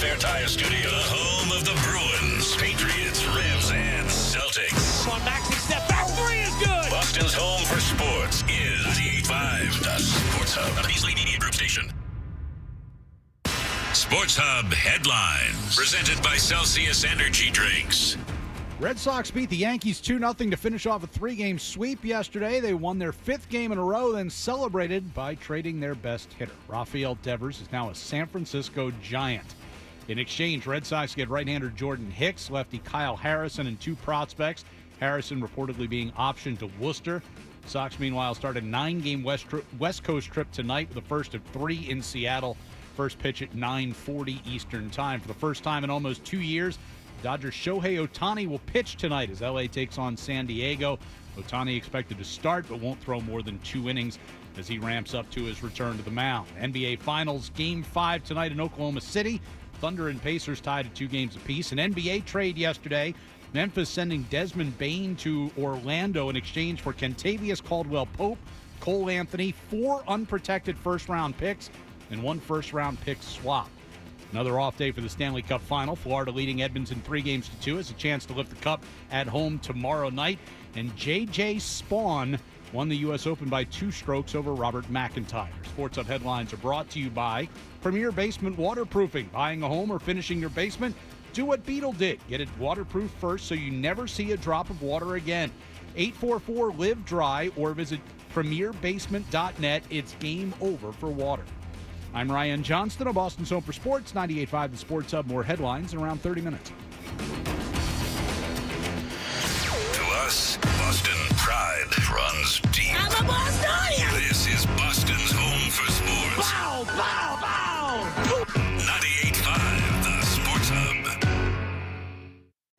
Fair Tire Studio, the home of the Bruins, Patriots, Revs, and Celtics. On Maxi, step back, three is good! Boston's home for sports is 98.5, the Sports Hub, the Beasley Media Group station. Sports Hub headlines, presented by Celsius Energy Drinks. Red Sox beat the Yankees 2-0 to finish off a three-game sweep yesterday. They won their fifth game in a row, then celebrated by trading their best hitter. Rafael Devers is now a San Francisco Giant. In exchange, Red Sox get right-hander Jordan Hicks, lefty Kyle Harrison, and two prospects. Harrison reportedly being optioned to Worcester. Sox, meanwhile, start a 9-game West Coast trip tonight with the first of three in Seattle. First pitch at 9:40 Eastern Time. For the first time in almost 2 years, Dodgers' Shohei Ohtani will pitch tonight as L.A. takes on San Diego. Ohtani expected to start but won't throw more than 2 innings as he ramps up to his return to the mound. NBA Finals Game 5 tonight in Oklahoma City. Thunder and Pacers tied at 2 games apiece. An NBA trade yesterday. Memphis sending Desmond Bane to Orlando in exchange for Kentavious Caldwell-Pope, Cole Anthony, 4 unprotected first-round picks, and 1 first-round pick swap. Another off day for the Stanley Cup Final. Florida leading Edmonton 3-2 has a chance to lift the cup at home tomorrow night. And J.J. Spawn won the U.S. Open by 2 strokes over Robert McIntyre. Sports Hub headlines are brought to you by Premier Basement Waterproofing. Buying a home or finishing your basement? Do what Beetle did. Get it waterproof first so you never see a drop of water again. 844-LIVE-DRY or visit premierbasement.net. It's game over for water. I'm Ryan Johnston of Boston's Home for Sports, 98.5 The Sports Hub. More headlines in around 30 minutes. To us, Boston pride runs deep. I'm a Bostonian! This is Boston's home for sports. Bow, bow, bow! 98.5 The Sports Hub.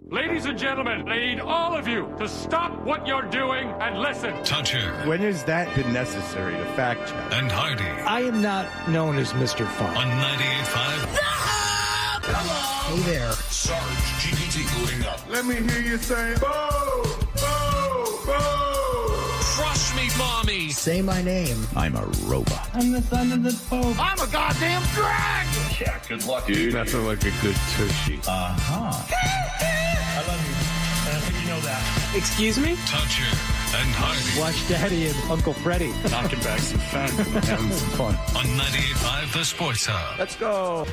Ladies and gentlemen, I need all of you to stop what you're doing and listen. Toucher When has that been necessary to fact check? and Hardy I am not known as Mr. Fun. on 98.5. Hey there. Sarge GPT loading up. Let me hear you say, "Boo! Boo! Boo!" Crush me, mommy. Say my name. I'm a robot. I'm the son of the Pope. I'm a goddamn drag. Yeah, good luck, Dude, nothing like a good tushy. I love you. And I think you know that. Excuse me? Toucher and Hardy Watch Daddy and Uncle Freddie. Knocking back some fun, having some fun. on 98.5 The Sports Hub. Let's go.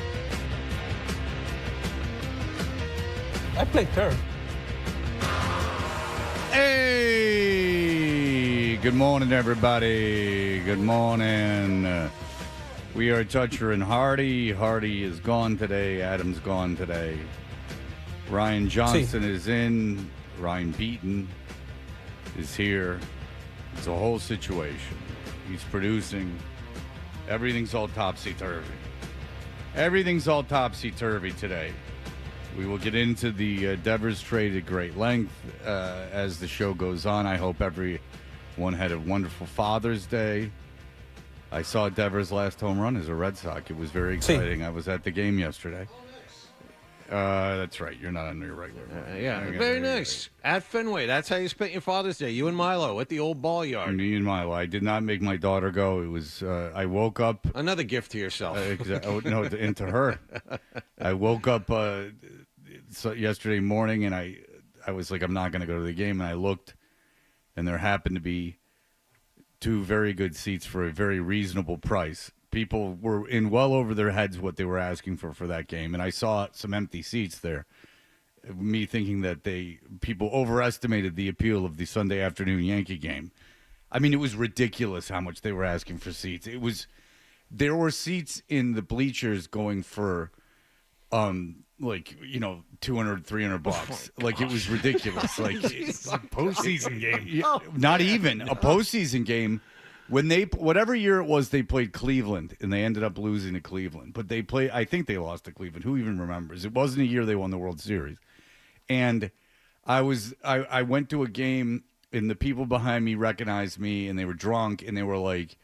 I play turf. Hey! Good morning, everybody. Good morning. We are Toucher and Hardy. Hardy is gone today. Adam's gone today. Ryan Johnson is in. Ryan Beaton is here. It's a whole situation. He's producing. Everything's all topsy-turvy. Everything's all topsy-turvy today. We will get into the Devers trade at great length as the show goes on. I hope everyone had a wonderful Father's Day. I saw Devers' last home run as a Red Sox. It was very exciting. I was at the game yesterday. That's right. You're not on your regular. Okay, Very nice. At Fenway. That's how you spent your Father's Day. You and Milo at the old ball yard. Me and Milo. I did not make my daughter go. It was. I woke up. Another gift to yourself. No, into her. I woke up yesterday morning, and I was like, I'm not going to go to the game. And I looked, and there happened to be 2 very good seats for a very reasonable price. People were in well over their heads what they were asking for that game, and I saw some empty seats there. Me thinking that people overestimated the appeal of the Sunday afternoon Yankee game. I mean, it was ridiculous how much they were asking for seats. There were seats in the bleachers going for $200-$300. Like, it was ridiculous. Like, it's a postseason game. Not even a postseason game. When whatever year it was, they played Cleveland, and they ended up losing to Cleveland. But I think they lost to Cleveland. Who even remembers? It wasn't a year they won the World Series. And I went to a game, and the people behind me recognized me, and they were drunk, and they were like,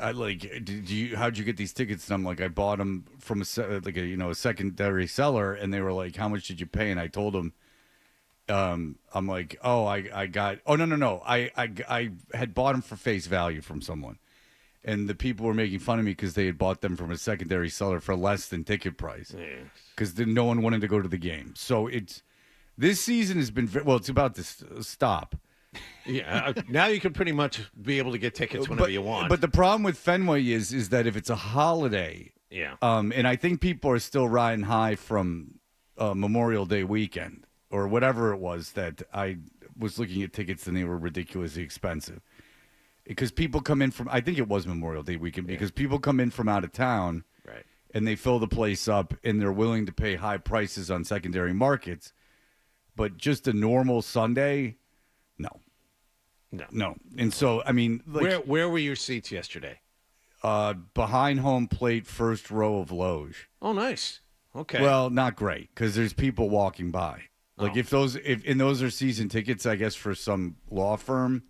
how'd you get these tickets? And I'm like, I bought them from a secondary seller. And they were like, how much did you pay? And I told them, I'm like, I had bought them for face value from someone. and the people were making fun of me because they had bought them from a secondary seller for less than ticket price because no one wanted to go to the game. So this season has been it's about to stop. Yeah, now you can pretty much be able to get tickets whenever you want. But the problem with Fenway is that if it's a holiday, and I think people are still riding high from Memorial Day weekend or whatever it was that I was looking at tickets and they were ridiculously expensive. Because people come in from, I think it was Memorial Day weekend, because people come in from out of town, right, and they fill the place up, and they're willing to pay high prices on secondary markets. But just a normal Sunday, no. And so, I mean, where were your seats yesterday? Behind home plate, first row of loge. Oh, nice. Okay. Well, not great because there's people walking by. Like if those are season tickets, I guess for some law firm,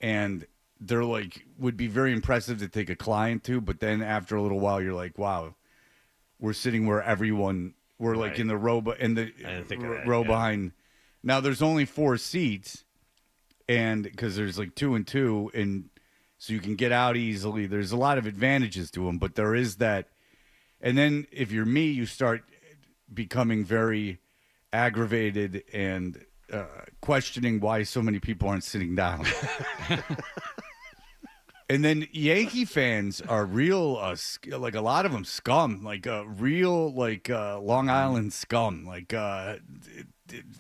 and they're like would be very impressive to take a client to, but then after a little while you're like, wow, we're sitting where we're like in the row behind. Now there's only 4 seats, and because there's like 2 and 2, and so you can get out easily. There's a lot of advantages to them, but there is that. And then if you're me, you start becoming very aggravated and questioning why so many people aren't sitting down. And then Yankee fans are real, like a lot of them scum, like real, like Long Island scum, like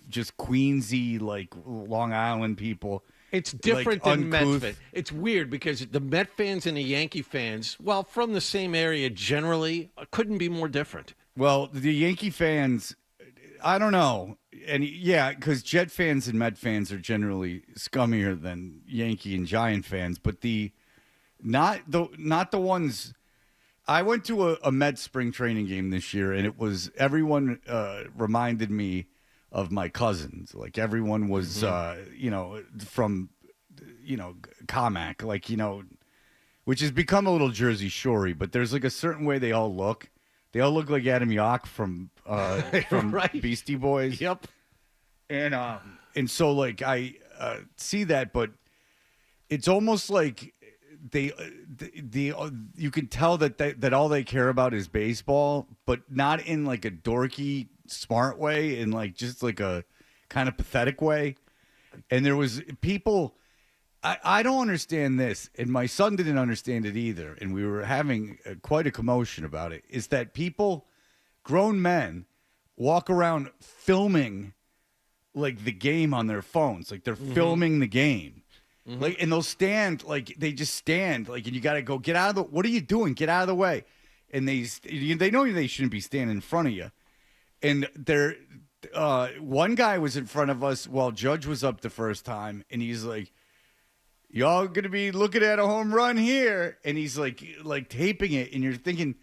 just Queensy, like Long Island people. It's different like than Met uncouth. fans. It's weird because the Met fans and the Yankee fans, while from the same area generally, couldn't be more different. Well, the Yankee fans, I don't know. And yeah, because Jet fans and Met fans are generally scummier than Yankee and Giant fans, but not the ones. I went to a Met spring training game this year, and it was everyone reminded me of my cousins. Like everyone was, from, Comac, like which has become a little Jersey Shorey. But there's like a certain way they all look. They all look like Adam Yauch from Right. Beastie Boys. Yep. And so like I see that, but it's almost like you can tell that all they care about is baseball, but not in like a dorky smart way, in like just like a kind of pathetic way. And there was people. I don't understand this, and my son didn't understand it either, and we were having quite a commotion about it, is that people, grown men, walk around filming like the game on their phones, like they're filming the game. Like, and they'll stand, like they just stand, like, and you got to go, get out of the, what are you doing? Get out of the way. And they know they shouldn't be standing in front of you. And one guy was in front of us while Judge was up the first time, and he's like, y'all gonna be looking at a home run here, and he's like taping it, and you're thinking,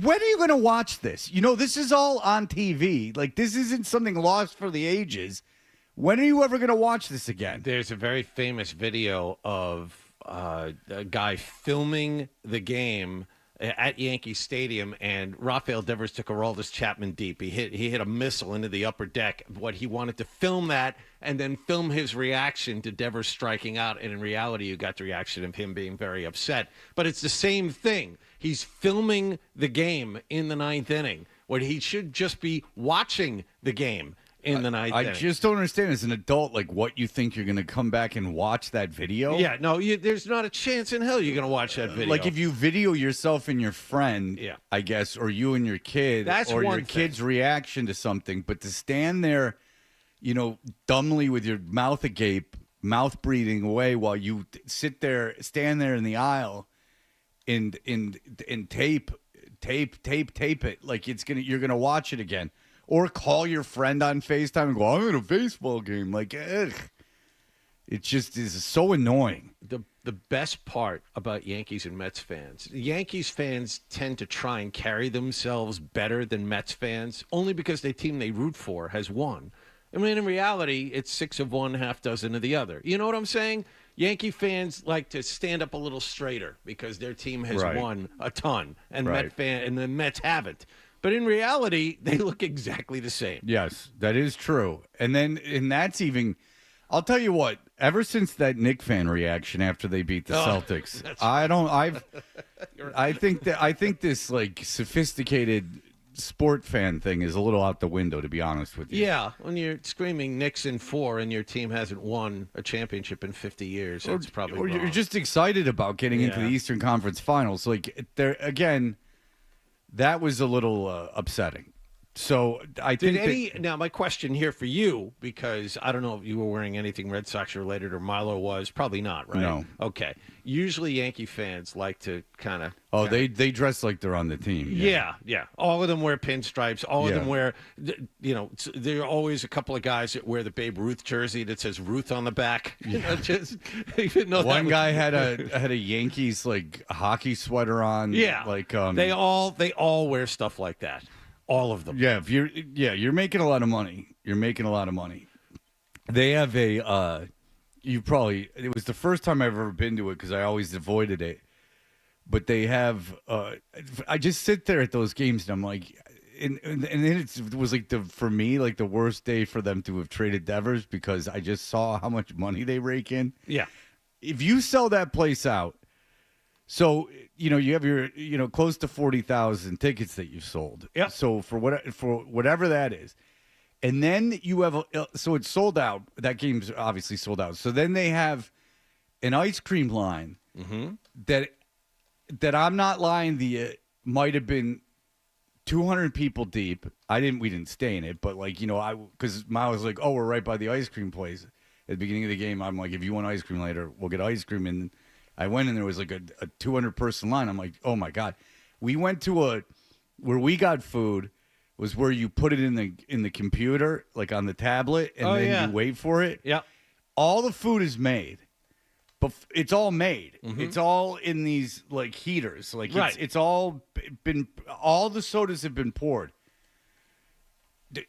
when are you gonna watch this? This is all on TV. Like, this isn't something lost for the ages. When are you ever gonna watch this again? There's a very famous video of a guy filming the game at Yankee Stadium, and Rafael Devers took a Aroldis Chapman deep. He hit a missile into the upper deck. What he wanted to film that and then film his reaction to Devers striking out, and in reality, you got the reaction of him being very upset. But it's the same thing. He's filming the game in the 9th inning, where he should just be watching the game in the 9th inning. I just don't understand as an adult, like, what you think you're going to come back and watch that video. Yeah, no, there's not a chance in hell you're going to watch that video. Like, if you video yourself and your friend, I guess, or you and your kid, That's or one your thing. kid's reaction to something, but to stand there, dumbly with your mouth agape, mouth breathing away while you stand there in the aisle and tape it, like you're gonna watch it again. Or call your friend on FaceTime and go, I'm at a baseball game. Like, ugh. It just is so annoying. The best part about Yankees and Mets fans, Yankees fans tend to try and carry themselves better than Mets fans, only because the team they root for has won. I mean, in reality, it's 6 of one, half dozen of the other. You know what I'm saying? Yankee fans like to stand up a little straighter because their team has won a ton, and and the Mets haven't. But in reality, they look exactly the same. Yes, that is true. And that's even, I'll tell you what. Ever since that Knick fan reaction after they beat the Celtics, I think this like sophisticated sport fan thing is a little out the window, to be honest with you. Yeah, when you're screaming Knicks in 4 and your team hasn't won a championship in 50 years, that's probably or wrong. you're just excited about getting into the Eastern Conference Finals. Like there again, that was a little upsetting. So I think now my question here for you, because I don't know if you were wearing anything Red Sox related or Milo was, probably not, right? No. Okay. Usually Yankee fans like to kind of they dress like they're on the team. Yeah. All of them wear pinstripes. All of Yeah. them wear, there are always a couple of guys that wear the Babe Ruth jersey that says Ruth on the back. Just even though One guy had a Yankees like hockey sweater on. Yeah, like they all wear stuff like that. All of them. Yeah, you're making a lot of money. You're making a lot of money. They have it was the first time I've ever been to it because I always avoided it. But they have I just sit there at those games and I'm like, and then it was like for me like the worst day for them to have traded Devers because I just saw how much money they rake in. Yeah. If you sell that place out, so you have your close to 40,000 tickets that you've sold. Yeah. So for whatever that is, and then you have so it's sold out. That game's obviously sold out. So then they have an ice cream line that I'm not lying. Might have been 200 people deep. We didn't stay in it, but because Miles was like, oh, we're right by the ice cream place. At the beginning of the game, I'm like, if you want ice cream later, we'll get ice cream. And I went and there was like a 200-person line. I'm like, oh my God. We went to where we got food was where you put it in the computer, like on the tablet, and then you wait for it. Yeah. All the food is made, but it's all made. It's all in these like heaters. Like it's all all the sodas have been poured.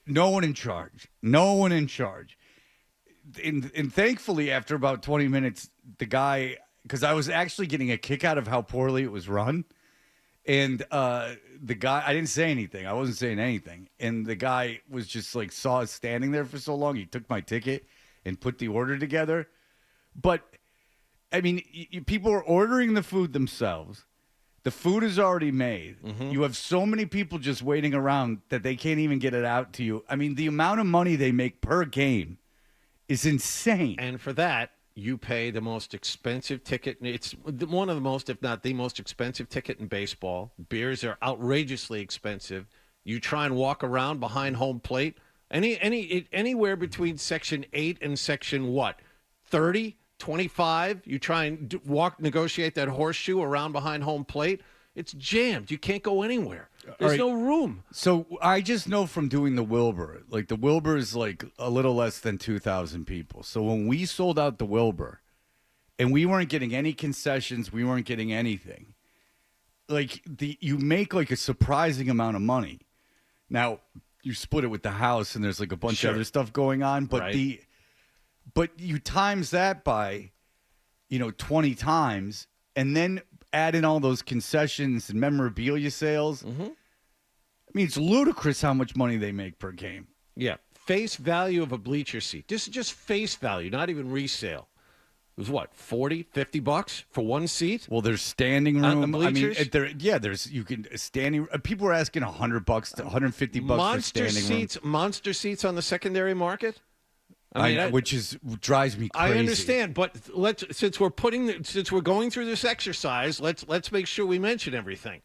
No one in charge. And thankfully, after about 20 minutes, the guy, because I was actually getting a kick out of how poorly it was run. And the guy, I didn't say anything. I wasn't saying anything. And the guy was just like, saw us standing there for so long. He took my ticket and put the order together. But, I mean, people are ordering the food themselves. The food is already made. You have so many people just waiting around that they can't even get it out to you. I mean, the amount of money they make per game is insane. And for that, you pay the most expensive ticket. It's one of the most, if not the most expensive ticket in baseball. Beers are outrageously expensive. You try and walk around behind home plate. Anywhere between Section 8 and Section 30, 25. You try and negotiate that horseshoe around behind home plate. It's jammed. You can't go anywhere. There's no room. So I just know from doing the Wilbur, like the Wilbur is like a little less than 2,000 people. So when we sold out the Wilbur and we weren't getting any concessions, we weren't getting anything. Like you make like a surprising amount of money. Now you split it with the house and there's like a bunch of other stuff going on, but but you times that by 20 times and then add in all those concessions and memorabilia sales. I mean, it's ludicrous how much money they make per game. Yeah. Face value of a bleacher seat. This is just face value, not even resale. It was what, $40-$50 for one seat? Well, there's standing On room. the I mean, bleachers? you can standing. People are asking $100 to $150 for standing room. Monster seats on the secondary market. Which drives me crazy. I understand, but since we're going through this exercise, let's make sure we mention everything.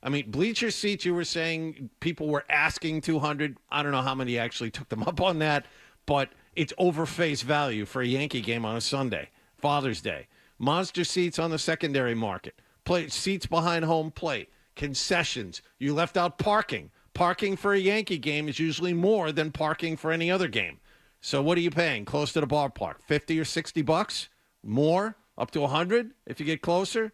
I mean, bleacher seats, you were saying people were asking 200. I don't know how many actually took them up on that, but it's over face value for a Yankee game on a Sunday, Father's Day. Monster seats on the secondary market, seats behind home plate, concessions. You left out parking. Parking for a Yankee game is usually more than parking for any other game. So what are you paying? Close to the ballpark, $50 or $60? More? Up to $100 if you get closer?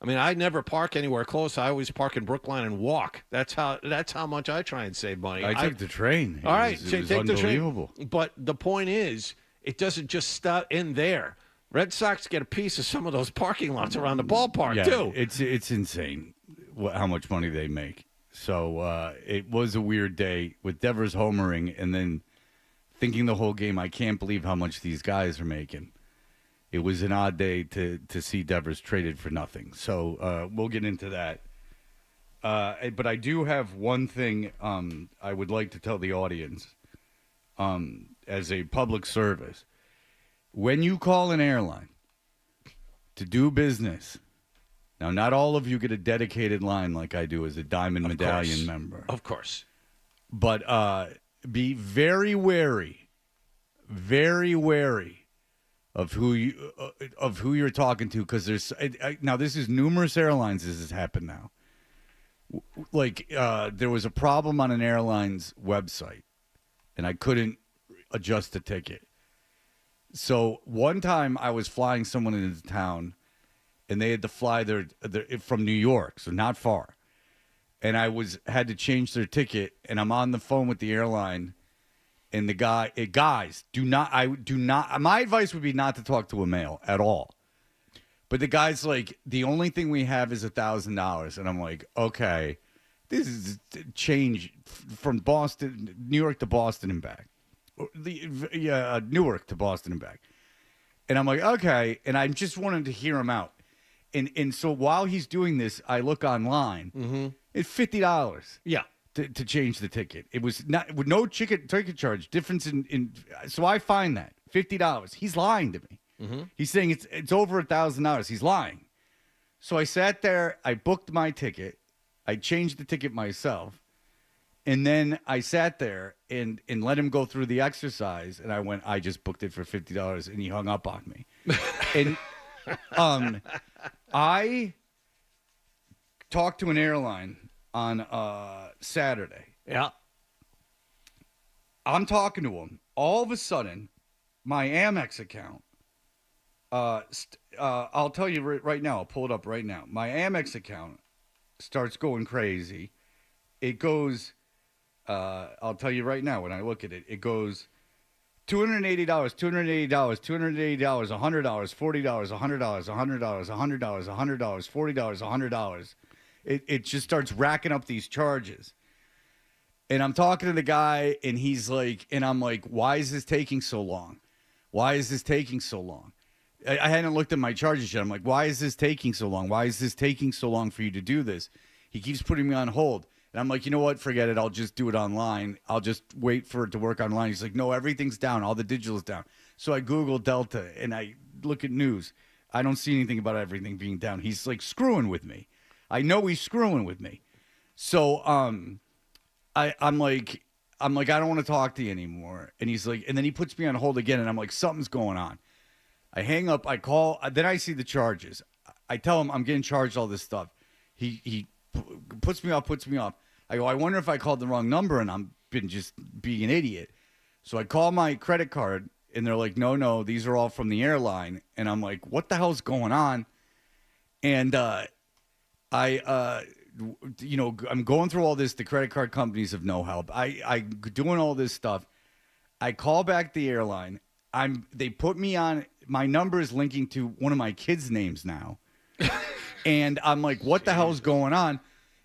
I mean, I never park anywhere close. I always park in Brookline and walk. That's how much I try and save money. I took the train. All right, it was take unbelievable. the train. But the point is, it doesn't just stop in there. Red Sox get a piece of some of those parking lots around the ballpark too. It's insane how much money they make. So it was a weird day with Devers homering and then thinking the whole game, I can't believe how much these guys are making. It was an odd day to see Devers traded for nothing. So we'll get into that. But I do have one thing I would like to tell the audience as a public service. When you call an airline to do business, now not all of you get a dedicated line like I do as a Diamond Medallion member. Of course. But be very wary of who you're talking to, because there's now this is numerous airlines. This has happened now. Like there was a problem on an airline's website, and I couldn't adjust the ticket. So one time I was flying someone into town, and they had to fly their from New York, so not far. And I had to change their ticket, and I'm on the phone with the airline, and the guys, my advice would be not to talk to a male at all. But the guy's like, the only thing we have is $1,000. And I'm like, okay, this is change from New York to Boston and back. Newark to Boston and back. And I'm like, okay. And I just wanted to hear him out. And so while he's doing this, I look online. Mm-hmm. It's $50. Yeah. To change the ticket. It was not with no ticket charge difference in so I find that $50. He's lying to me. Mm-hmm. He's saying it's over $1,000. He's lying. So I sat there, I booked my ticket, I changed the ticket myself, and then I sat there and let him go through the exercise, and I just booked it for $50, and he hung up on me. And I talked to an airline on Saturday. Yeah. I'm talking to him. All of a sudden, my Amex account, I'll tell you right now, I'll pull it up right now. My Amex account starts going crazy. It goes, I'll tell you right now when I look at it, it goes $280, $280, $280, $100, $40, $100, $100, $100, $100, $40, $100. It just starts racking up these charges. And I'm talking to the guy, and he's like, and I'm like, why is this taking so long? Why is this taking so long? I hadn't looked at my charges yet. I'm like, why is this taking so long? Why is this taking so long for you to do this? He keeps putting me on hold. And I'm like, you know what? Forget it. I'll just do it online. I'll just wait for it to work online. He's like, no, everything's down. All the digital is down. So I Google Delta, and I look at news. I don't see anything about everything being down. He's like screwing with me. I know he's screwing with me. So I'm like, I don't want to talk to you anymore. And he's like, and then he puts me on hold again, and I'm like, something's going on. I hang up, I call, then I see the charges. I tell him I'm getting charged all this stuff. He puts me off. I go, I wonder if I called the wrong number and I'm been just being an idiot. So I call my credit card, and they're like, no, these are all from the airline. And I'm like, what the hell's going on? And I'm going through all this. The credit card companies have no help. I doing all this stuff. I call back the airline. They put me on. My number is linking to one of my kids' names now, and I'm like, what the hell is going on?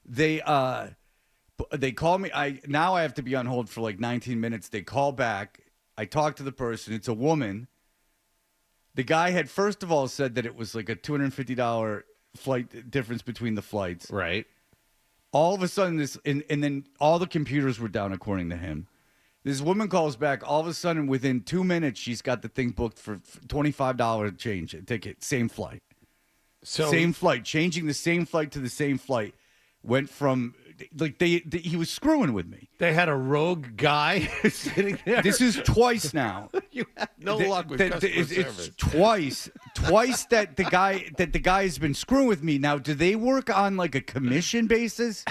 They call me. Now I have to be on hold for like 19 minutes. They call back. I talk to the person. It's a woman. The guy had first of all said that it was like a $250 flight difference between the flights. Right. All of a sudden, and then all the computers were down, according to him. This woman calls back. All of a sudden, within 2 minutes, she's got the thing booked for $25 change ticket. Same flight. Same flight. Changing the same flight to the same flight. Went from, like, he was screwing with me. They had a rogue guy sitting there. This is twice now. You have no luck with customer service. It's twice that the guy has been screwing with me. Now, do they work on like a commission basis?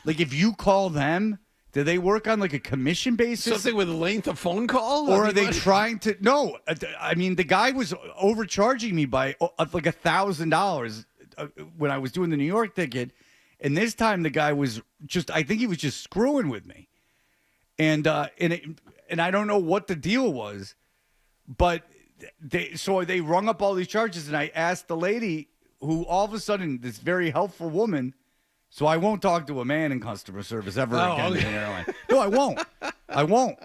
Like, if you call them, do they work on like a commission basis? Something with length of phone call? Or are they trying to? No, I mean, the guy was overcharging me by like $1,000 when I was doing the New York ticket. And this time the guy was I think he was just screwing with me. And I don't know what the deal was, but they rung up all these charges, and I asked the lady, who all of a sudden, this very helpful woman, so I won't talk to a man in customer service ever again in an airline. No, I won't.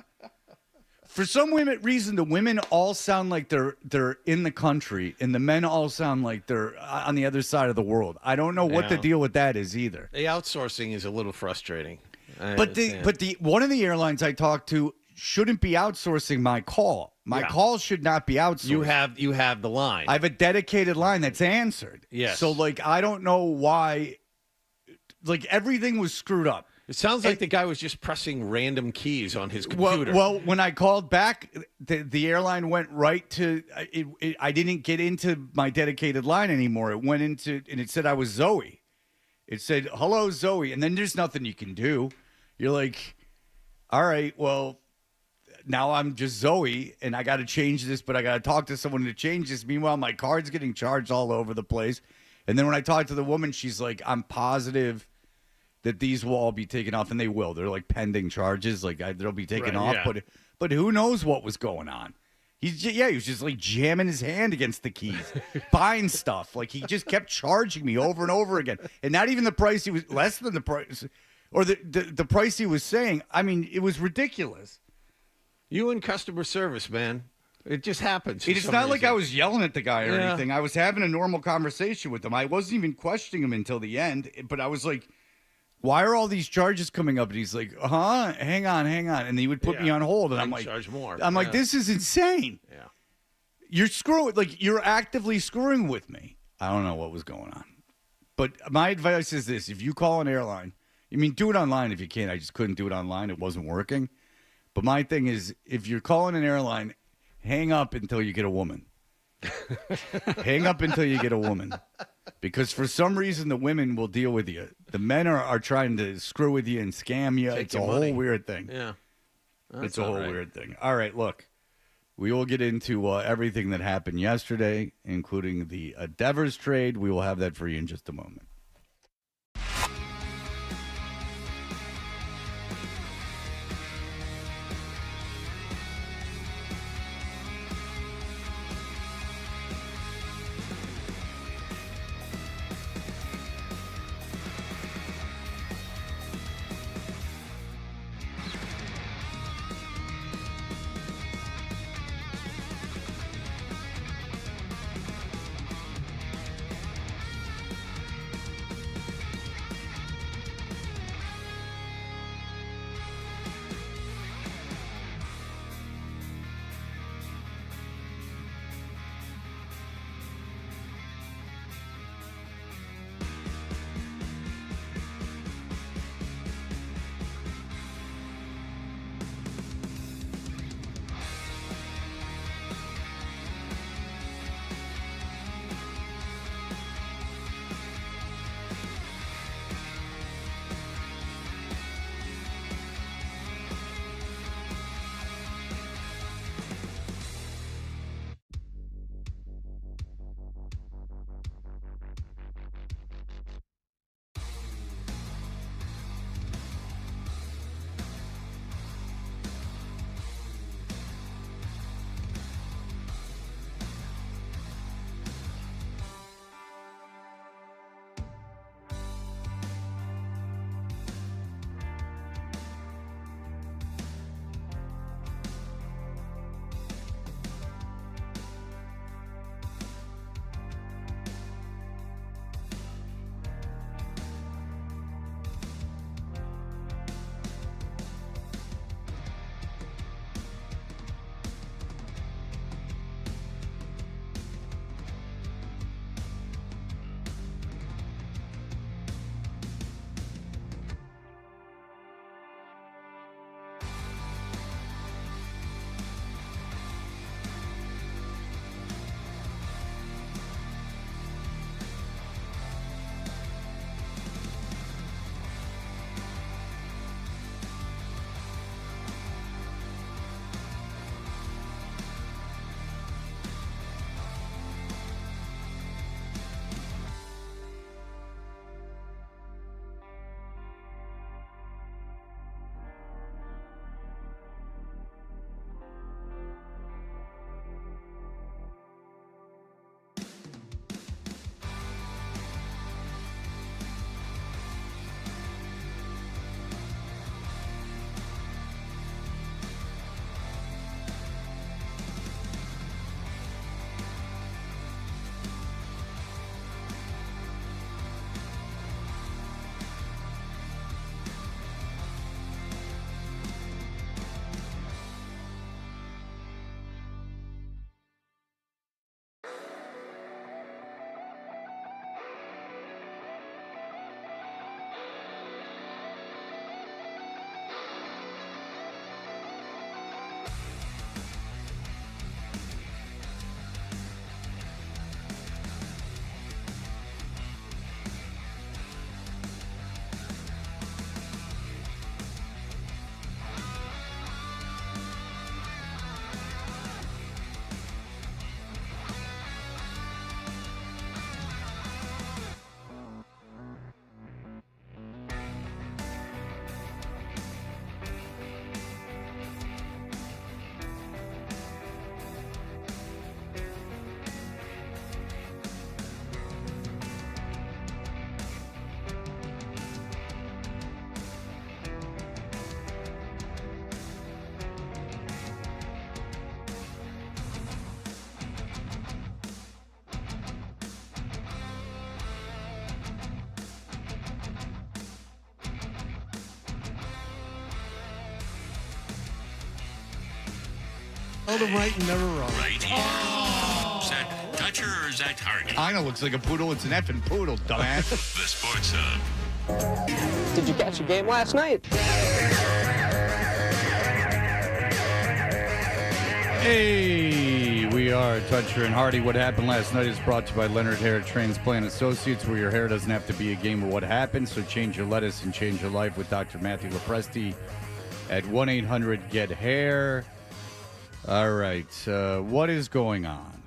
For some reason, the women all sound like they're in the country, and the men all sound like they're on the other side of the world. I don't know what the deal with that is either. The outsourcing is a little frustrating. But the one of the airlines I talked to shouldn't be outsourcing my call. My call should not be outsourced. You have the line. I have a dedicated line that's answered. Yes. So I don't know why. Everything was screwed up. It sounds like the guy was just pressing random keys on his computer. Well, when I called back, the airline went right to I didn't get into my dedicated line anymore. It went into, and it said I was Zoe. It said, hello, Zoe. And then there's nothing you can do. You're like, all right, well, now I'm just Zoe, and I got to change this, but I got to talk to someone to change this. Meanwhile, my card's getting charged all over the place. And then when I talked to the woman, she's like, I'm positive that these will all be taken off, and they will. They're pending charges, they'll be taken off. Yeah. But who knows what was going on? He was just jamming his hand against the keys, buying stuff. He just kept charging me over and over again, and not even the price he was less than the price, or the price he was saying. I mean, it was ridiculous. You in customer service, man. It just happens. It's not like I was yelling at the guy or anything. I was having a normal conversation with him. I wasn't even questioning him until the end, but I was like, why are all these charges coming up? And he's like, hang on. And he would put me on hold. And I'm like, charge more. I'm like, this is insane. Yeah. You're screwing, you're actively screwing with me. I don't know what was going on. But my advice is this. If you call an airline, do it online if you can. I just couldn't do it online. It wasn't working. But my thing is, if you're calling an airline, hang up until you get a woman. Hang up until you get a woman. Because for some reason, the women will deal with you. The men are trying to screw with you and scam you. It's a whole weird thing. Yeah. It's a whole weird thing. All right, look. We will get into everything that happened yesterday, including the Devers trade. We will have that for you in just a moment. Oh, the right and never wrong. Right here. Is that Dutcher or is that Hardy? I know, looks like a poodle. It's an effing poodle, dumbass. The Sports Hub. Did you catch a game last night? Hey, we are Toucher and Hardy. What happened last night is brought to you by Leonard Hair Transplant Associates, where your hair doesn't have to be a game of what happened. So change your lettuce and change your life with Dr. Matthew Lopresti at 1-800-GET-HAIR. All right, what is going on?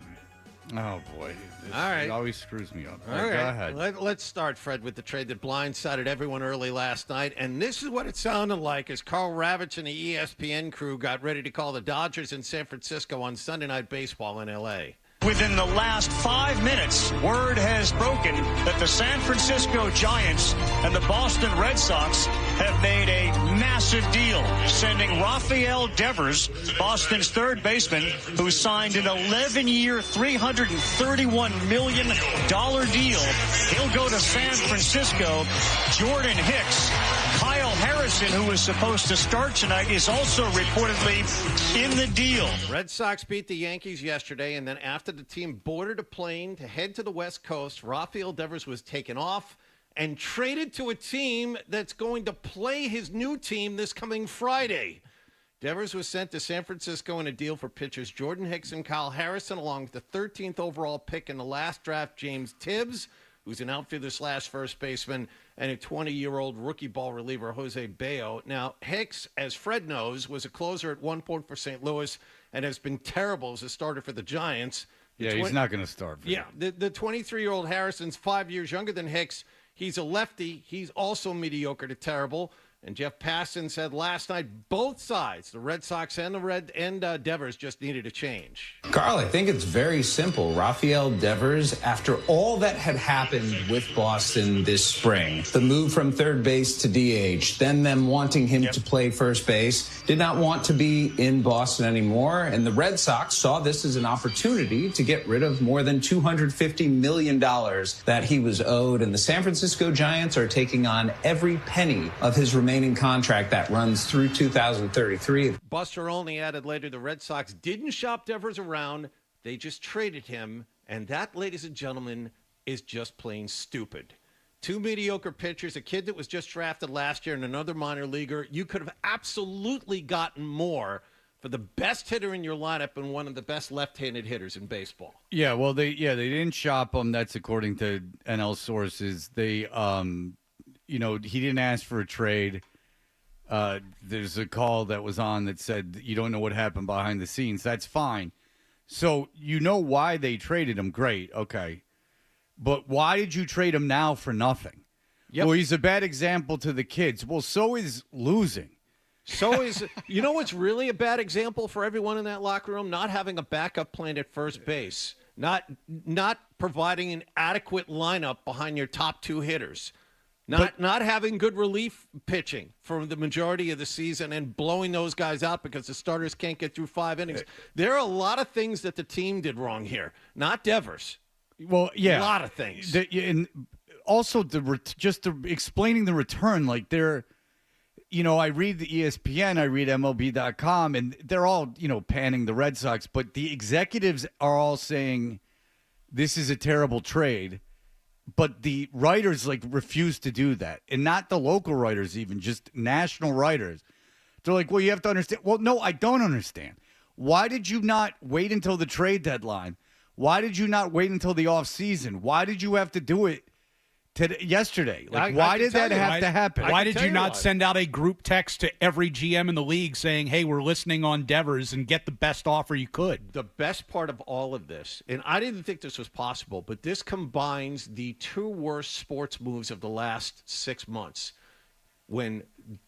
Oh, boy. All right. It always screws me up. All right. Go ahead. Let's start, Fred, with the trade that blindsided everyone early last night. And this is what it sounded like as Carl Ravitch and the ESPN crew got ready to call the Dodgers in San Francisco on Sunday Night Baseball in L.A. Within the last 5 minutes, word has broken that the San Francisco Giants and the Boston Red Sox have made a massive deal, sending Rafael Devers, Boston's third baseman, who signed an 11-year, $331 million deal. He'll go to San Francisco. Jordan Hicks, Kyle Harrison, who was supposed to start tonight, is also reportedly in the deal. The Red Sox beat the Yankees yesterday, and then after the team boarded a plane to head to the West Coast, Rafael Devers was taken off and traded to a team that's going to play his new team this coming Friday. Devers was sent to San Francisco in a deal for pitchers Jordan Hicks and Kyle Harrison, along with the 13th overall pick in the last draft, James Tibbs, who's an outfielder/first baseman, and a 20-year-old rookie ball reliever, Jose Bayo. Now, Hicks, as Fred knows, was a closer at one point for St. Louis and has been terrible as a starter for the Giants. Yeah, he's not going to start. Yeah, the 23-year-old Harrison's 5 years younger than Hicks. He's a lefty. He's also mediocre to terrible. And Jeff Passan said last night both sides, the Red Sox and Devers, just needed a change. Carl, I think it's very simple. Rafael Devers, after all that had happened with Boston this spring, the move from third base to DH, then them wanting him to play first base, did not want to be in Boston anymore. And the Red Sox saw this as an opportunity to get rid of more than $250 million that he was owed. And the San Francisco Giants are taking on every penny of his remaining contract that runs through 2033. Buster Olney added later the Red Sox didn't shop Devers around. They just traded him. And that, ladies and gentlemen, is just plain stupid. Two mediocre pitchers, a kid that was just drafted last year and another minor leaguer. You could have absolutely gotten more for the best hitter in your lineup and one of the best left-handed hitters in baseball. Yeah, well, they didn't shop him. That's according to NL sources. They he didn't ask for a trade. There's a call that was on that said you don't know what happened behind the scenes. That's fine. So you know why they traded him. Great. Okay. But why did you trade him now for nothing? Yep. Well, he's a bad example to the kids. Well, so is losing. So is, you know what's really a bad example for everyone in that locker room? Not having a backup plan at first base. Not providing an adequate lineup behind your top two hitters. Not having good relief pitching for the majority of the season and blowing those guys out because the starters can't get through 5 innings. There are a lot of things that the team did wrong here, not Devers. Well, yeah. A lot of things. And also, explaining the return, like I read the ESPN, I read MLB.com, and they're all, panning the Red Sox, but the executives are all saying this is a terrible trade. But the writers refuse to do that, and not the local writers, even just national writers. They're like, well, you have to understand. Well, no, I don't understand. Why did you not wait until the trade deadline? Why did you not wait until the offseason? Why did you have to do it yesterday? Why did that have to happen? Why did you not send out a group text to every GM in the league saying, hey, we're listening on Devers and get the best offer you could? The best part of all of this, and I didn't think this was possible, but this combines the two worst sports moves of the last 6 months. When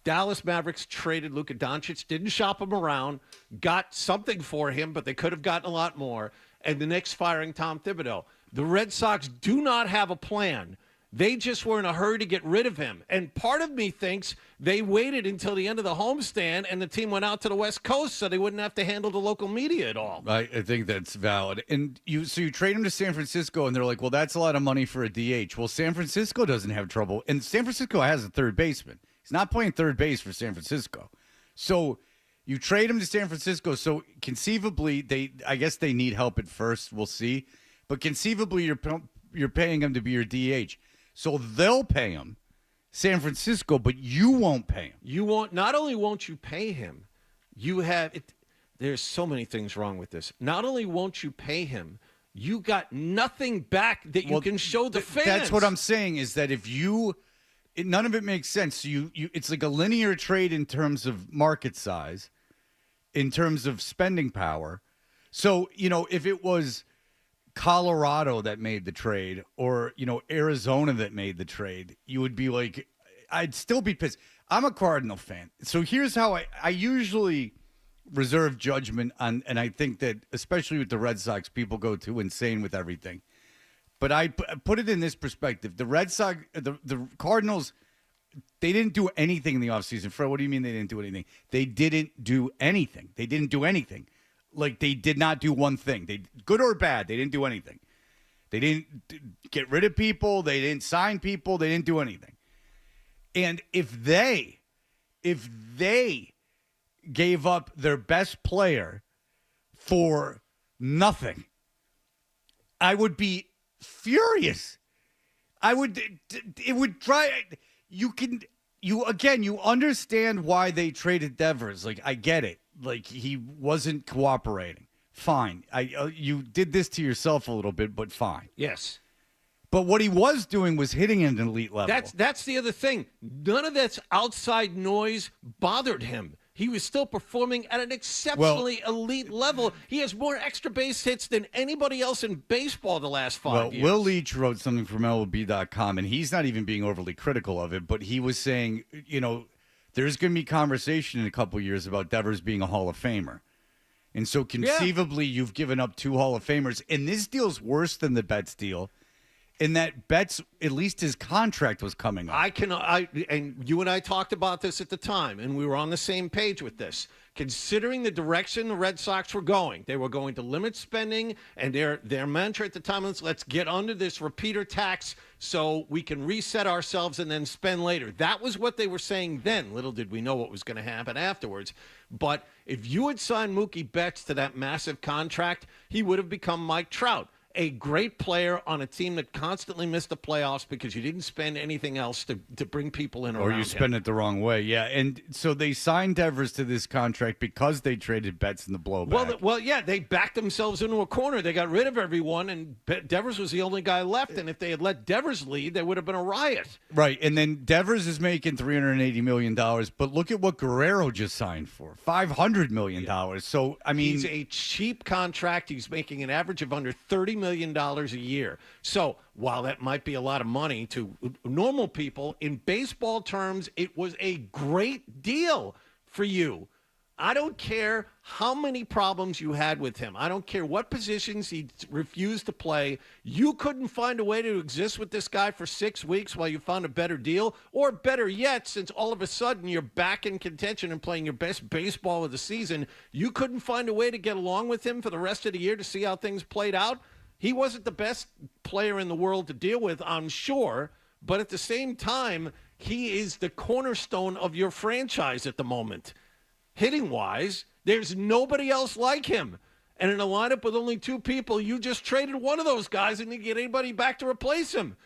Dallas Mavericks traded Luka Doncic, didn't shop him around, got something for him, but they could have gotten a lot more, and the Knicks firing Tom Thibodeau. The Red Sox do not have a plan. They just were in a hurry to get rid of him. And part of me thinks they waited until the end of the homestand and the team went out to the West Coast so they wouldn't have to handle the local media at all. I think that's valid. And you trade him to San Francisco, and they're like, well, that's a lot of money for a DH. Well, San Francisco doesn't have trouble. And San Francisco has a third baseman. He's not playing third base for San Francisco. So You trade him to San Francisco, so conceivably I guess they need help at first. We'll see, but conceivably you're paying him to be your DH, so they'll pay him, San Francisco, but you won't pay him. You won't. Not only won't you pay him, you have it. There's so many things wrong with this. Not only won't you pay him, you got nothing back that you can show the fans. That's what I'm saying is that if none of it makes sense. It's like a linear trade in terms of market size, in terms of spending power. So, if it was Colorado that made the trade or, Arizona that made the trade, you would be like, I'd still be pissed. I'm a Cardinal fan. So here's how I usually reserve judgment on, and I think that especially with the Red Sox, people go too insane with everything. But I put it in this perspective. The Red Sox, the Cardinals, they didn't do anything in the offseason. Fred, what do you mean they didn't do anything? They didn't do anything. They didn't do anything. Like, they did not do one thing. Good or bad, they didn't do anything. They didn't get rid of people. They didn't sign people. They didn't do anything. And if they gave up their best player for nothing, I would be furious. It would try. You understand why they traded Devers. Like, I get it. Like, he wasn't cooperating. Fine. You did this to yourself a little bit, but fine. Yes. But what he was doing was hitting at an elite level. That's the other thing. None of that outside noise bothered him. He was still performing at an exceptionally elite level. He has more extra base hits than anybody else in baseball the last 5 years. Will Leach wrote something from MLB.com, and he's not even being overly critical of it, but he was saying, there's going to be conversation in a couple years about Devers being a Hall of Famer. And so conceivably, you've given up 2 Hall of Famers. And this deal's worse than the Betts deal in that Betts, at least his contract was coming up. And you and I talked about this at the time, and we were on the same page with this. Considering the direction the Red Sox were going, they were going to limit spending, and their mantra at the time was, let's get under this repeater tax so we can reset ourselves and then spend later. That was what they were saying then. Little did we know what was going to happen afterwards. But if you had signed Mookie Betts to that massive contract, he would have become Mike Trout. A great player on a team that constantly missed the playoffs because you didn't spend anything else to bring people in around him. Or you spend it the wrong way, yeah. And so they signed Devers to this contract because they traded Betts in the blowback. Well, yeah, they backed themselves into a corner. They got rid of everyone, and Devers was the only guy left. And if they had let Devers lead, there would have been a riot. Right, and then Devers is making $380 million, but look at what Guerrero just signed for, $500 million. Yeah. So, I mean... He's a cheap contract. He's making an average of under $30 million a year. So while that might be a lot of money to normal people, in baseball terms, it was a great deal for you. I don't care how many problems you had with him. I don't care what positions he refused to play. You couldn't find a way to exist with this guy for 6 weeks while you found a better deal. Or better yet, since all of a sudden you're back in contention and playing your best baseball of the season, you couldn't find a way to get along with him for the rest of the year to see how things played out. He wasn't the best player in the world to deal with, I'm sure, but at the same time, he is the cornerstone of your franchise at the moment. Hitting-wise, there's nobody else like him. And in a lineup with only 2 people, you just traded one of those guys and didn't get anybody back to replace him.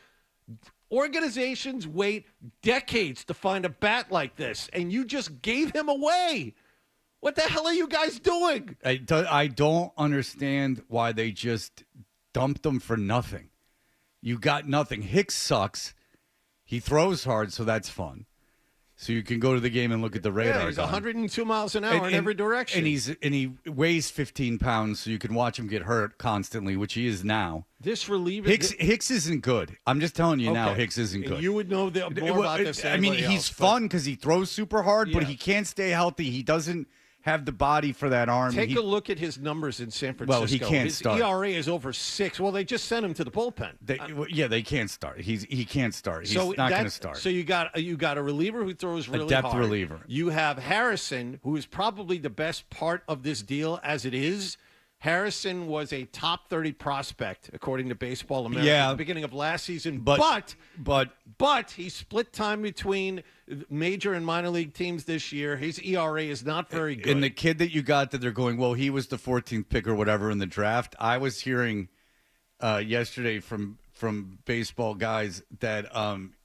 Organizations wait decades to find a bat like this, and you just gave him away. What the hell are you guys doing? I don't understand why they just... dumped him for nothing. You got nothing. Hicks sucks. He throws hard, so that's fun. So you can go to the game and look at the radar. Yeah, he's 102 miles an hour in every direction. And he weighs 15 pounds, so you can watch him get hurt constantly, which he is now. This reliever... Hicks isn't good. I'm just telling you now, Hicks isn't good. You would know more about this than anybody he's fun because he throws super hard, but he can't stay healthy. He doesn't have the body for that arm. Take a look at his numbers in San Francisco. Well, he can't start. His ERA is over 6. Well, they just sent him to the bullpen. They can't start. He can't start. He's not going to start. So you got a reliever who throws really hard. A depth reliever. You have Harrison, who is probably the best part of this deal as it is. Harrison was a top 30 prospect, according to Baseball America, Yeah. at the beginning of last season. But he split time between major and minor league teams this year. His ERA is not very good. And the kid that you got that they're going, well, he was the 14th pick or whatever in the draft. I was hearing yesterday from baseball guys that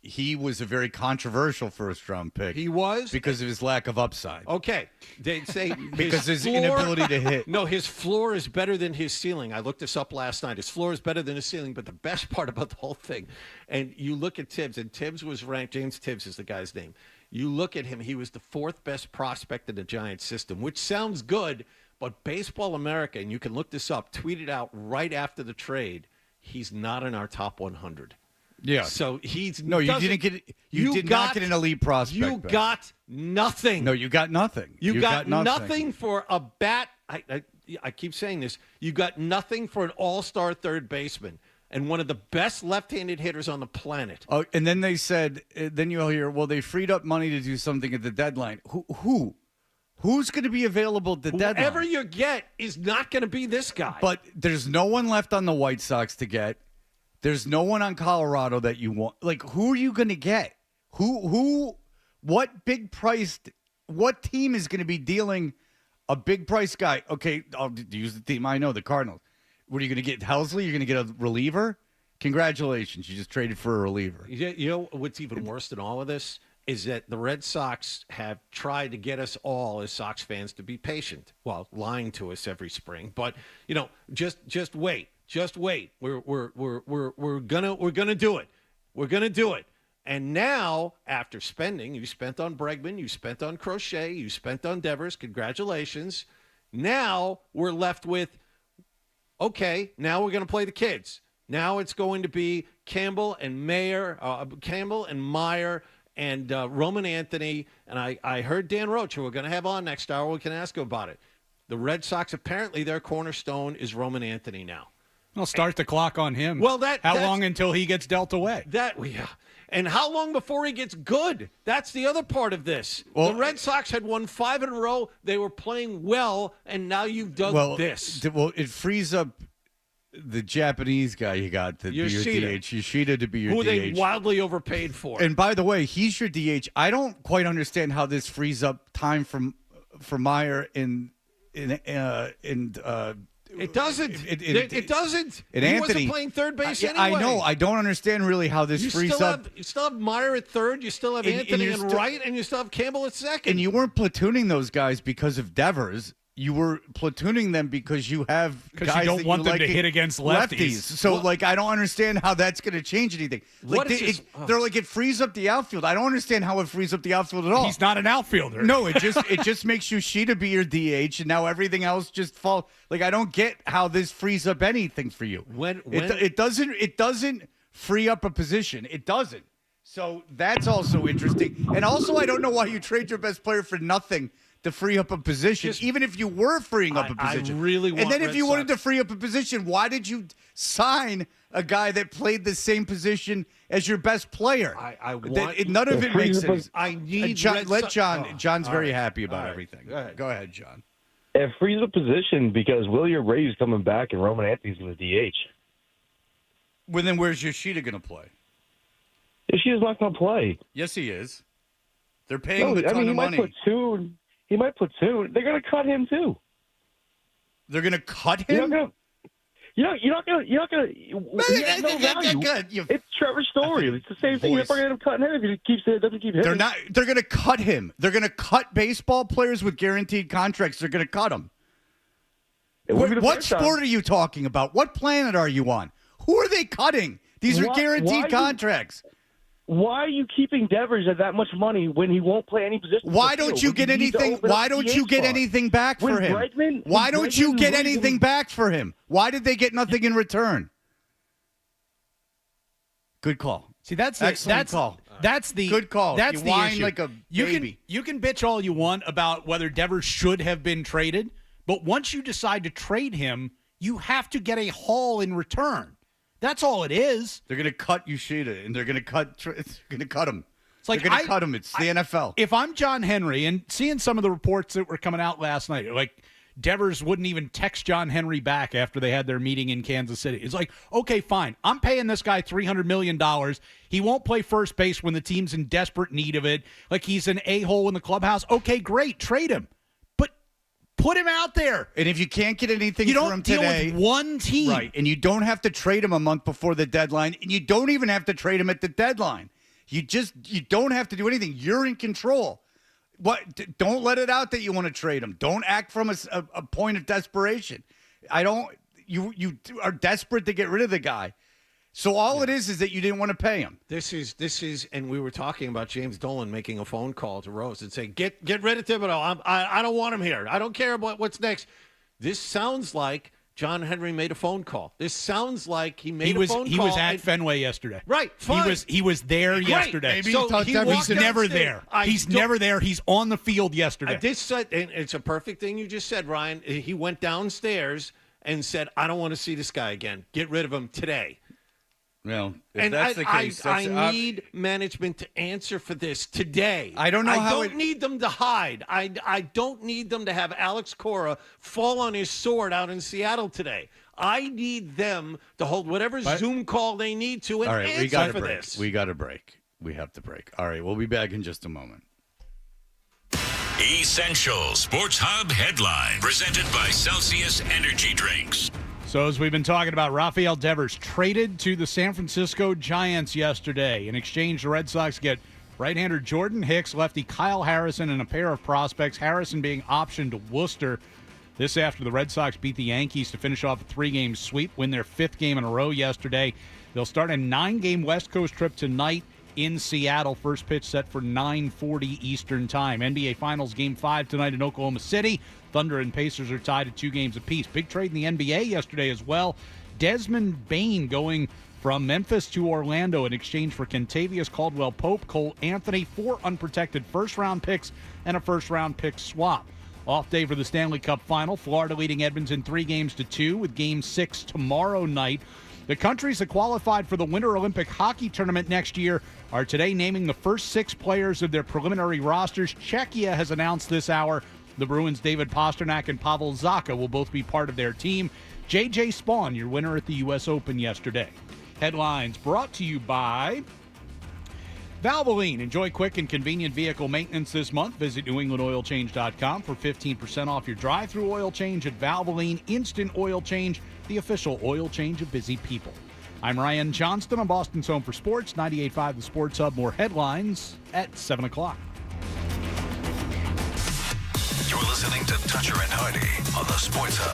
he was a very controversial first-round pick. He was? Because of his lack of upside. Okay. They'd say Because his floor, inability to hit. No, his floor is better than his ceiling. I looked this up last night. His floor is better than his ceiling, but the best part about the whole thing, and you look at Tibbs, and Tibbs was ranked, James Tibbs is the guy's name. You look at him, he was the 4th best prospect in the Giants system, which sounds good, but Baseball America, and you can look this up, tweeted out right after the trade, he's not in our top 100. Yeah. So he's no. You didn't get. You did not get an elite prospect. You back. got nothing. No, you got nothing. You got nothing for a bat. I keep saying this. You got nothing for an all-star third baseman and one of the best left-handed hitters on the planet. Oh, and then they said. Then you'll hear. Well, they freed up money to do something at the deadline. Who's going to be available at the deadline? Whoever you get is not going to be this guy. But there's no one left on the White Sox to get. There's no one on Colorado that you want. Like, who are you going to get? What big priced, what team is going to be dealing a big price guy? Okay, I'll use the team I know, the Cardinals. What are you going to get? Helsley? You're going to get a reliever? Congratulations. You just traded for a reliever. You know what's even worse than all of this? Is that the Red Sox have tried to get us all as Sox fans to be patient. Well, lying to us every spring, but just wait. Just wait. We're gonna do it. We're gonna do it. And now, after spending, you spent on Bregman, you spent on Crochet, you spent on Devers. Congratulations. Now we're left with, okay, now we're gonna play the kids. Now it's going to be Campbell and Meyer, and Roman Anthony. And I heard Dan Roach, who we're going to have on next hour. We can ask him about it. The Red Sox, apparently their cornerstone is Roman Anthony now. Well, start the clock on him. Well, how long until he gets dealt away? And how long before he gets good? That's the other part of this. Well, the Red Sox had won 5 in a row. They were playing well, and now you've done this. Well, it frees up the Japanese guy you got to be your DH. Yoshida to be your DH. Who they wildly overpaid for. And by the way, he's your DH. I don't quite understand how this frees up time for Meyer and it doesn't. It doesn't. And he Anthony wasn't playing third base anyway. I know. I don't understand really how this frees up. You still have Meyer at third. You still have Anthony at right, and you still have Campbell at second. And you weren't platooning those guys because of Devers. You were platooning them because you have guys you don't that want you them like to hit against lefties. So, I don't understand how that's going to change anything. They're like, it frees up the outfield. I don't understand how it frees up the outfield at all. He's not an outfielder. No, it just makes Yoshida be your DH, and now everything else just falls. Like, I don't get how this frees up anything for you. It doesn't free up a position. It doesn't. So that's also interesting. And also, I don't know why you trade your best player for nothing to free up a position, even if you were freeing up a position. I really want and then if Red you wanted Sox. to free up a position, why did you sign a guy that played the same position as your best player? None of it makes sense. I need John's very happy about right. everything. Go ahead, John. It frees a position because William Ray's coming back and Roman Anthony's in the DH. Well, then where's Yoshida going to play? Yoshida's not going to play. Yes, he is. They're paying him a ton of money. He might platoon. They're going to cut him too. They're going to cut him? You're not going to. No value. It's Trevor Story. It's the same thing. They're going to end up cutting him if he doesn't keep hitting. They're going to cut him. They're going to cut baseball players with guaranteed contracts. They're going to cut them. What sport are you talking about? What planet are you on? Who are they cutting? These are guaranteed contracts. Why are you keeping Devers at that much money when he won't play any position? Why don't you get anything? Why don't you get anything back for him? Why don't you get anything back for him? Why did they get nothing in return? Good call. See, that's call. That's the good call. That's you the whine issue. like a baby. You can bitch all you want about whether Devers should have been traded, but once you decide to trade him, you have to get a haul in return. That's all it is. They're going to cut Yoshida, and they're going to cut him. It's like they're going to cut him. It's the NFL. If I'm John Henry and seeing some of the reports that were coming out last night, like Devers wouldn't even text John Henry back after they had their meeting in Kansas City. It's like, okay, fine. I'm paying this guy $300 million. He won't play first base when the team's in desperate need of it. Like he's an a-hole in the clubhouse. Okay, great. Trade him. But put him out there. And if you can't get anything you for don't him deal today, with one team. right, and you don't have to trade him a month before the deadline, and you don't even have to trade him at the deadline. You don't have to do anything. You're in control. Don't let it out that you want to trade him. Don't act from a point of desperation. You are desperate to get rid of the guy. So all it is that you didn't want to pay him. This is, and we were talking about James Dolan making a phone call to Rose and saying, get rid of Thibodeau. I don't want him here. I don't care about what's next. This sounds like John Henry made a phone call. This sounds like he made a phone call. He was at Fenway yesterday. Right, fine. He was there yesterday. Maybe he's never there. He's never there. He's on the field yesterday. And it's a perfect thing you just said, Ryan. He went downstairs and said, I don't want to see this guy again. Get rid of him today. Well, if that's the case, I need management to answer for this today. I don't know I how don't need them to hide. I don't need them to have Alex Cora fall on his sword out in Seattle today. I need them to hold whatever Zoom call they need to and answer for this. We got a break. We have to break. All right, we'll be back in just a moment. Essential Sports Hub headline presented by Celsius Energy Drinks. So as we've been talking about, Rafael Devers traded to the San Francisco Giants yesterday. In exchange, the Red Sox get right-hander Jordan Hicks, lefty Kyle Harrison, and a pair of prospects, Harrison being optioned to Worcester. This after the Red Sox beat the Yankees to finish off a 3-game sweep, win their 5th game in a row yesterday. They'll start a 9-game West Coast trip tonight in Seattle. First pitch set for 9:40 Eastern Time. NBA Finals Game 5 tonight in Oklahoma City. Thunder and Pacers are tied at 2 games apiece. Big trade in the NBA yesterday as well. Desmond Bane going from Memphis to Orlando in exchange for Kentavious Caldwell-Pope, Cole Anthony, 4 unprotected first-round picks, and a first-round pick swap. Off day for the Stanley Cup Final. Florida leading Edmonton 3-2 with Game 6 tomorrow night. The countries that qualified for the Winter Olympic Hockey Tournament next year are today naming the first 6 players of their preliminary rosters. Czechia has announced this hour the Bruins' David Pastrnak and Pavel Zacha will both be part of their team. J.J. Spawn, your winner at the U.S. Open yesterday. Headlines brought to you by Valvoline. Enjoy quick and convenient vehicle maintenance this month. Visit NewEnglandOilChange.com for 15% off your drive-through oil change at Valvoline Instant Oil Change, the official oil change of busy people. I'm Ryan Johnston on Boston's Home for Sports, 98.5 The Sports Hub. More headlines at 7 o'clock. You're listening to Toucher and Hardy on the Sports Hub.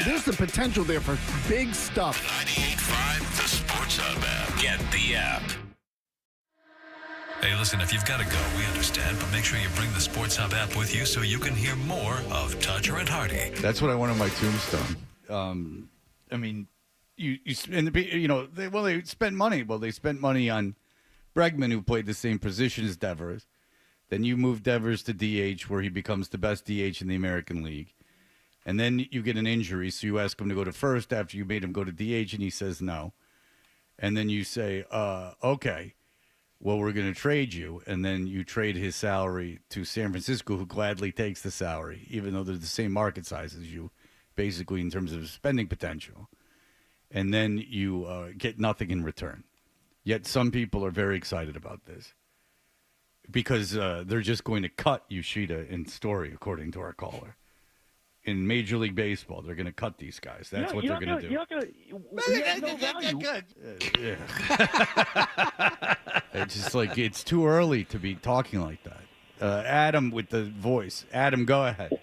There's the potential there for big stuff. 98.5, the Sports Hub app. Get the app. Hey, listen, if you've got to go, we understand, but make sure you bring the Sports Hub app with you so you can hear more of Toucher and Hardy. That's what I want on my tombstone. I mean, they spent money. Well, they spent money on Bregman, who played the same position as Devers. Then you move Devers to DH, where he becomes the best DH in the American League. And then you get an injury, so you ask him to go to first after you made him go to DH, and he says no. And then you say, okay, well, we're going to trade you. And then you trade his salary to San Francisco, who gladly takes the salary, even though they're the same market size as you, basically in terms of spending potential. And then you get nothing in return. Yet some people are very excited about this because they're just going to cut Yoshida and Story, according to our caller. In Major League Baseball, they're going to cut these guys. That's what they're going to do. You're not gonna, Good. It's just like it's too early to be talking like that. Adam with the voice. Adam, go ahead.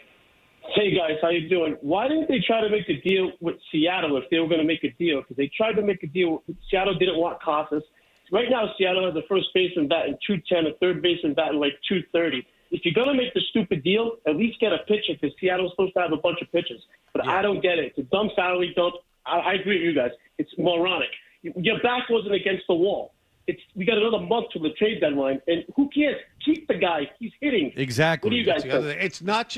Hey, guys, how you doing? Why didn't they try to make a deal with Seattle if they were going to make a deal? Because they tried to make a deal. Seattle didn't want Casas. Right now, Seattle has a first baseman batting 210, a third baseman batting like 230. If you're going to make the stupid deal, at least get a pitcher because Seattle's supposed to have a bunch of pitchers. But I don't get it. It's a dumb salary dump. I agree with you guys. It's moronic. Your back wasn't against the wall. We got another month to the trade deadline, and who cares? Keep the guy. He's hitting. Exactly. What do you guys think? It's not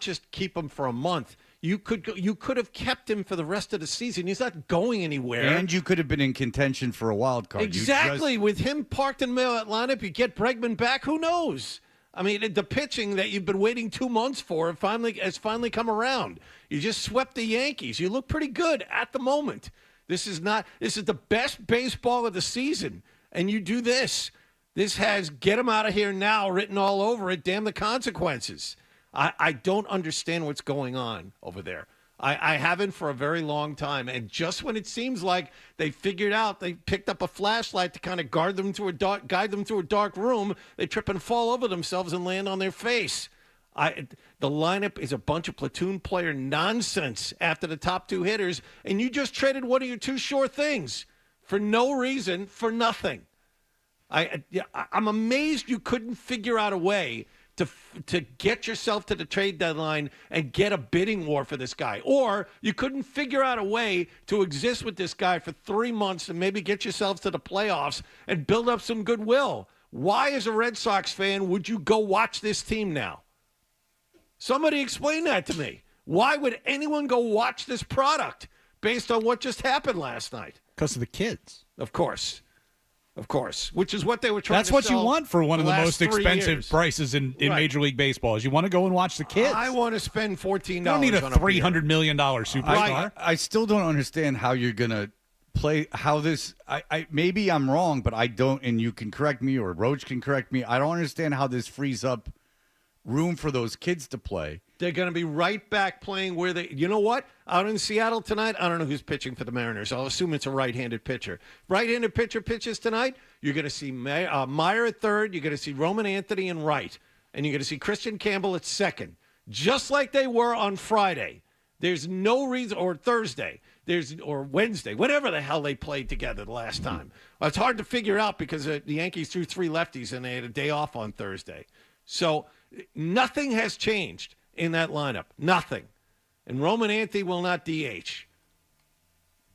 just keep him for a month. You could have kept him for the rest of the season. He's not going anywhere. And you could have been in contention for a wild card. Exactly. With him parked in the middle of that lineup, you get Bregman back. Who knows? I mean, the pitching that you've been waiting 2 months for has finally come around. You just swept the Yankees. You look pretty good at the moment. This is the best baseball of the season. And you do this. This has get him out of here now written all over it. Damn the consequences. I don't understand what's going on over there. I haven't for a very long time. And just when it seems like they figured out, they picked up a flashlight to kind of guide them through a dark room, they trip and fall over themselves and land on their face. The lineup is a bunch of platoon player nonsense after the top two hitters, and you just traded one of your two sure things for no reason, for nothing. I'm amazed you couldn't figure out a way to get yourself to the trade deadline and get a bidding war for this guy. Or you couldn't figure out a way to exist with this guy for 3 months and maybe get yourselves to the playoffs and build up some goodwill. Why, as a Red Sox fan, would you go watch this team now? Somebody explain that to me. Why would anyone go watch this product based on what just happened last night? Because of the kids. Of course, which is what they were trying That's to what sell you want for one of the most expensive years. prices in Right. Major League Baseball. Is you want to go and watch the kids. I want to spend $14 You don't need a on $300 million superstar. I still don't understand how you're going to play, how this, maybe I'm wrong, but I don't, and you can correct me or Roach can correct me. I don't understand how this frees up room for those kids to play. They're going to be right back playing where they, you know what? Out in Seattle tonight, I don't know who's pitching for the Mariners. I'll assume it's a right-handed pitcher. Right-handed pitcher pitches tonight. You're going to see Meyer at third. You're going to see Roman Anthony in right. And you're going to see Christian Campbell at second. Just like they were on Friday. There's no reason, or Thursday, or Wednesday, whatever the hell they played together the last time. Well, it's hard to figure out because the Yankees threw 3 lefties and they had a day off on Thursday. So nothing has changed in that lineup. Nothing. And Roman Anthony will not DH.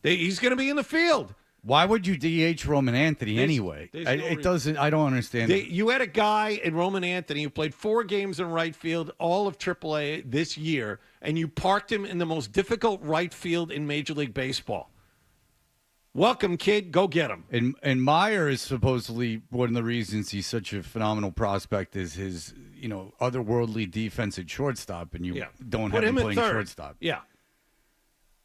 He's going to be in the field. Why would you DH Roman Anthony anyway? It doesn't. I don't understand. You had a guy in Roman Anthony who played 4 games in right field, all of AAA this year, and you parked him in the most difficult right field in Major League Baseball. Welcome, kid. Go get him. And Meyer is supposedly one of the reasons he's such a phenomenal prospect is his, otherworldly defense at shortstop, and you don't Put have him at playing third. shortstop. Yeah.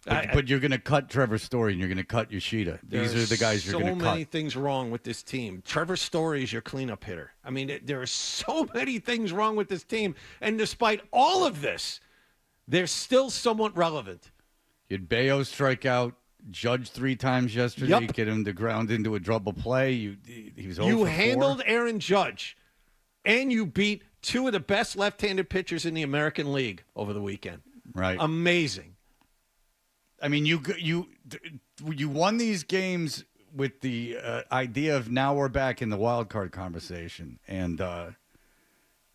But you're going to cut Trevor Story and you're going to cut Yoshida. These are the guys you're going to cut. So many things wrong with this team. Trevor Story is your cleanup hitter. I mean, there are so many things wrong with this team. And despite all of this, they're still somewhat relevant. You had Bayo strike out Judge 3 times yesterday, get him to ground into a double play. He was 0 You for 4. handled Aaron Judge, and you beat 2 of the best left-handed pitchers in the American League over the weekend. Right. Amazing. I mean, you won these games with the idea of now we're back in the wild card conversation, and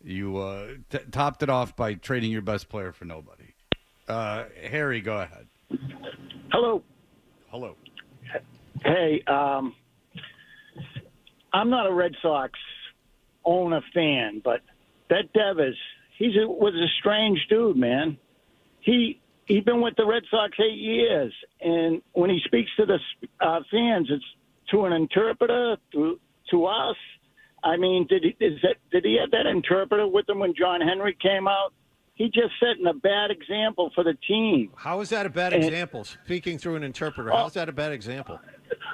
you topped it off by trading your best player for nobody. Harry, go ahead. Hello. Hello. Hey, I'm not a Red Sox owner fan, but that Devers, was a strange dude, man. He's been with the Red Sox 8 years, and when he speaks to the fans, it's to an interpreter, to us. I mean, did he have that interpreter with him when John Henry came out? He just setting a bad example for the team. How is that a bad example? Speaking through an interpreter, how is that a bad example?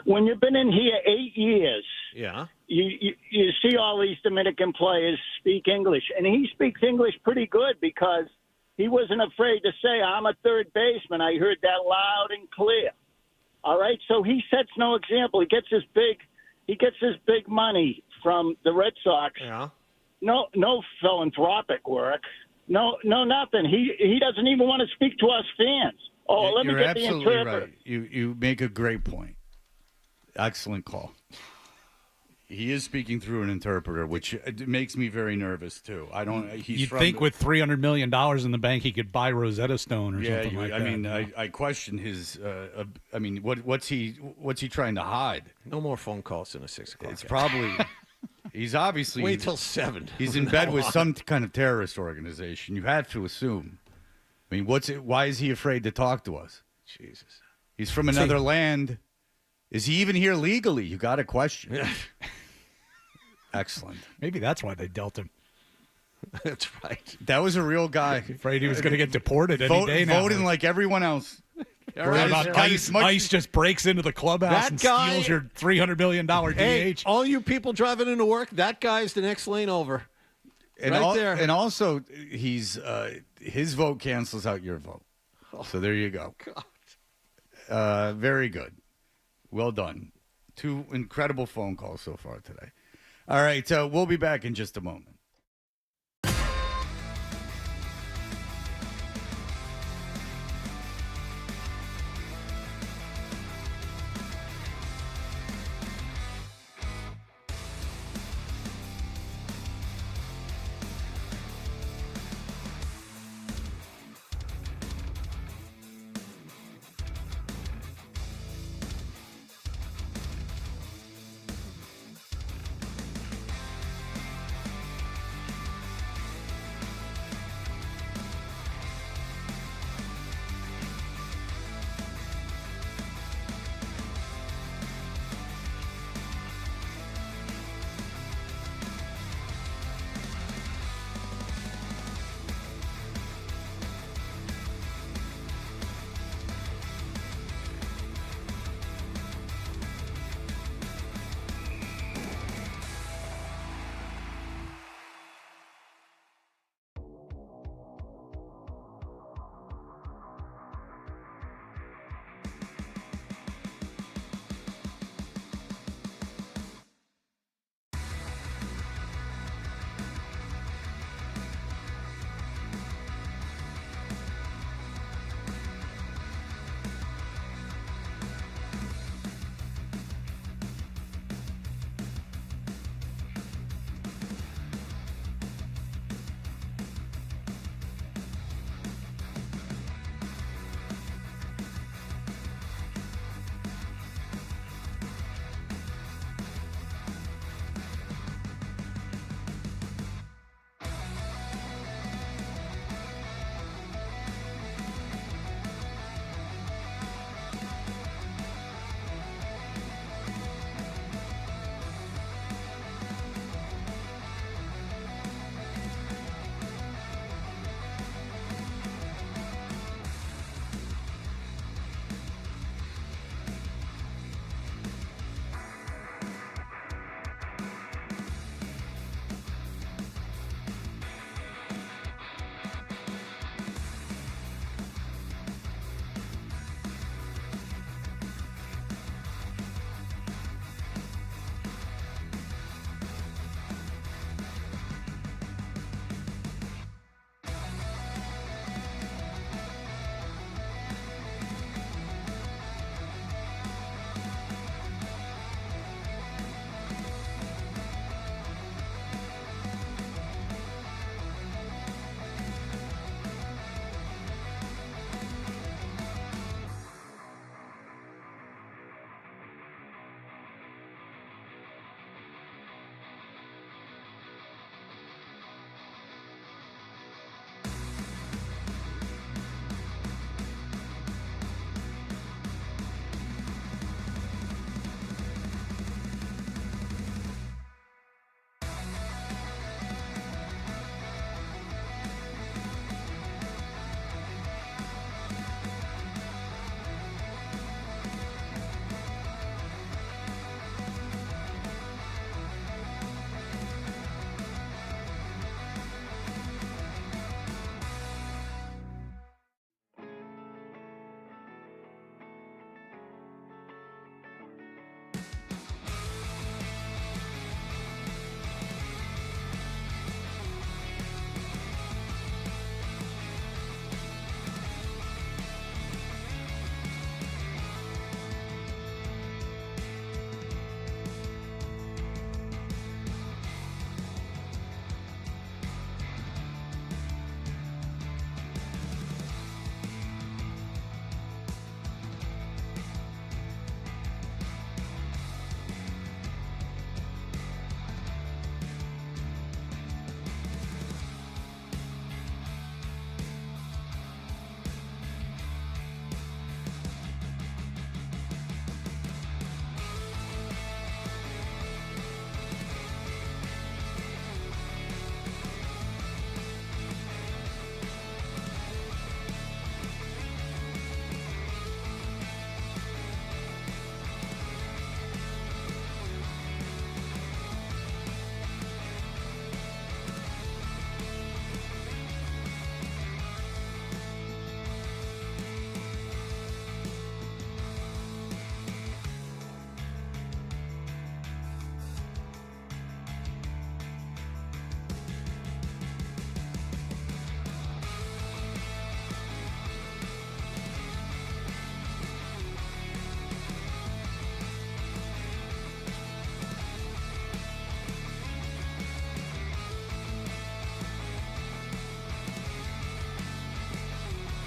When you've been in here 8 years, yeah, you see all these Dominican players speak English, and he speaks English pretty good because he wasn't afraid to say, "I'm a third baseman." I heard that loud and clear. All right, so he sets no example. He gets his big money from the Red Sox. Yeah. No philanthropic work. No, nothing. He doesn't even want to speak to us fans. Oh, let me get the interpreter. You're absolutely right. You make a great point. Excellent call. He is speaking through an interpreter, which makes me very nervous too. I don't. You'd think with $300 million in the bank, he could buy Rosetta Stone or something like that. I mean, I question his. I mean, what's he trying to hide? No more phone calls in a 6 o'clock. It's probably. He's obviously wait till 7. He's in bed with some kind of terrorist organization. You have to assume. I mean, why is he afraid to talk to us? Jesus. He's from another land. Is he even here legally? You got to question. Excellent. Maybe that's why they dealt him. That's right. That was a real guy. Afraid he was going to get deported any day now. Voting like everyone else. Ice just breaks into the clubhouse and steals your $300 million DH. Hey, all you people driving into work, that guy's the next lane over. And right there. And also, his vote cancels out your vote. So there you go. God. Very good. Well done. 2 incredible phone calls so far today. All right, we'll be back in just a moment.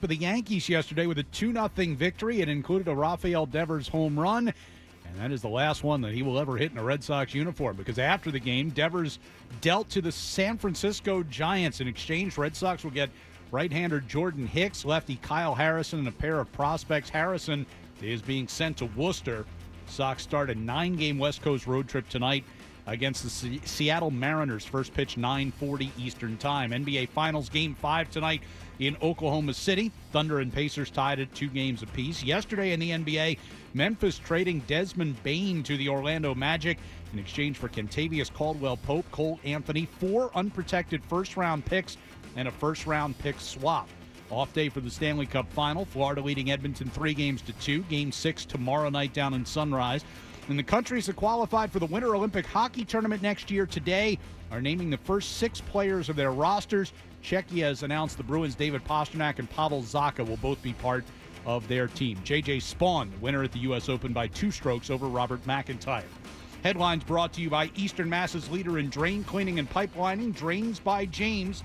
the Yankees yesterday with a 2-0 victory. It included a Rafael Devers home run, and that is the last one that he will ever hit in a Red Sox uniform, because after the game, Devers dealt to the San Francisco Giants. In exchange, Red Sox will get right-hander Jordan Hicks, lefty Kyle Harrison, and a pair of prospects. Harrison is being sent to Worcester. Sox start a 9-game West Coast road trip tonight against the Seattle Mariners. First pitch 9:40 Eastern Time. NBA Finals Game 5 tonight in Oklahoma City. Thunder and Pacers tied at 2 games apiece. Yesterday in the NBA, Memphis trading Desmond Bane to the Orlando Magic in exchange for Kentavious Caldwell-Pope, Cole Anthony, 4 unprotected first-round picks, and a first-round pick swap. Off day for the Stanley Cup Final. Florida leading Edmonton 3-2. Game 6 tomorrow night down in Sunrise. And the countries that qualified for the Winter Olympic Hockey Tournament next year today are naming the first 6 players of their rosters. Czechia has announced the Bruins' David Pastrnak and Pavel Zacha will both be part of their team. J.J. Spawn, winner at the U.S. Open by 2 strokes over Robert McIntyre. Headlines brought to you by Eastern Mass's leader in drain cleaning and pipelining, Drains by James.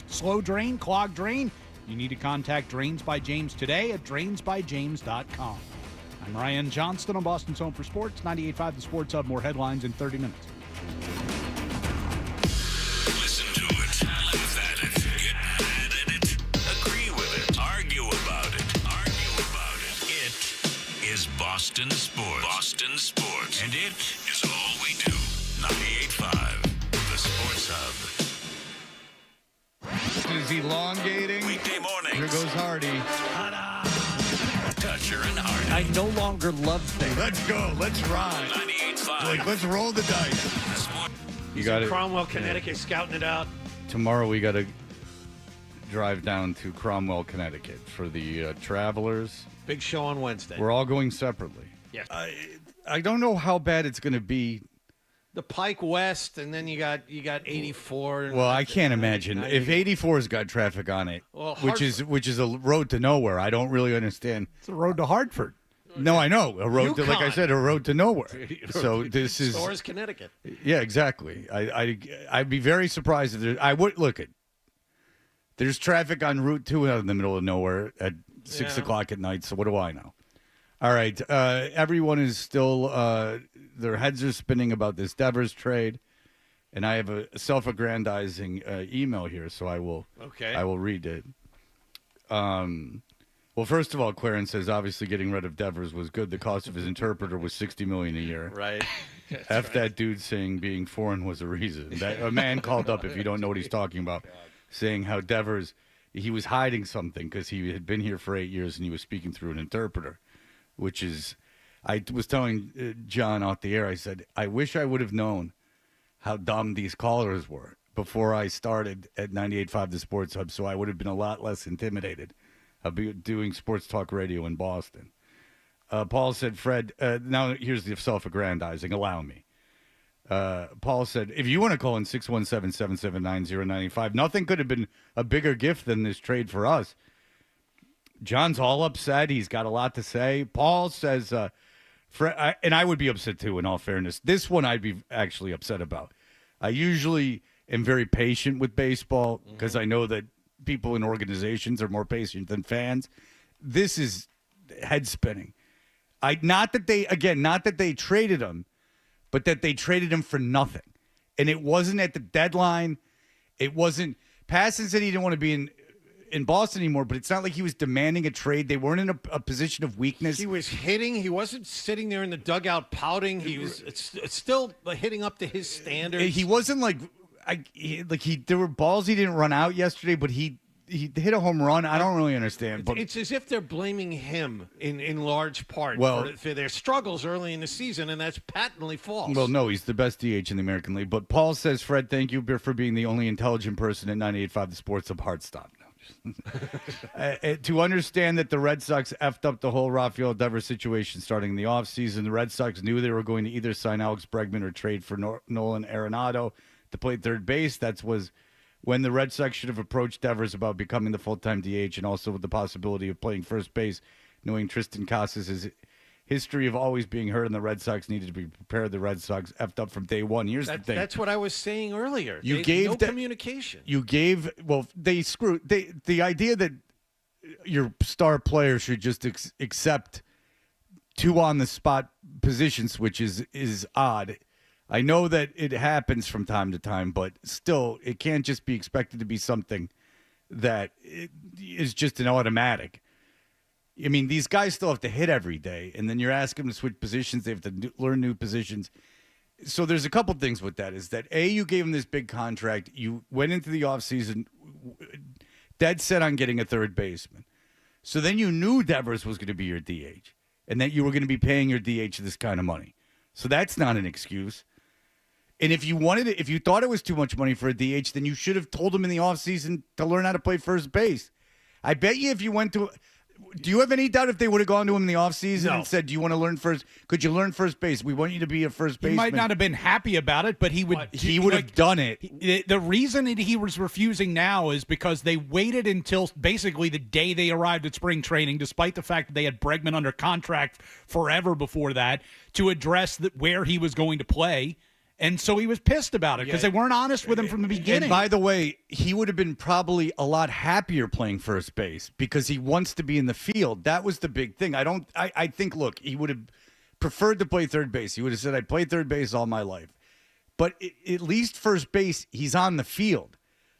Slow drain, clogged drain. You need to contact Drains by James today at drainsbyjames.com. I'm Ryan Johnston on Boston's Home for Sports, 98.5 The Sports Hub. More headlines in 30 minutes. Listen to it, laugh at it, get mad at it, agree with it, argue about it. It is Boston Sports. Boston Sports. And it is all we do. 98.5 The Sports Hub. Is elongating. Weekday morning. Here goes Hardy. Toucher and Hardy. I no longer love things. Let's go. Let's ride. 98.5. Let's roll the dice. You got it. Cromwell, Connecticut, scouting it out. Tomorrow we got to drive down to Cromwell, Connecticut for the Travelers. Big show on Wednesday. We're all going separately. Yes. I don't know how bad it's going to be. The Pike West, and then you got 84. Well, I can't imagine if 84's got traffic on it, Well, which is a road to nowhere. I don't really understand. It's a road to Hartford. No, I know a road to, like I Yukon. said, a road to nowhere. So this is Stores, Connecticut. Yeah, exactly. I'd be very surprised if there. I would look at. There's traffic on Route 2 out in the middle of nowhere at 6 o'clock at night. So what do I know? All right, everyone is still. Their heads are spinning about this Devers trade, and I have a self-aggrandizing email here, so I will. Okay. I will read it. Well, first of all, Clarence says obviously getting rid of Devers was good. The cost of his interpreter was $60 million a year. Right. That dude saying being foreign was a reason. A man called up, if you don't know what he's talking about, saying how Devers, he was hiding something because he had been here for 8 years and he was speaking through an interpreter, which is, I was telling John off the air, I said, I wish I would have known how dumb these callers were before I started at 98.5 The Sports Hub, so I would have been a lot less intimidated of doing sports talk radio in Boston. Paul said, Fred, now here's the self-aggrandizing, allow me. Paul said, if you want to call in 617-779-0995, nothing could have been a bigger gift than this trade for us. John's all upset. He's got a lot to say. Paul says, and I would be upset too, in all fairness. This one I'd be actually upset about. I usually am very patient with baseball because I know that people in organizations are more patient than fans. This is head spinning. Not that they traded him, but that they traded him for nothing. And it wasn't at the deadline. It wasn't. Passan said he didn't want to be in Boston anymore, but it's not like he was demanding a trade. They weren't in a position of weakness. He was hitting. He wasn't sitting there in the dugout pouting. He was it's still hitting up to his standards. He wasn't there were balls he didn't run out yesterday, but he hit a home run. I don't really understand. But it's as if they're blaming him in large part for their struggles early in the season, and that's patently false. Well, no, he's the best DH in the American League. But Paul says, Fred, thank you for being the only intelligent person at 98.5 The Sports Hub. Hard stop. To understand that the Red Sox effed up the whole Rafael Devers situation starting in the offseason, the Red Sox knew they were going to either sign Alex Bregman or trade for Nolan Arenado to play third base. That was when the Red Sox should have approached Devers about becoming the full-time DH and also with the possibility of playing first base, knowing Tristan Casas' history of always being hurt and the Red Sox needed to be prepared. The Red Sox effed up from day one. Here's the thing. That's what I was saying earlier. You gave no communication. They screwed. The idea that your star player should just accept 2 on-the-spot position switches is odd. I know that it happens from time to time, but still, it can't just be expected to be something that is just an automatic. I mean, these guys still have to hit every day, and then you're asking them to switch positions. They have to learn new positions. So there's a couple things with that. Is that, A, you gave him this big contract. You went into the offseason dead set on getting a third baseman. So then you knew Devers was going to be your DH, and that you were going to be paying your DH this kind of money. So that's not an excuse. And if you thought it was too much money for a DH, then you should have told him in the offseason to learn how to play first base. I bet you if you went to – do you have any doubt if they would have gone to him in the offseason and said, do you want to learn first? Could you learn first base? We want you to be a first baseman. He might not have been happy about it, but he would have done it. The reason that he was refusing now is because they waited until basically the day they arrived at spring training, despite the fact that they had Bregman under contract forever before that, to address where he was going to play. And so he was pissed about it because they weren't honest with him from the beginning. And by the way, he would have been probably a lot happier playing first base because he wants to be in the field. That was the big thing. I think, look, he would have preferred to play third base. He would have said, I played third base all my life. But at least first base, he's on the field.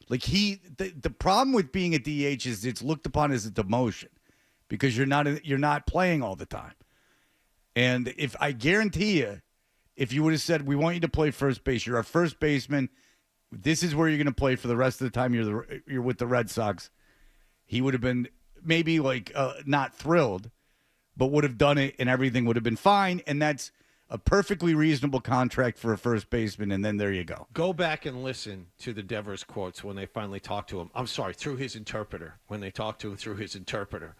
Like the problem with being a DH is it's looked upon as a demotion because you're not playing all the time. And if I guarantee you, if you would have said, we want you to play first base, you're our first baseman, this is where you're going to play for the rest of the time you're with the Red Sox, he would have been maybe not thrilled, but would have done it and everything would have been fine. And that's a perfectly reasonable contract for a first baseman. And then there you go. Go back and listen to the Devers quotes when they finally talked to him. I'm sorry, through his interpreter, when they talked to him through his interpreter.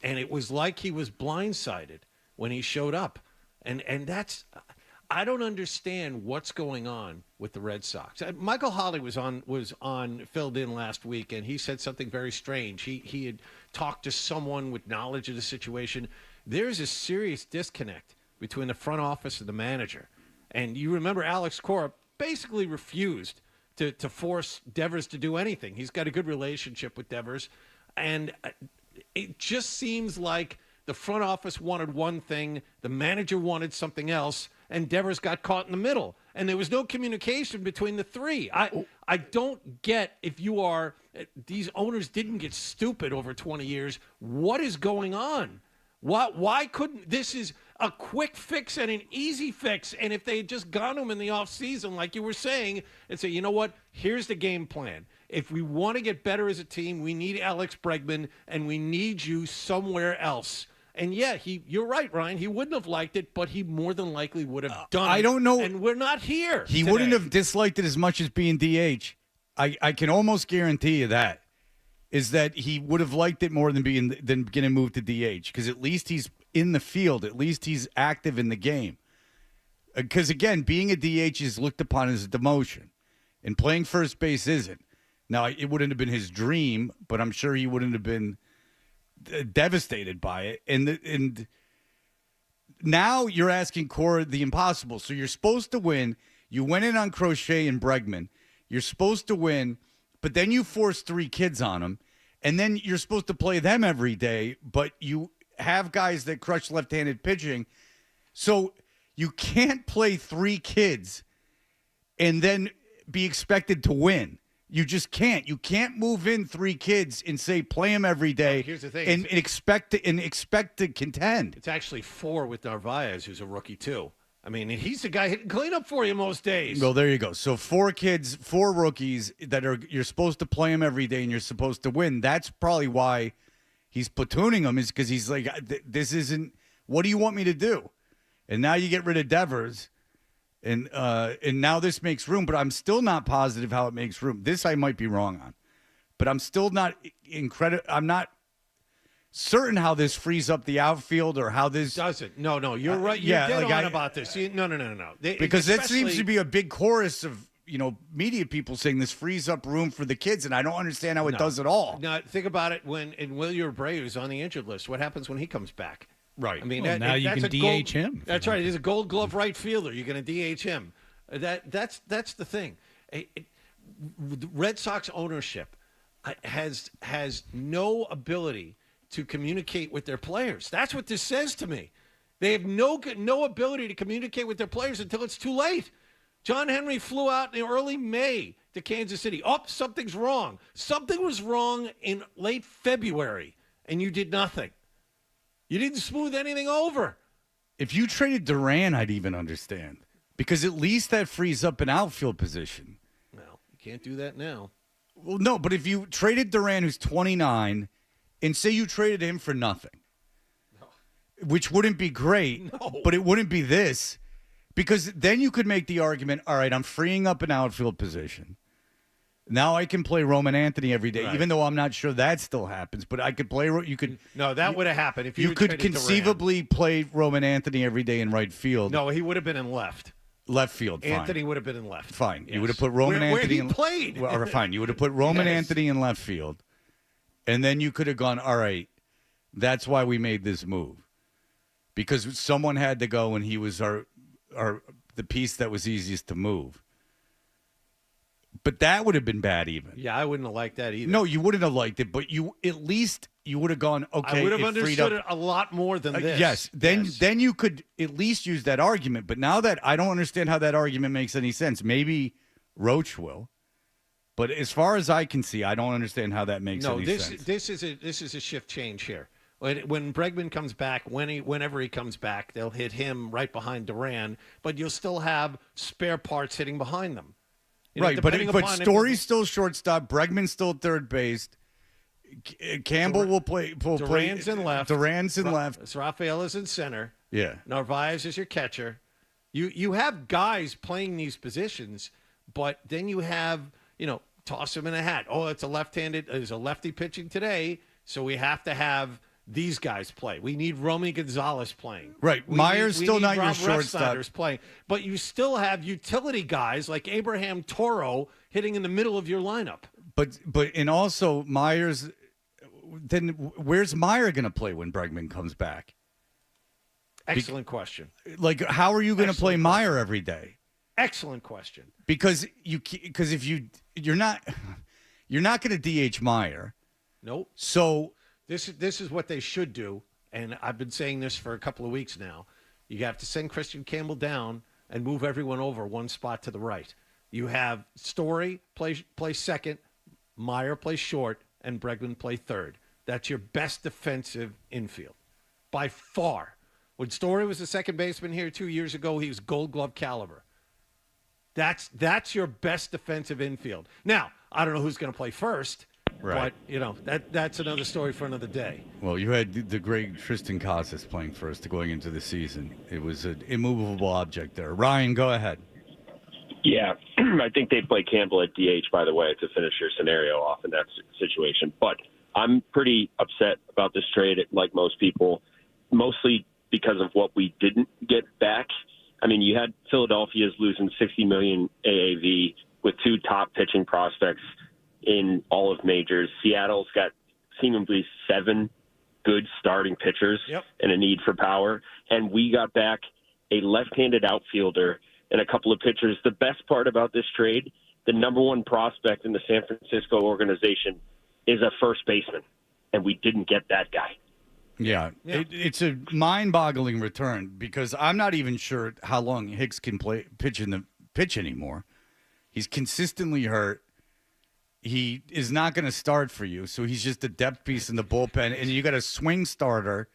And it was like he was blindsided when he showed up. And that's... I don't understand what's going on with the Red Sox. Michael Holley was on filled in last week, and he said something very strange. He had talked to someone with knowledge of the situation. There's a serious disconnect between the front office and the manager. And you remember Alex Cora basically refused to force Devers to do anything. He's got a good relationship with Devers, and it just seems like the front office wanted one thing, the manager wanted something else, and Devers got caught in the middle. And there was no communication between the three. I don't get if you are – these owners didn't get stupid over 20 years. What is going on? Why couldn't – this is a quick fix and an easy fix. And if they had just gone to him in the offseason, like you were saying, and say, you know what, here's the game plan. If we want to get better as a team, we need Alex Bregman, and we need you somewhere else. And yeah, you're right, Ryan. He wouldn't have liked it, but he more than likely would have done it. I don't know. And we're not here. He today. wouldn't have disliked it as much as being DH. I can almost guarantee you that. Is that he would have liked it more than getting moved to DH because at least he's in the field. At least he's active in the game. Because again, being a DH is looked upon as a demotion, and playing first base isn't. Now, it wouldn't have been his dream, but I'm sure he wouldn't have been devastated by it. And now you're asking Cora the impossible. So you're supposed to win. You went in on Crochet and Bregman. You're supposed to win, but then you force 3 kids on them, and then you're supposed to play them every day, but you have guys that crush left-handed pitching. So you can't play 3 kids and then be expected to win. You just can't. You can't move in 3 kids and say play them every day. Here's the thing, and expect to contend. It's actually 4 with Narvaez, who's a rookie too. I mean, he's the guy hitting cleanup for you most days. Well, there you go. So 4 kids, 4 rookies that you're supposed to play them every day, and you're supposed to win. That's probably why he's platooning them, is because he's like, this isn't. What do you want me to do? And now you get rid of Devers. And now this makes room, but I'm still not positive how it makes room. This I might be wrong on, but I'm still not I'm not certain how this frees up the outfield or how this doesn't. No, you're right. You're dead on about this. No. Because that seems to be a big chorus of media people saying this frees up room for the kids, and I don't understand how it does at all. Now think about it when Wilyer Abreu is on the injured list. What happens when he comes back? Right. I mean, now you can DH him. That's right. He's a Gold Glove right fielder. You're going to DH him. That's the thing. The Red Sox ownership has no ability to communicate with their players. That's what this says to me. They have no ability to communicate with their players until it's too late. John Henry flew out in early May to Kansas City. Oh, something's wrong. Something was wrong in late February, and you did nothing. You didn't smooth anything over. If you traded Duran, I'd even understand. Because at least that frees up an outfield position. Well, you can't do that now. Well, no, but if you traded Duran, who's 29, and say you traded him for nothing, which wouldn't be great, but it wouldn't be this, because then you could make the argument, all right, I'm freeing up an outfield position. Now I can play Roman Anthony every day, even though I'm not sure that still happens. But I could play. You could. No, that would have happened if you could conceivably play Roman Anthony every day in right field. No, he would have been in left. Left field. Fine. Anthony would have been in left. Fine. Yes. You would have put Roman Anthony. Where he played. Well, fine. You would have put Roman Anthony in left field, and then you could have gone. All right, that's why we made this move, because someone had to go, and he was the piece that was easiest to move. But that would have been bad even. Yeah, I wouldn't have liked that either. No, you wouldn't have liked it, but at least you would have gone, okay. I would have understood it a lot more than this. Yes. Then you could at least use that argument. But now that I don't understand how that argument makes any sense. Maybe Roach will. But as far as I can see, I don't understand how that makes any sense. This is a shift change here. When Bregman comes back, whenever he comes back, they'll hit him right behind Duran, but you'll still have spare parts hitting behind them. Right, but Story's still shortstop. Bregman's still third base. Campbell will play. Duran's in left. Duran's in left. Rafael is in center. Yeah. Narvaez is your catcher. You have guys playing these positions, but then you have, toss them in a hat. Oh, it's a left-handed. There's a lefty pitching today, so we have to have these guys play. We need Romy Gonzalez playing. Right. Myers still not your Rob shortstop. Refsnyder's playing. But you still have utility guys like Abraham Toro hitting in the middle of your lineup. But also Myers, then where's Meyer going to play when Bregman comes back? Excellent question. Like, how are you going to play Meyer every day? Excellent question. Because if you're not going to DH Meyer. Nope. So This is what they should do, and I've been saying this for a couple of weeks now. You have to send Christian Campbell down and move everyone over one spot to the right. You have Story play second, Meyer play short, and Bregman play third. That's your best defensive infield, by far. When Story was the second baseman here 2 years ago, he was Gold Glove caliber. That's your best defensive infield. Now, I don't know who's going to play first. Right. But, that's another story for another day. Well, you had the great Tristan Casas playing first going into the season. It was an immovable object there. Ryan, go ahead. Yeah, I think they play Campbell at DH, by the way, to finish your scenario off in that situation. But I'm pretty upset about this trade, like most people, mostly because of what we didn't get back. I mean, you had Philadelphia's losing $60 million AAV with two top pitching prospects in all of majors. Seattle's got seemingly 7 good starting pitchers and a need for power. And we got back a left-handed outfielder and a couple of pitchers. The best part about this trade, the number one prospect in the San Francisco organization is a first baseman, and we didn't get that guy. Yeah. It's a mind-boggling return because I'm not even sure how long Hicks can pitch anymore. He's consistently hurt. He is not going to start for you, so he's just a depth piece in the bullpen. And you got a swing starter,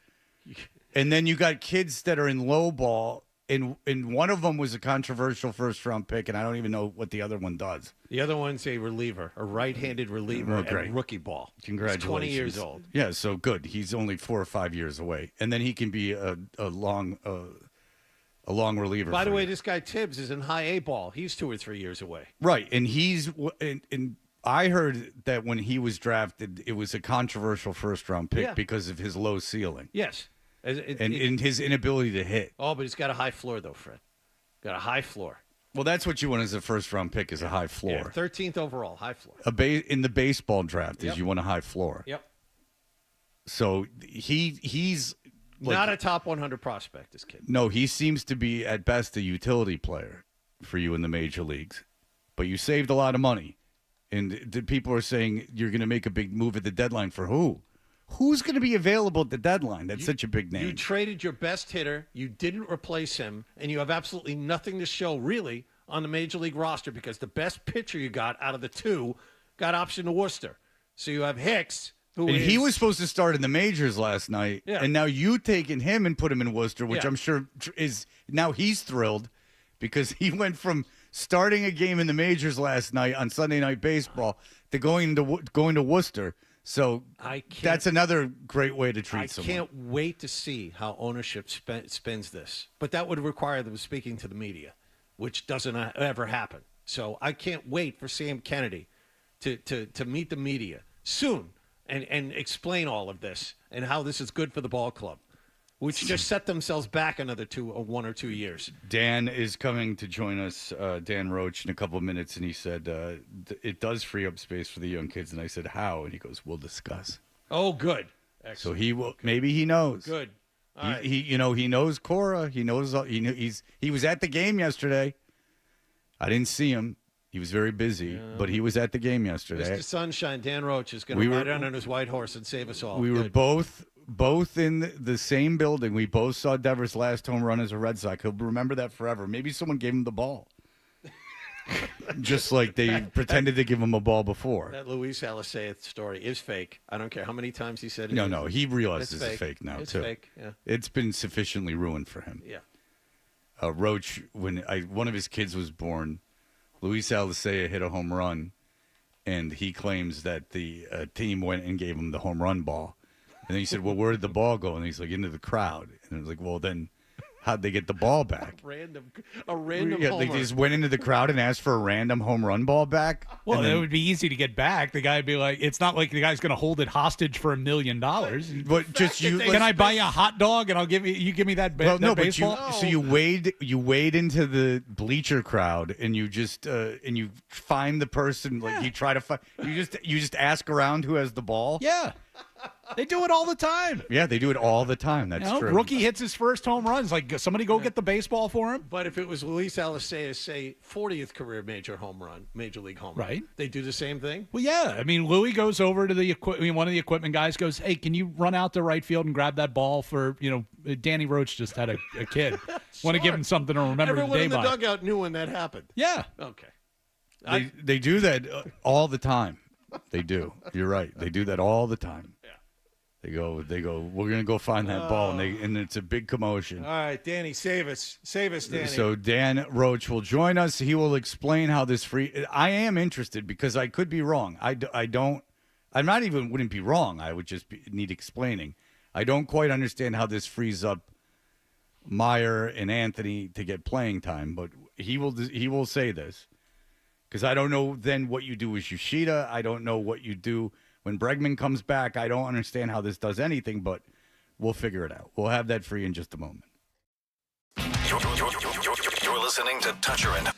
and then you got kids that are in low ball, and one of them was a controversial first-round pick, and I don't even know what the other one does. The other one's a reliever, a right-handed reliever at rookie ball. Congratulations. He's 20 years old. Yeah, so good. He's only 4 or 5 years away, and then he can be a long reliever. By the way, this guy Tibbs is in high A ball. He's 2 or 3 years away. Right, and he's and I heard that when he was drafted, it was a controversial first-round pick because of his low ceiling. Yes. And his inability to hit. Oh, but he's got a high floor, though, Fred. Got a high floor. Well, that's what you want as a first-round pick is a high floor. Yeah, 13th overall, high floor. In the baseball draft is you want a high floor. Yep. So he's not a top 100 prospect, this kid. No, he seems to be, at best, a utility player for you in the major leagues. But you saved a lot of money. And the people are saying you're going to make a big move at the deadline for who? Who's going to be available at the deadline? That's such a big name. You traded your best hitter. You didn't replace him, and you have absolutely nothing to show, really, on the Major League roster because the best pitcher you got out of the two got optioned to Worcester. So you have Hicks, he was supposed to start in the majors last night, and now you taking him and put him in Worcester, which I'm sure is now he's thrilled because he went from starting a game in the majors last night on Sunday Night Baseball to going to Worcester. So that's another great way to treat someone. I can't wait to see how ownership spends this, but that would require them speaking to the media, which doesn't ever happen. So I can't wait for Sam Kennedy to meet the media soon and explain all of this and how this is good for the ball club, which just set themselves back another 1 or 2 years. Dan is coming to join us, Dan Roach, in a couple of minutes, and he said it does free up space for the young kids. And I said, how? And he goes, we'll discuss. Oh, good. Excellent. So he will. Maybe he knows. Good. He knows Cora. He knows. He was at the game yesterday. I didn't see him. He was very busy, but he was at the game yesterday. Mr. Sunshine, Dan Roach is going to ride on his white horse and save us all. We were both in the same building. We both saw Devers' last home run as a Red Sox. He'll remember that forever. Maybe someone gave him the ball. Just like they pretended to give him a ball before. That Luis Alisea story is fake. I don't care how many times he said it. No, he realizes it's fake now, it's too. Fake, yeah. It's been sufficiently ruined for him. Yeah. Roach, when one of his kids was born, Luis Alisea hit a home run, and he claims that the team went and gave him the home run ball. And then he said, well, where did the ball go? And he's like, into the crowd. And I was like, well, then how'd they get the ball back? A random They homer. just went into the crowd and asked for a random home run ball back? Well, it would be easy to get back. The guy would be like, it's not like the guy's going to hold it hostage for $1 million. But just you, can I buy you a hot dog and I'll give you give me that, that baseball? But you wade into the bleacher crowd and you just and you find the person, like you try to find, you just ask around who has the ball. Yeah. They do it all the time. Yeah, they do it all the time. That's true. Rookie hits his first home run. It's like, somebody go get the baseball for him. But if it was Luis Alicea's, say, 40th career major league home run, right? They do the same thing? Well, yeah. I mean, Louis goes over to one of the equipment guys goes, hey, can you run out to right field and grab that ball for, Danny Roach just had a kid. Sure. Want to give him something to remember Everyone the day in the by. dugout knew when that happened. Yeah. Okay. They do that all the time. They do. You're right. They do that all the time. Yeah. They go, we're going to go find that ball, and it's a big commotion. All right, Danny, save us. Save us, Danny. So Dan Roach will join us. He will explain how this I am interested because I could be wrong. Wouldn't be wrong. I would just need explaining. I don't quite understand how this frees up Meyer and Anthony to get playing time, but he will say this because I don't know then what you do with Yoshida. I don't know what you do when Bregman comes back. I don't understand how this does anything, but we'll figure it out. We'll have that for you in just a moment. You're listening to Toucher and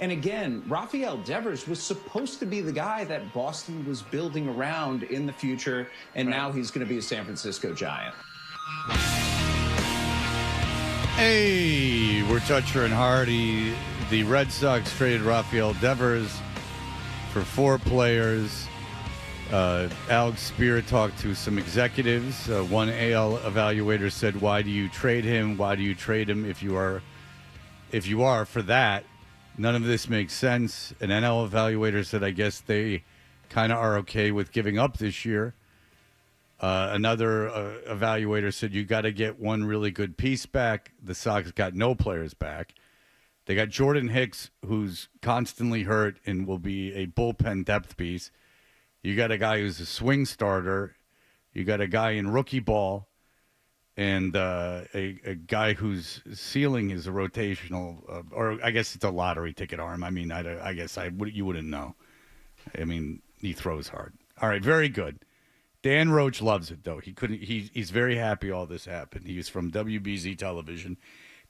And again, Rafael Devers was supposed to be the guy that Boston was building around in the future, and now he's going to be a San Francisco Giant. Hey, we're Toucher and Hardy. The Red Sox traded Rafael Devers for 4 players. Alex Spear talked to some executives. One AL evaluator said, "Why do you trade him? Why do you trade him if you are for that? None of this makes sense." An NL evaluator said, "I guess they kind of are okay with giving up this year." Another evaluator said, "You got to get one really good piece back." The Sox got no players back. They got Jordan Hicks, who's constantly hurt and will be a bullpen depth piece. You got a guy who's a swing starter. You got a guy in rookie ball, and a guy whose ceiling is a rotational, or I guess it's a lottery ticket arm. I mean, I guess you wouldn't know. I mean, he throws hard. All right, very good. Dan Roach loves it, though. He's very happy all this happened. He's from WBZ Television.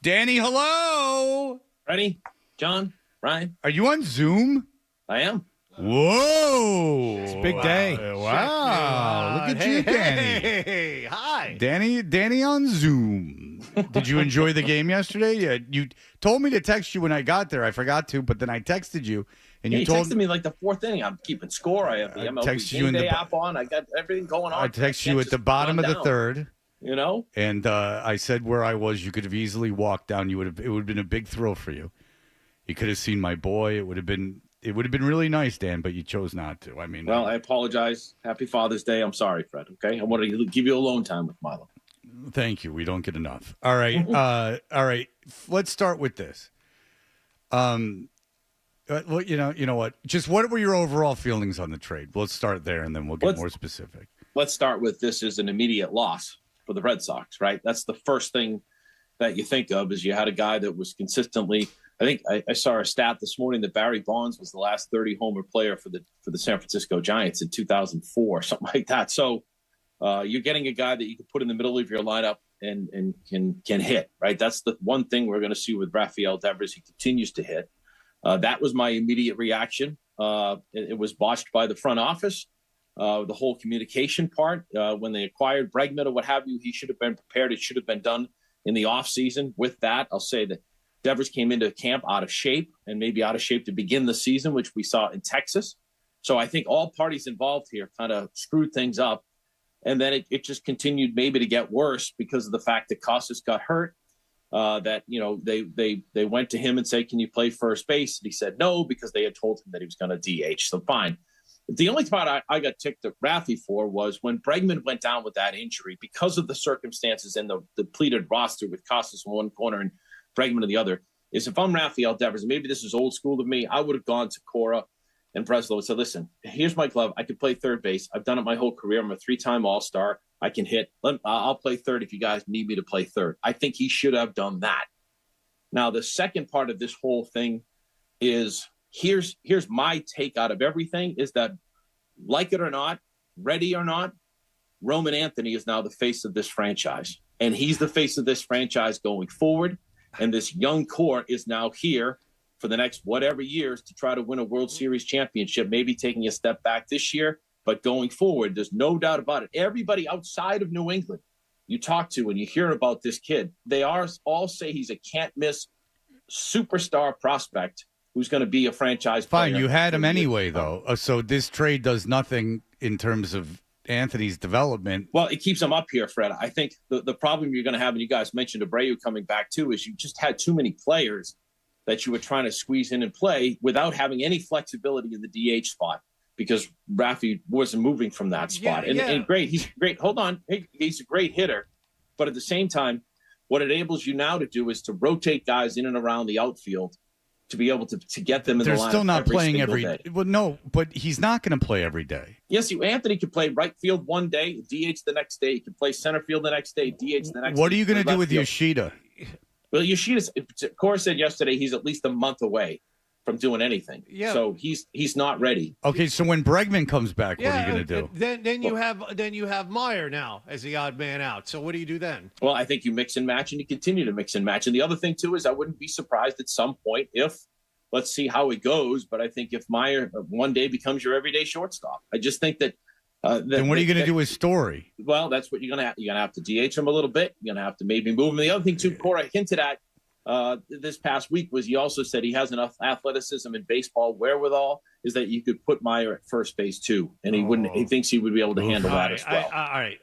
Danny, hello. Ready? John? Ryan? Are you on Zoom? I am. Whoa. It's a big day. Wow. Look at you, Danny. Hey, hi. Danny on Zoom. Did you enjoy the game yesterday? Yeah, you told me to text you when I got there. I forgot to, but then I texted you. And you texted me like the 4th inning. I'm keeping score. I have the MLB Game Day app on. I got everything going on. I texted you at the bottom of the 3rd. You know? And I said where I was. You could have easily walked down. It would have been a big thrill for you. You could have seen my boy. It would have been really nice, Dan, but you chose not to. I mean, well, I apologize. Happy Father's Day. I'm sorry, Fred. Okay, I want to give you alone time with Milo. Thank you. We don't get enough. All right, all right. Let's start with this. Well, you know what? Just what were your overall feelings on the trade? Let's start there, and then we'll get more specific. Let's start with this as an immediate loss for the Red Sox, right? That's the first thing that you think of is you had a guy that was consistently. I think I saw a stat this morning that Barry Bonds was the last 30-homer player for the San Francisco Giants in 2004, something like that. So you're getting a guy that you can put in the middle of your lineup and can hit, right? That's the one thing we're going to see with Rafael Devers. He continues to hit. That was my immediate reaction. It was botched by the front office, the whole communication part. When they acquired Bregman or what have you, he should have been prepared. It should have been done in the offseason. With that, I'll say that Devers came into camp out of shape and maybe out of shape to begin the season, which we saw in Texas. So I think all parties involved here kind of screwed things up. And then it just continued maybe to get worse because of the fact that Costas got hurt. That, you know, they went to him and said, "Can you play first base?" And he said no, because they had told him that he was going to DH. So fine. The only part I got ticked at Raffy for was when Bregman went down with that injury because of the circumstances and the depleted roster with Costas in one corner and Bregman in the other, is if I'm Rafael Devers, and maybe this is old school of me, I would have gone to Cora and Breslow and said, "Listen, here's my glove. I can play third base. I've done it my whole career. I'm a 3-time All-Star. I can hit. I'll play third if you guys need me to play third." I think he should have done that. Now, the second part of this whole thing is here's my take out of everything is that, like it or not, ready or not, Roman Anthony is now the face of this franchise. And he's the face of this franchise going forward. And this young core is now here for the next whatever years to try to win a World Series championship, maybe taking a step back this year. But going forward, there's no doubt about it. Everybody outside of New England you talk to and you hear about this kid, they all say he's a can't-miss superstar prospect who's going to be a franchise player. Fine, you had him anyway, though. So this trade does nothing in terms of Anthony's development. Well, it keeps him up here, Fred. I think the problem you're going to have, and you guys mentioned Abreu coming back too, is you just had too many players that you were trying to squeeze in and play without having any flexibility in the DH spot because Rafi wasn't moving from that spot. And great, he's great. Hold on. He's a great hitter. But at the same time, what it enables you now to do is to rotate guys in and around the outfield to be able to get them in the lineup. They're still not playing every day. Well, no, but he's not going to play every day. Yes, Anthony could play right field one day, DH the next day. He could play center field the next day, DH the next day. What are you going to do with Yoshida? Well, Yoshida, Cora said yesterday he's at least a month away from doing anything. Yeah. So he's not ready. Okay, so when Bregman comes back, what are you going to do? Then you have Meyer now as the odd man out. So what do you do then? Well, I think you mix and match, and you continue to mix and match. And the other thing too is I wouldn't be surprised at some point if let's see how it goes. But I think if Meyer one day becomes your everyday shortstop, I just think that. Then what are you going to do with Story? Well, that's what you're going to have. You're going to have to DH him a little bit. You're going to have to maybe move him. The other thing, too, Cora hinted at this past week was he also said he has enough athleticism and baseball wherewithal is that you could put Meyer at first base, too. And he wouldn't. He thinks he would be able to handle that as well. All right.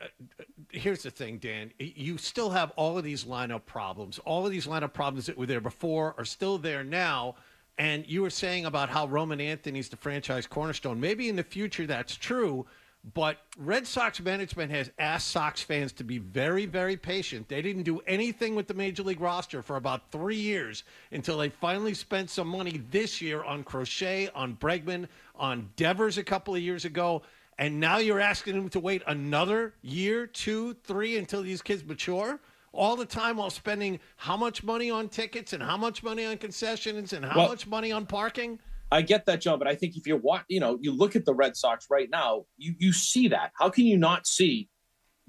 Here's the thing, Dan. You still have all of these lineup problems. All of these lineup problems that were there before are still there now. And you were saying about how Roman Anthony's the franchise cornerstone. Maybe in the future that's true. But Red Sox management has asked Sox fans to be very, very patient. They didn't do anything with the Major League roster for about 3 years until they finally spent some money this year on Crochet, on Bregman, on Devers a couple of years ago. And now you're asking them to wait another year, 2, 3 until these kids mature? All the time while spending how much money on tickets and how much money on concessions and how much money on parking? I get that, John, but I think if you look at the Red Sox right now, you see that. How can you not see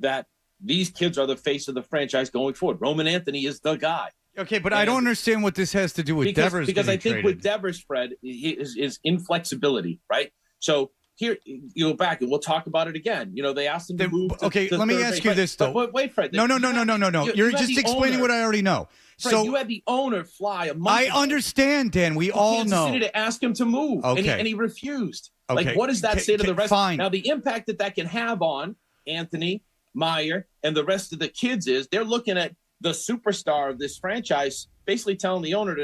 that these kids are the face of the franchise going forward? Roman Anthony is the guy. Okay, but I don't understand what this has to do with Devers. Because I think traded. with Devers, Fred, is inflexibility, right? So here you go back and we'll talk about it again. They asked him to move. Let me ask you this though. Wait, Fred. No. You're just explaining what I already know. Fred, so you had the owner fly a month ago. Understand, Dan. We all know. City to ask him to move, okay. and he refused. Okay. Like, what does that say to the rest? Fine. Now, the impact that can have on Anthony, Meyer, and the rest of the kids is they're looking at the superstar of this franchise, basically telling the owner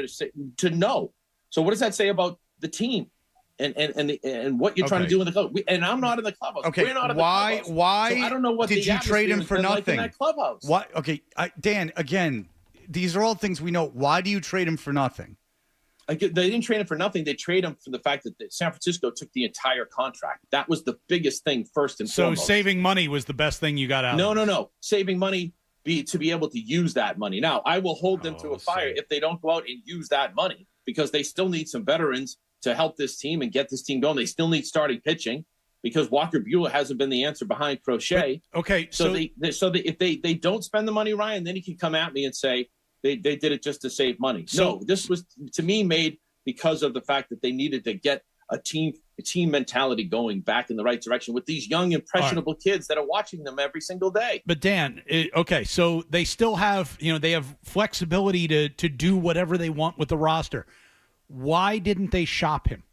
to no. So, what does that say about the team? And what you're trying to do in the club. And I'm not in the clubhouse. Okay. We're not in the clubhouse. Why so I don't know what did you trade him for nothing? Like in that clubhouse. Why? Okay, Dan. Again, these are all things we know. Why do you trade him for nothing? They didn't trade him for nothing. They traded him for the fact that San Francisco took the entire contract. That was the biggest thing first and foremost. So saving money was the best thing you got out. No. Saving money to be able to use that money. Now I will hold them to a fire if they don't go out and use that money because they still need some veterans to help this team and get this team going. They still need starting pitching because Walker Buehler hasn't been the answer behind Crochet. But, okay, so if they don't spend the money, Ryan, then he can come at me and say they did it just to save money. So, no, this was to me made because of the fact that they needed to get a team mentality going back in the right direction with these young impressionable kids that are watching them every single day. But Dan, okay, so they still have they have flexibility to do whatever they want with the roster. Why didn't they shop him?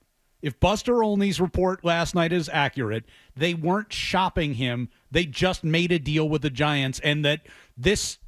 If Buster Olney's report last night is accurate, they weren't shopping him. They just made a deal with the Giants, and that this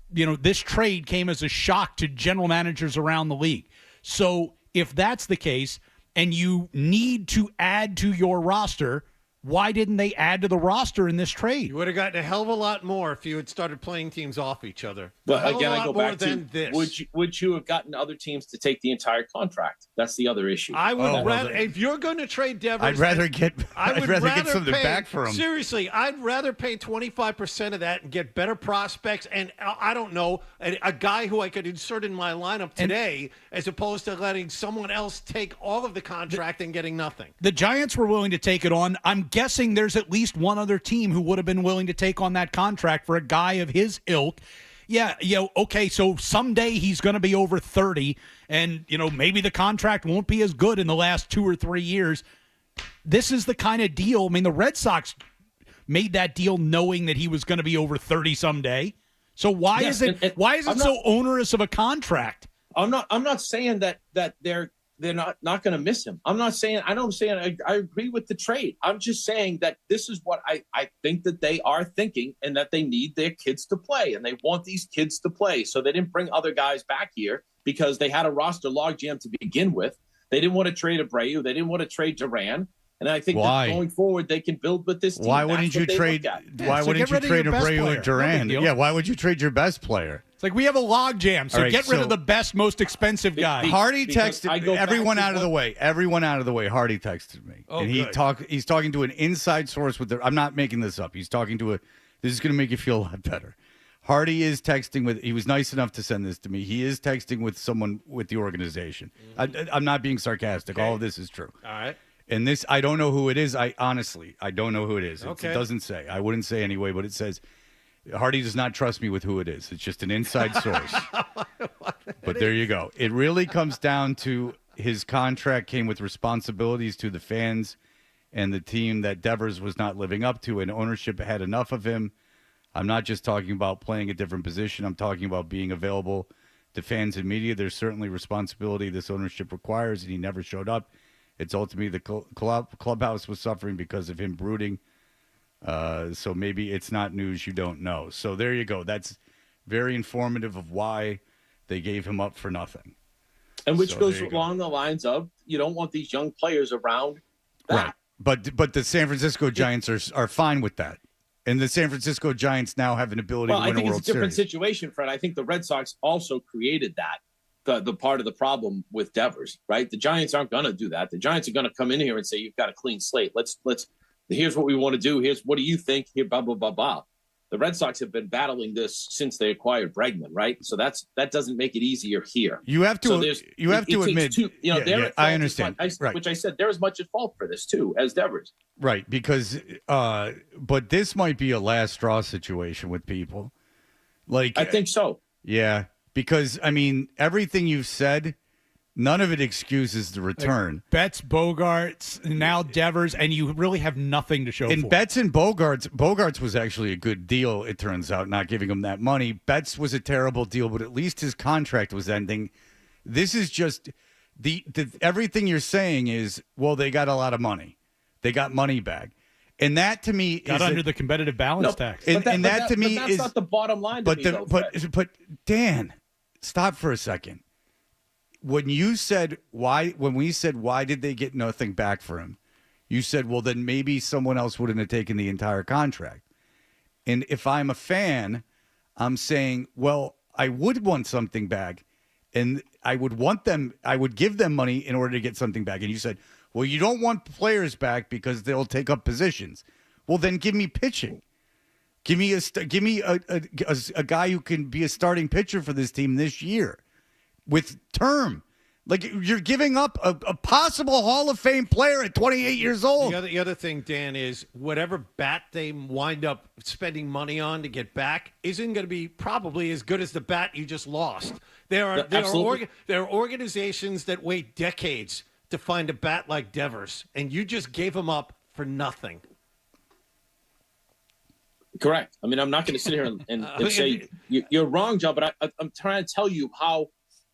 trade came as a shock to general managers around the league. So if that's the case, and you need to add to your roster, why didn't they add to the roster in this trade? You would have gotten a hell of a lot more if you had started playing teams off each other. But again, I go back to this. Would you have gotten other teams to take the entire contract? That's the other issue. I would rather if you're going to trade Devers. I'd rather get something back for him. Seriously, I'd rather pay 25% of that and get better prospects and I don't know a guy who I could insert in my lineup today, as opposed to letting someone else take all of the contract and getting nothing. The Giants were willing to take it on. I'm guessing there's at least one other team who would have been willing to take on that contract for a guy of his ilk. Yeah, okay, so someday he's going to be over 30, and, maybe the contract won't be as good in the last 2 or 3 years. This is the kind of deal. I mean, the Red Sox made that deal knowing that he was going to be over 30 someday. So why is it so onerous of a contract? I'm not saying that they're not going to miss him. I agree with the trade. I'm just saying that this is what I think that they are thinking, and that they need their kids to play, and they want these kids to play. So they didn't bring other guys back here because they had a roster logjam to begin with. They didn't want to trade Abreu. They didn't want to trade Duran. And I think that going forward, they can build with this team. Why wouldn't you trade? Why wouldn't you trade Abreu and Duran? Yeah, why would you trade your best player? It's like we have a log jam, so get rid of the best, most expensive guy. Hardy texted everyone out of the way. Everyone out of the way. Hardy texted me, and he's talking to an inside source with I'm not making this up. He's talking to This is going to make you feel a lot better. Hardy is texting with. He was nice enough to send this to me. He is texting with someone with the organization. I'm not being sarcastic. Okay. All of this is true. All right. And this, I don't know who it is. I don't know who it is. Okay. It doesn't say. I wouldn't say anyway, but it says Hardy does not trust me with who it is. It's just an inside source. But there you go. It really comes down to his contract came with responsibilities to the fans and the team that Devers was not living up to, and ownership had enough of him. I'm not just talking about playing a different position. I'm talking about being available to fans and media. There's certainly responsibility this ownership requires, and he never showed up. It's ultimately the clubhouse was suffering because of him brooding. So maybe it's not news you don't know. So there you go. That's very informative of why they gave him up for nothing. And which goes along the lines of you don't want these young players around that. Right. But the San Francisco Giants are fine with that. And the San Francisco Giants now have an ability to win a World Series. I think it's a different situation, Fred. I think the Red Sox also created that, the part of the problem with Devers, right? The Giants aren't going to do that. The Giants are going to come in here and say, you've got a clean slate. Here's what we want to do. What do you think? Here, blah, blah, blah, blah. The Red Sox have been battling this since they acquired Bregman, right? So that doesn't make it easier here. You have to admit, I understand. Which I said they're as much at fault for this too as Devers. Right, because but this might be a last straw situation with people. Like I think so. Yeah, because I mean everything you've said, none of it excuses the return. Like Betts, Bogarts, now Devers, and you really have nothing to show for. Betts and Bogarts was actually a good deal, it turns out, not giving him that money. Betts was a terrible deal, but at least his contract was ending. This is just the everything you're saying is, well, they got a lot of money. They got money back. And that to me got under the competitive balance tax. And that to me that's not the bottom line to me, but Dan, stop for a second. When we said why did they get nothing back for him, you said, well, then maybe someone else wouldn't have taken the entire contract. And if I'm a fan, I'm saying, well, I would want something back, and I would give them money in order to get something back. And you said, well, you don't want players back because they'll take up positions. Well, then give me pitching. Give me a guy who can be a starting pitcher for this team this year. With term, like you're giving up a possible Hall of Fame player at 28 years old. The other thing, Dan, is whatever bat they wind up spending money on to get back isn't going to be probably as good as the bat you just lost. There are organizations that wait decades to find a bat like Devers, and you just gave him up for nothing. Correct. I mean, I'm not going to sit here and say you're wrong, John, but I'm trying to tell you how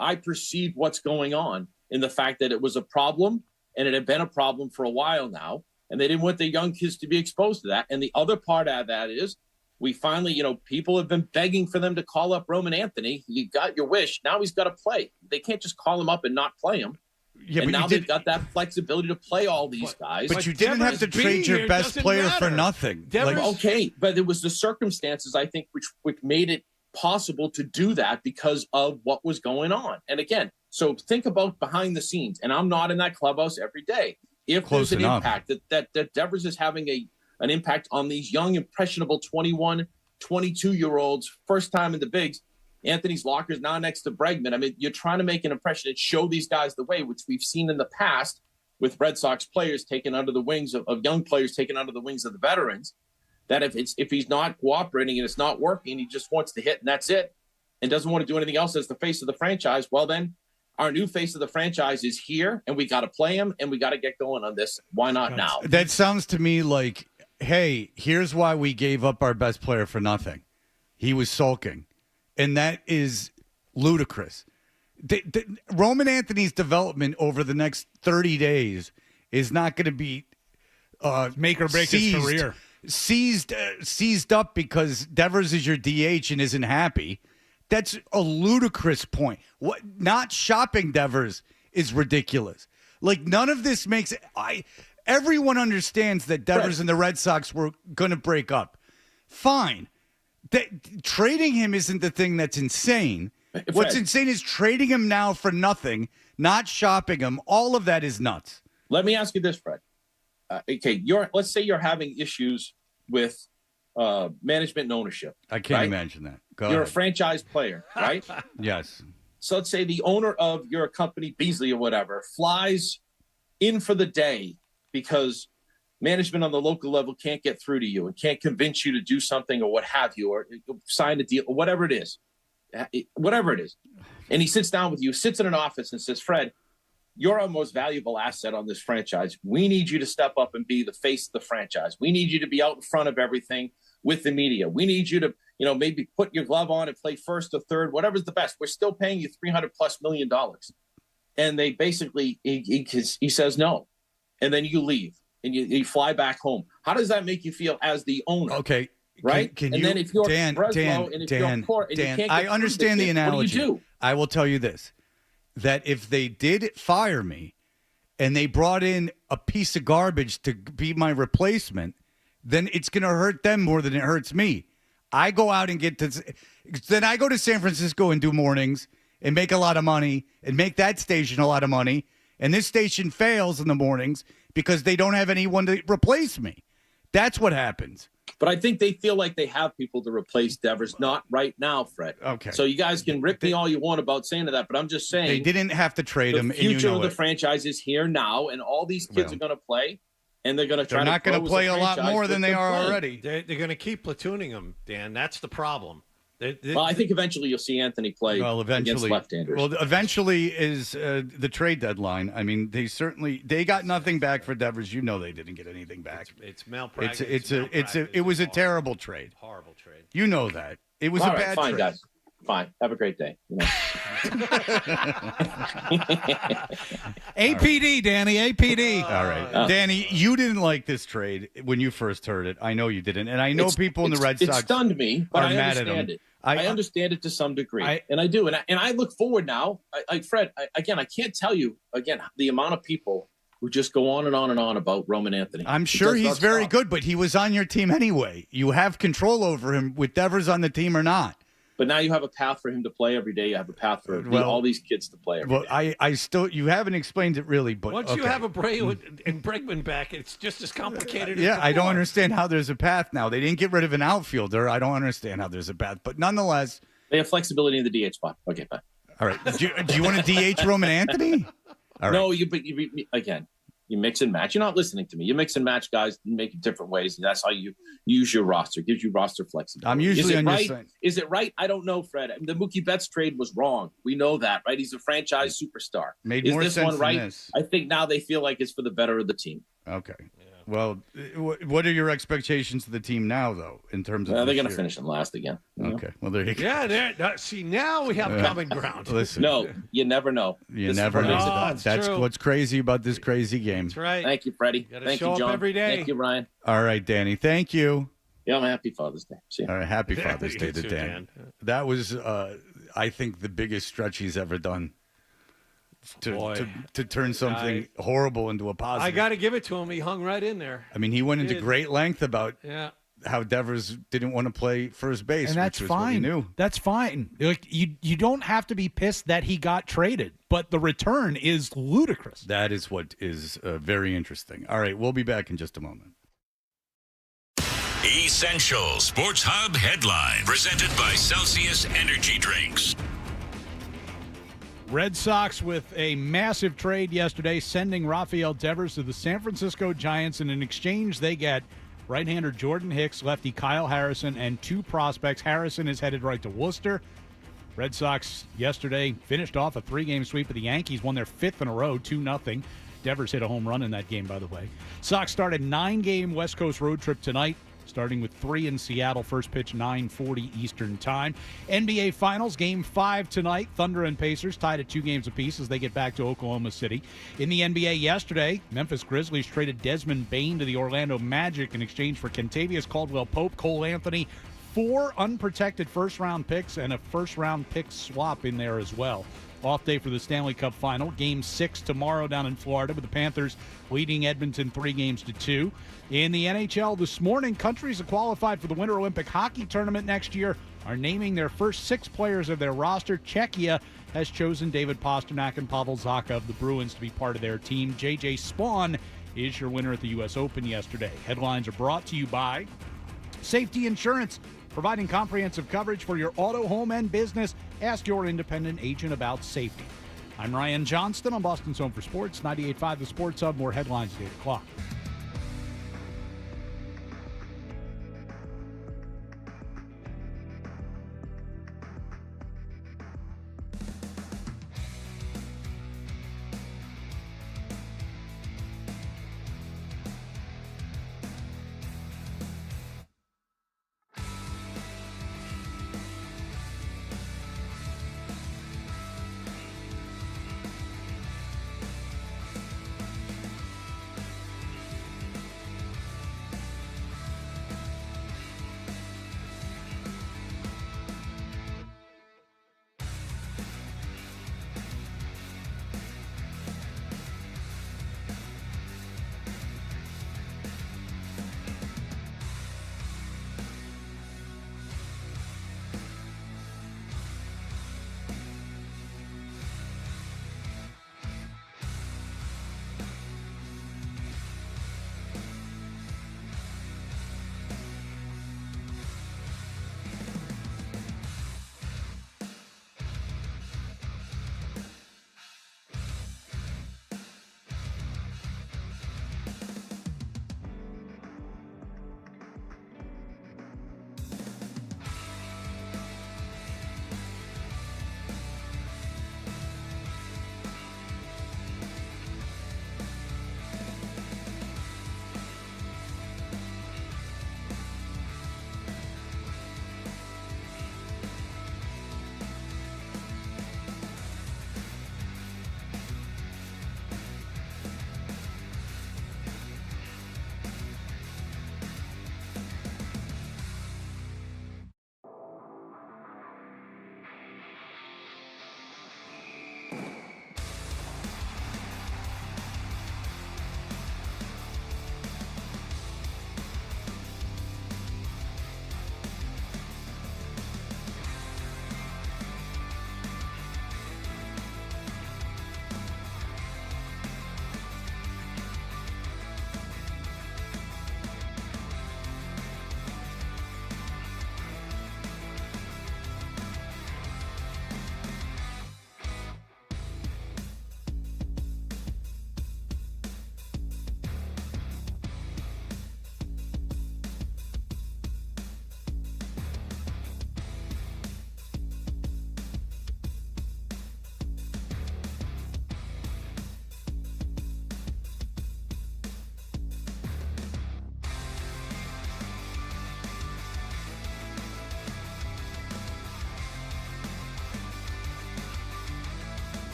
I perceive what's going on in the fact that it was a problem and it had been a problem for a while now. And they didn't want the young kids to be exposed to that. And the other part of that is we finally, people have been begging for them to call up Roman Anthony. You got your wish. Now he's got to play. They can't just call him up and not play him. Yeah, and now they've got that flexibility to play all these guys. But you didn't have to trade your best player for nothing. Okay, but it was the circumstances, I think, which made it possible to do that because of what was going on. And again, so think about behind the scenes, and I'm not in that clubhouse every day. If there's an impact that Devers is having an impact on these young, impressionable 21, 22-year-olds, first time in the bigs, Anthony's locker is now next to Bregman. I mean, you're trying to make an impression and show these guys the way, which we've seen in the past with Red Sox players taken under the wings of young players taken under the wings of the veterans. That if he's not cooperating and it's not working, he just wants to hit and that's it, and doesn't want to do anything else as the face of the franchise. Well, then our new face of the franchise is here, and we got to play him, and we got to get going on this. Why not now? That sounds to me like, hey, here's why we gave up our best player for nothing. He was sulking, and that is ludicrous. Roman Anthony's development over the next 30 days is not going to be make or break his career. Seized up because Devers is your DH and isn't happy. That's a ludicrous point. What not shopping Devers is ridiculous. Like none of this makes everyone understands that Devers and the Red Sox were going to break up. Fine. Trading him isn't the thing that's insane. What's insane is trading him now for nothing, not shopping him. All of that is nuts. Let me ask you this, Fred. Okay, let's say you're having issues with management and ownership. I can't imagine that. You're a franchise player, right? Yes. So let's say the owner of your company, Beasley or whatever, flies in for the day because management on the local level can't get through to you and can't convince you to do something or what have you, or sign a deal or whatever it is. And he sits down with you, sits in an office and says, Fred, you're our most valuable asset on this franchise. We need you to step up and be the face of the franchise. We need you to be out in front of everything with the media. We need you to, maybe put your glove on and play first or third, whatever's the best. We're still paying you $300+ million. And they basically, he says no. And then you leave and you fly back home. How does that make you feel as the owner? Okay. Right? Can and you, then if you're Dan, Breslow and if you're Court and you can't get I understand the analogy. What do you do? I will tell you this, that if they did fire me and they brought in a piece of garbage to be my replacement, then it's going to hurt them more than it hurts me. I go out and then I go to San Francisco and do mornings and make a lot of money and make that station a lot of money. And this station fails in the mornings because they don't have anyone to replace me. That's what happens. But I think they feel like they have people to replace Devers. Not right now, Fred. Okay. So you guys can rip me all you want about saying that, but I'm just saying they didn't have to trade him. The future of the franchise is here now, and all these kids are going to play, and they're going to try. They're not going to play a lot more than they are already. They're going to keep platooning him, Dan. That's the problem. Well, I think eventually you'll see Anthony play against left-handers. Well, eventually is the trade deadline. I mean, they got nothing back for Devers. You know they didn't get anything back. It's malpractice. It was a terrible trade. Horrible trade. You know that. It was a bad fine, trade. Guys. Fine. Have a great day. APD, Danny, APD. All right. Danny, you didn't like this trade when you first heard it. I know you didn't. And I know people in the Red Sox it stunned me, but I understand it. I understand it to some degree, and I do. And I look forward now. Fred, I can't tell you, the amount of people who just go on and on and on about Roman Anthony. I'm sure he's very good, but he was on your team anyway. You have control over him with Devers on the team or not. But now you have a path for him to play every day. You have a path for all these kids to play every day. I still, you haven't explained it really, but once you have a and Bregman back, it's just as complicated. Yeah, I don't understand how there's a path now. They didn't get rid of an outfielder. I don't understand how there's a path, but nonetheless, they have flexibility in the DH spot. Okay, fine. All right. Do you want to DH Roman Anthony? All right. No, you mix and match. You're not listening to me. You mix and match guys and make it different ways. And that's how you use your roster. It gives you roster flexibility. I'm usually on your side. Is it right? I don't know, Fred. The Mookie Betts trade was wrong. We know that, right? He's a franchise superstar. Made is more this sense one right? than this. I think now they feel like it's for the better of the team. Okay. Yeah. Well, what are your expectations of the team now, though, in terms of they're going to finish in last again. Okay. Well, there you go. Yeah, see, now we have common ground. Listen. No, you never know. You never know. That's what's crazy about this crazy game. That's right. Thank you, Freddie. Thank you, John. Every day. Thank you, Ryan. All right, Danny. Thank you. Yeah, happy Father's Day. See you. All right, happy Father's Day to Dan. That was, I think, the biggest stretch he's ever done. To turn something horrible into a positive. I got to give it to him. He hung right in there. I mean, he went into great length about how Devers didn't want to play first base, and that's which was fine. what he knew. That's fine. Like you don't have to be pissed that he got traded, but the return is ludicrous. That is what is very interesting. All right, we'll be back in just a moment. Essential Sports Hub headline presented by Celsius Energy Drinks. Red Sox with a massive trade yesterday, sending Rafael Devers to the San Francisco Giants. In an exchange, they get right-hander Jordan Hicks, lefty Kyle Harrison, and 2 prospects. Harrison is headed right to Worcester. Red Sox yesterday finished off a 3-game sweep of the Yankees, won their 5th in a row, 2-0. Devers hit a home run in that game, by the way. Sox started 9-game West Coast road trip tonight, starting with 3 in Seattle. First pitch 9:40 Eastern time. NBA Finals, Game 5 tonight. Thunder and Pacers tied at 2 games apiece as they get back to Oklahoma City. In the NBA yesterday, Memphis Grizzlies traded Desmond Bane to the Orlando Magic in exchange for Kentavious Caldwell-Pope, Cole Anthony, 4 unprotected first-round picks, and a first-round pick swap in there as well. Off day for the Stanley Cup Final. Game 6 tomorrow down in Florida with the Panthers leading Edmonton 3-2. In the NHL this morning, countries that qualified for the Winter Olympic Hockey Tournament next year are naming their first 6 players of their roster. Czechia has chosen David Pastrnak and Pavel Zacha of the Bruins to be part of their team. J.J. Spawn is your winner at the U.S. Open yesterday. Headlines are brought to you by Safety Insurance, providing comprehensive coverage for your auto, home, and business. Ask your independent agent about safety. I'm Ryan Johnston on Boston's Home for Sports, 98.5 The Sports Hub. More headlines at 8 o'clock.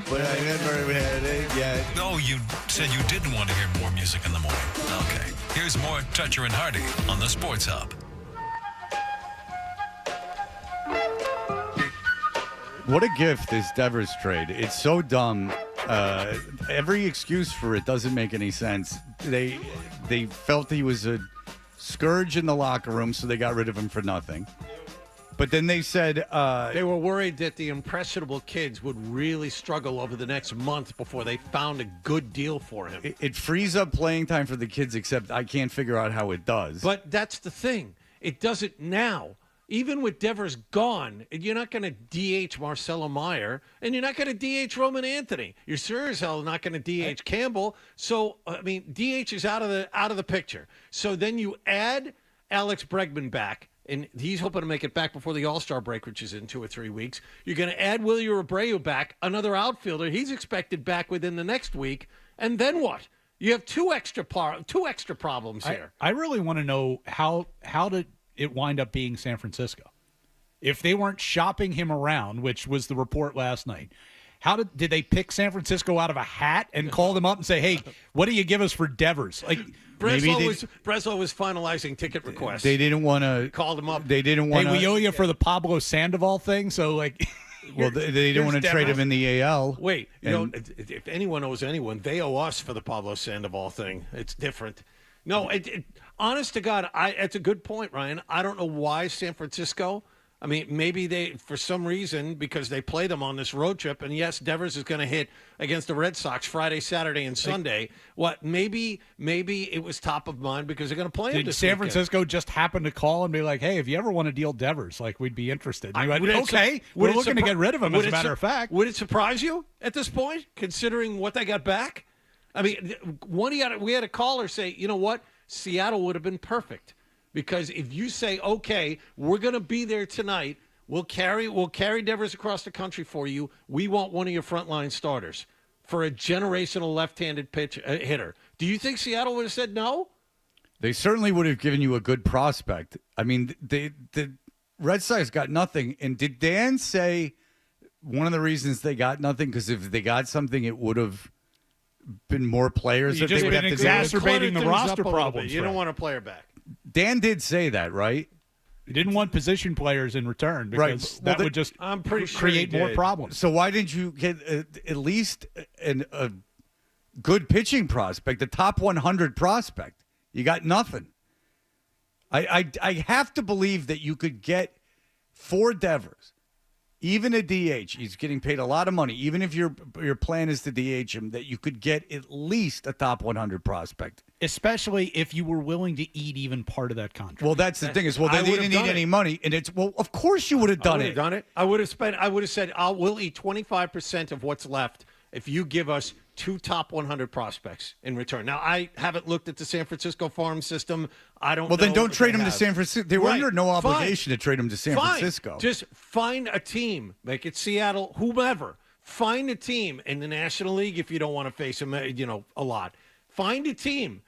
but I never had it yet. No, you said you didn't want to hear more music in the morning. Okay. Here's more Toucher and Hardy on the Sports Hub. What a gift this Devers trade. It's so dumb. Every excuse for it doesn't make any sense. They felt he was a scourge in the locker room, so they got rid of him for nothing. But then they said... they were worried that the impressionable kids would really struggle over the next month before they found a good deal for him. It frees up playing time for the kids, except I can't figure out how it does. But that's the thing. It does it now. Even with Devers gone, you're not going to DH Marcelo Meyer, and you're not going to DH Roman Anthony. You're sure as hell not going to DH Campbell. So, I mean, DH is out of the picture. So then you add Alex Bregman back, and he's hoping to make it back before the All-Star break, which is in 2 or 3 weeks. You're going to add Willie Abreu back, another outfielder. He's expected back within the next week. And then what? You have two extra problems here. I really want to know how did it wind up being San Francisco? If they weren't shopping him around, which was the report last night, how did they pick San Francisco out of a hat and call them up and say, "Hey, what do you give us for Devers?" Like Breslow was finalizing ticket requests. They didn't want to call them up. They didn't want. Hey, we owe you for the Pablo Sandoval thing, so like. Well, they didn't want to trade him in the AL. Wait, if anyone owes anyone, they owe us for the Pablo Sandoval thing. It's different. No, honest to God, it's a good point, Ryan. I don't know why San Francisco. I mean, maybe they, for some reason, because they play them on this road trip, and yes, Devers is going to hit against the Red Sox Friday, Saturday, and Sunday. Maybe it was top of mind because they're going to play him this San weekend. Francisco just happen to call and be like, "Hey, if you ever want to deal Devers, like we'd be interested." And you went, Would it we're looking to get rid of him. As a matter of fact, would it surprise you at this point, considering what they got back? I mean, we had a caller say, "You know what? Seattle would have been perfect." Because if you say, okay, we're going to be there tonight, we'll carry Devers across the country for you. We want one of your frontline starters for a generational left-handed hitter. Do you think Seattle would have said no? They certainly would have given you a good prospect. I mean, the Red Sox got nothing. And did Dan say one of the reasons they got nothing? Because if they got something, it would have been more players. You've just been exacerbating the roster problems. You don't want a player back. Dan did say that, right? He didn't want position players in return because that would just create more problems. So why didn't you get at least a good pitching prospect, a top 100 prospect? You got nothing. I have to believe that you could get for Devers, even a DH. He's getting paid a lot of money. Even if your plan is to DH him, that you could get at least a top 100 prospect. Especially if you were willing to eat even part of that contract. Well, that's the thing is, they didn't need any money, and it's of course you would have done it. I would have said, we'll eat 25% of what's left if you give us 2 top 100 prospects in return. Now, I haven't looked at the San Francisco farm system. I don't know. Well, then don't trade him to San Francisco. They were under no obligation to trade him to San Fine. Francisco. Just find a team, make it Seattle, whomever. Find a team in the National League if you don't want to face them, a lot. Find a team.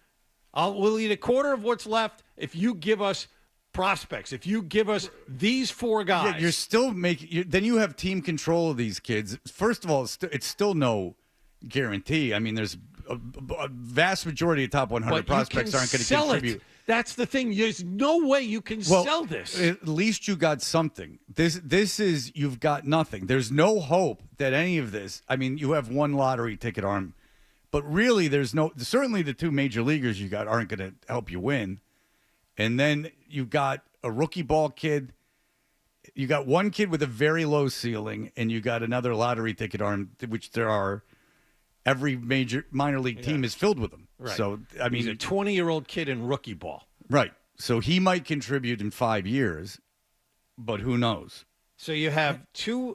We'll eat a quarter of what's left if you give us prospects. If you give us these 4 guys. Yeah, you're still then you have team control of these kids. First of all, it's still no guarantee. I mean, there's a vast majority of top 100 prospects aren't going to contribute. That's the thing. There's no way you can sell this. At least you got something. This is you've got nothing. There's no hope that any of this. I mean, you have one lottery ticket arm. But really, certainly the 2 major leaguers you got aren't going to help you win. And then you've got a rookie ball kid. You got one kid with a very low ceiling, and you got another lottery ticket arm, which there are. Every major minor league team is filled with them. Right. So, I mean. He's a 20-year-old kid in rookie ball. Right. So he might contribute in 5 years, but who knows? So you have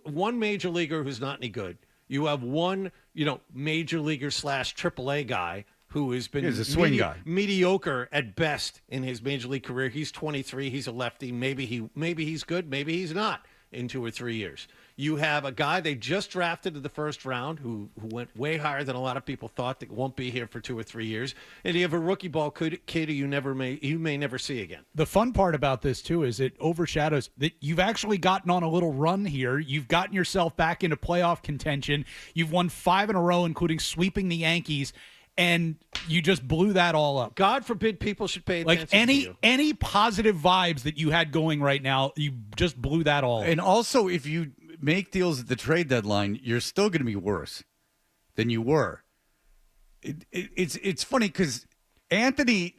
one major leaguer who's not any good. You have one, major leaguer / AAA guy who has been a swing guy. Mediocre at best in his major league career. He's 23. He's a lefty. Maybe he's good. Maybe he's not in 2 or 3 years. You have a guy they just drafted in the first round who went way higher than a lot of people thought, that won't be here for 2 or 3 years. And you have a rookie ball kid who you may never see again. The fun part about this, too, is it overshadows that you've actually gotten on a little run here. You've gotten yourself back into playoff contention. You've won 5 in a row, including sweeping the Yankees, and you just blew that all up. God forbid people should pay attention to you. Any positive vibes that you had going right now, you just blew that all up. And also, if you make deals at the trade deadline, you're still going to be worse than you were. It's funny because Anthony,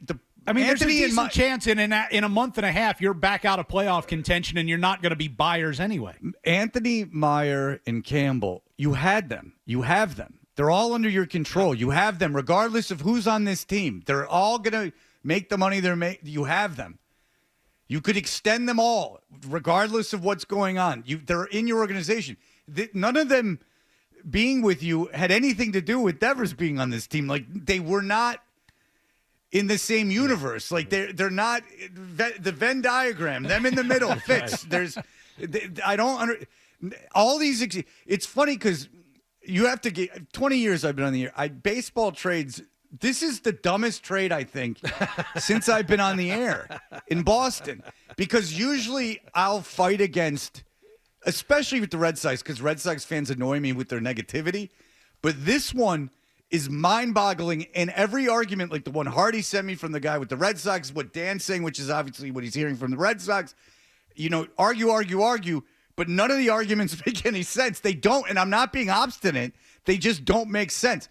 there's a decent chance in a month and a half you're back out of playoff contention and you're not going to be buyers anyway. Anthony, Meyer, and Campbell, you had them. You have them. They're all under your control. You have them regardless of who's on this team. They're all going to make the money you have them. You could extend them all, regardless of what's going on. They're in your organization. None of them being with you had anything to do with Devers being on this team. Like, they were not in the same universe. Like, they're not the Venn diagram. Them in the middle fits. All these. It's funny because you have to get 20 years. I've been on the air. Baseball trades. This is the dumbest trade, I think, since I've been on the air in Boston. Because usually I'll fight against, especially with the Red Sox, because Red Sox fans annoy me with their negativity. But this one is mind-boggling. In every argument, like the one Hardy sent me from the guy with the Red Sox, what Dan's saying, which is obviously what he's hearing from the Red Sox, argue. But none of the arguments make any sense. They don't, and I'm not being obstinate. They just don't make sense.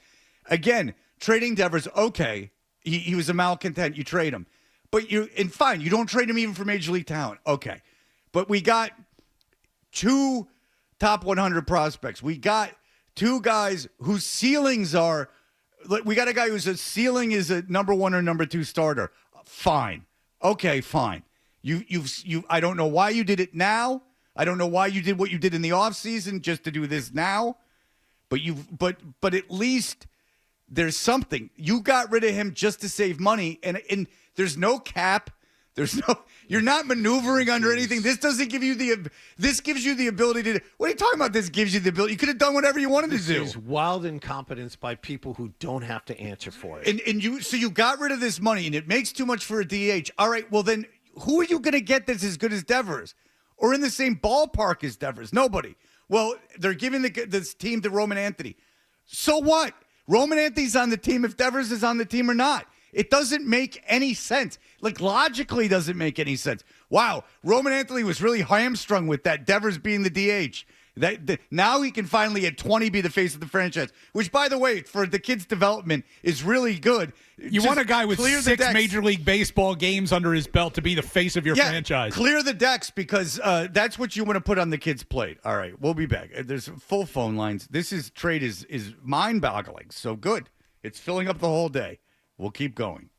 Again, trading Devers, okay, he was a malcontent. You trade him. But fine, you don't trade him even for Major League talent. Okay. But we got 2 top 100 prospects. We got 2 guys whose ceilings are, we got a guy whose ceiling is a number 1 or number 2 starter. Fine. Okay, fine. I don't know why you did it now. I don't know why you did what you did in the offseason just to do this now. But at least there's something. You got rid of him just to save money, and there's no cap. You're not maneuvering under anything. This doesn't give you this gives you the ability to. What are you talking about? This gives you the ability. You could have done whatever you wanted to do. This is wild incompetence by people who don't have to answer for it. So you got rid of this money, and it makes too much for a DH. All right, well then, who are you going to get that's as good as Devers, or in the same ballpark as Devers? Nobody. Well, they're giving this team to Roman Anthony. So what? Roman Anthony's on the team if Devers is on the team or not. It doesn't make any sense. Like, logically doesn't make any sense. Wow, Roman Anthony was really hamstrung with that Devers being the DH. Now he can finally at 20 be the face of the franchise, which, by the way, for the kid's development is really good. You want a guy with 6 Major League Baseball games under his belt to be the face of your franchise. Clear the decks because that's what you want to put on the kid's plate. All right, we'll be back. There's full phone lines. This trade is mind-boggling. So good. It's filling up the whole day. We'll keep going.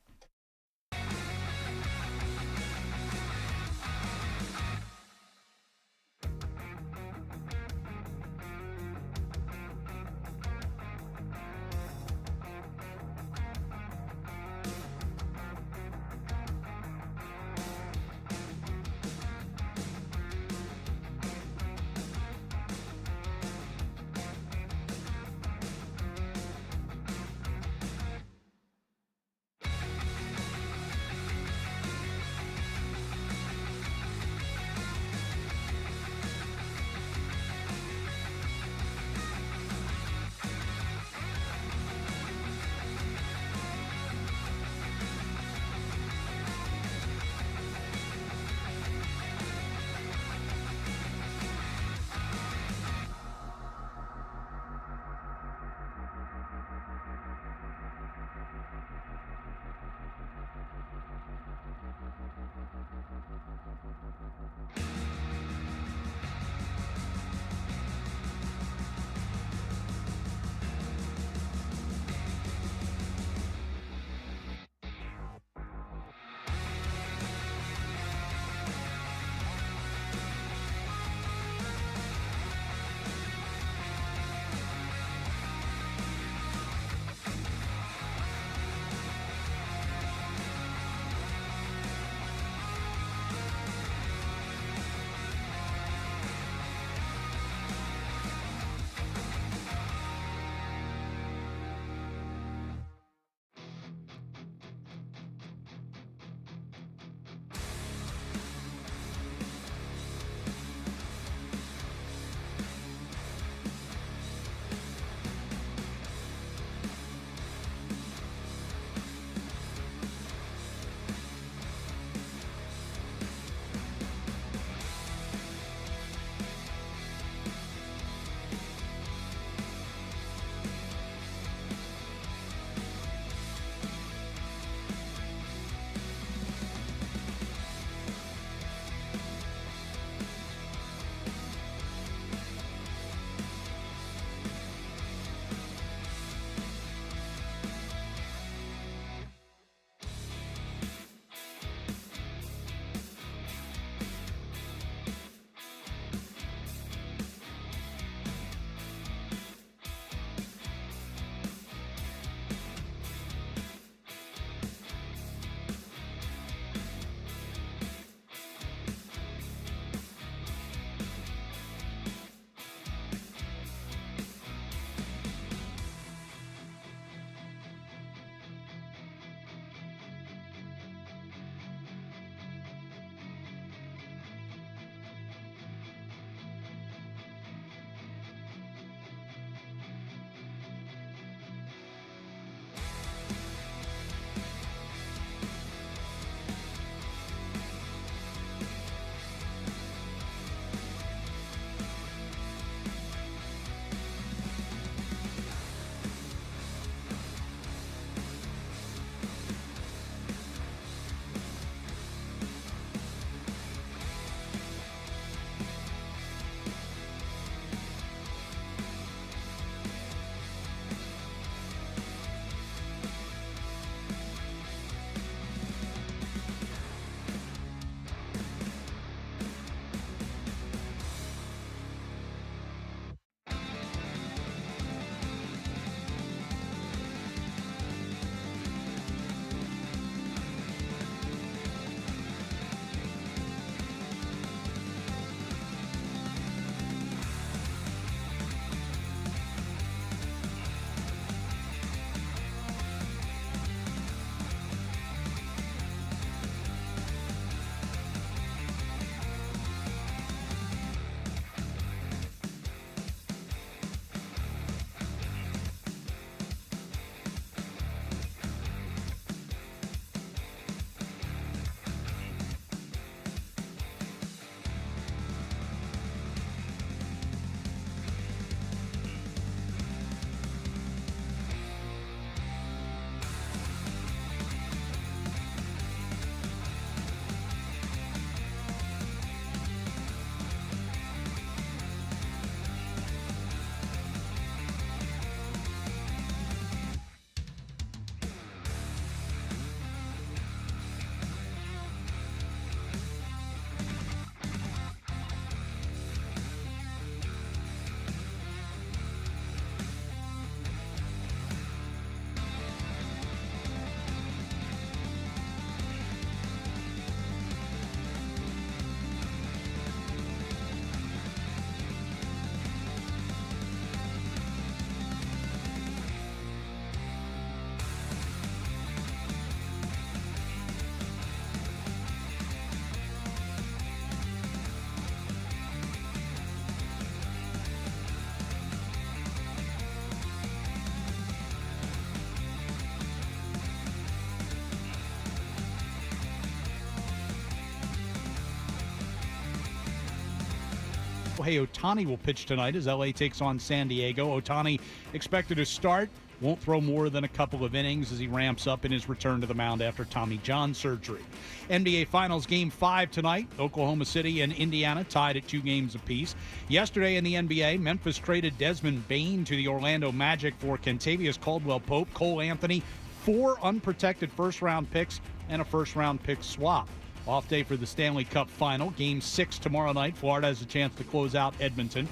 Shohei Ohtani will pitch tonight as L.A. takes on San Diego. Ohtani expected to start. Won't throw more than a couple of innings as he ramps up in his return to the mound after Tommy John surgery. NBA Finals Game 5 tonight. Oklahoma City and Indiana tied at 2 games apiece. Yesterday in the NBA, Memphis traded Desmond Bane to the Orlando Magic for Kentavious Caldwell-Pope, Cole Anthony, 4 unprotected first-round picks, and a first-round pick swap. Off day for the Stanley Cup Final. Game 6 tomorrow night. Florida has a chance to close out Edmonton.